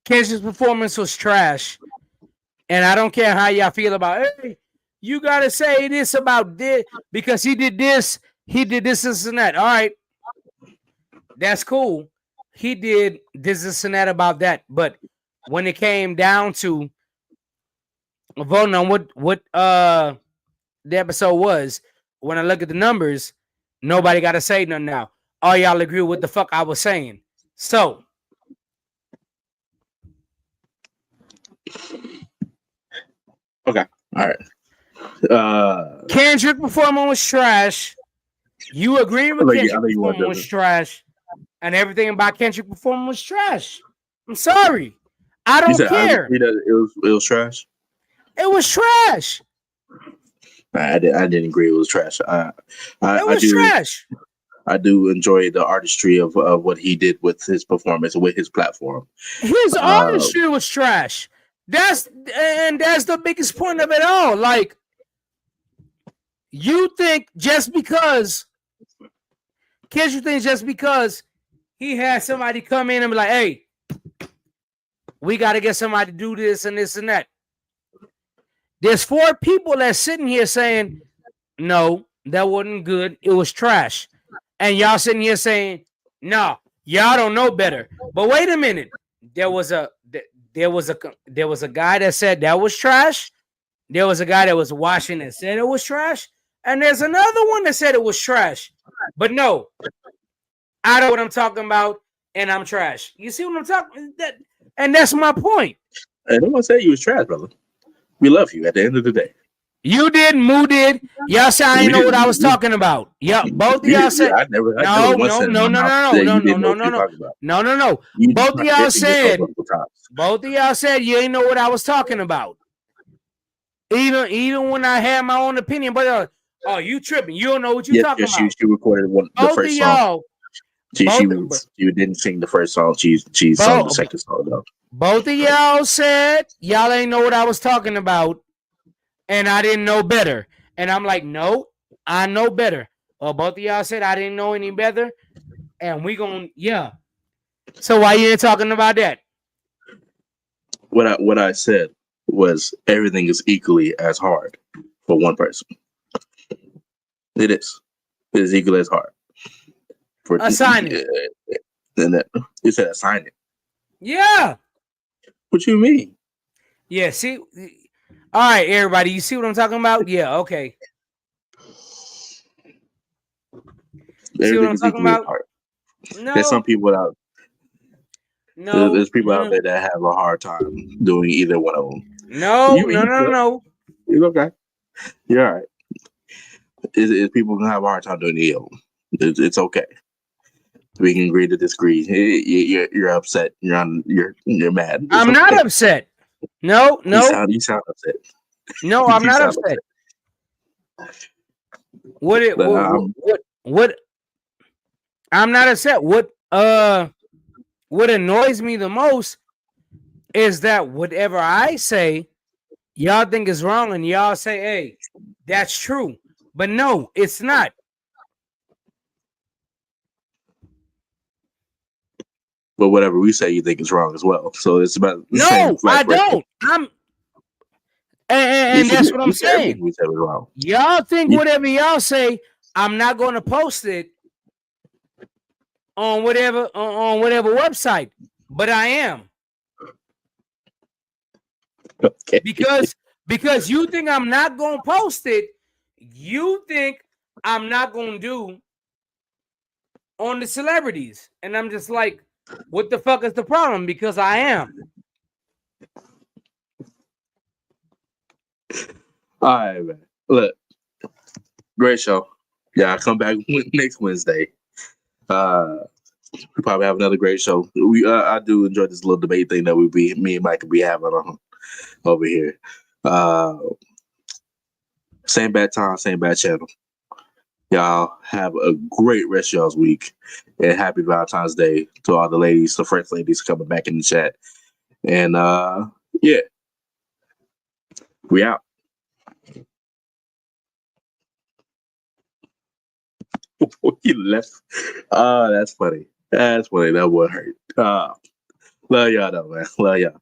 Kendrick's performance was trash. And I don't care how y'all feel about it. Hey, you got to say this about this because he did this, and that. All right. That's cool. He did this, and that about that. But when it came down to voting on what the episode was, when I look at the numbers, nobody got to say nothing now. All y'all agree with what the fuck I was saying. So. Okay. All right. Kendrick performance was trash. You agree with Kendrick performance was trash, and everything about Kendrick performance was trash. I'm sorry. I don't care. It was trash. It was trash. I didn't agree. It was trash. It was trash. I do enjoy the artistry of what he did with his performance, with his platform. His artistry was trash. That's the biggest point of it all. Like, you think just because he had somebody come in and be like, hey, we got to get somebody to do this and this and that. There's 4 people that's sitting here saying, no, that wasn't good. It was trash. And y'all sitting here saying, no, y'all don't know better. But wait a minute. There was a guy that said that was trash. There was a guy that was watching that said it was trash. And there's another one that said it was trash. But no, I know what I'm talking about, and I'm trash. You see what I'm talking about? And that's my point. I don't want to say you was trash, brother. We love you at the end of the day. You did, Moo did. Y'all said I didn't know what I was talking about. Yeah, both of y'all said no. Both of y'all said you ain't know what I was talking about. Even when I had my own opinion, but you tripping? You don't know what you're talking about. She recorded the first song. She didn't sing the first song. She sung the second song though. Both of y'all said y'all ain't know what I was talking about, and I didn't know better. And I'm like, no, I know better. Well, both of y'all said I didn't know any better, and we gonna So why you ain't talking about that? What I said was everything is equally as hard for one person. It is. It is equally as hard. For Assign it. And that you said assign it. Yeah. What you mean? Yeah. See. All right, everybody. You see what I'm talking about? Yeah. Okay. See what Everything I'm is talking equally as about? hard. There's some No. people out. No. There's people out No. there that have a hard time doing either one of them. No. No. No. No. You're okay. You're all right. People can have a hard time doing either of them. It's okay. We can agree to disagree. You're upset. You're mad. It's I'm okay. not upset. No. No. You sound upset. No. I'm You not sound upset. What? But What? I'm not upset. What annoys me the most is that whatever I say, y'all think is wrong, and y'all say, "Hey, that's true," but no, it's not. but whatever we say, you think is wrong as well. So it's about the same. No, I don't. And that's what I'm You said saying. everything we said was wrong. Y'all think whatever y'all say, I'm not going to post it on whatever website, but I am. Okay. Because you think I'm not going to post it, you think I'm not going to do on the celebrities, and I'm just like, what the fuck is the problem? Because I am. All right, man. Look, great show. Yeah, I'll come back next Wednesday. We probably have another great show. I do enjoy this little debate thing that me and Mike could be having on over here. Same bad time, same bad channel. Y'all have a great rest of y'all's week, and happy Valentine's Day to all the ladies, the French ladies coming back in the chat. And yeah, we out. He left. That's funny. That's funny. That would hurt. Love y'all though, man. Love y'all.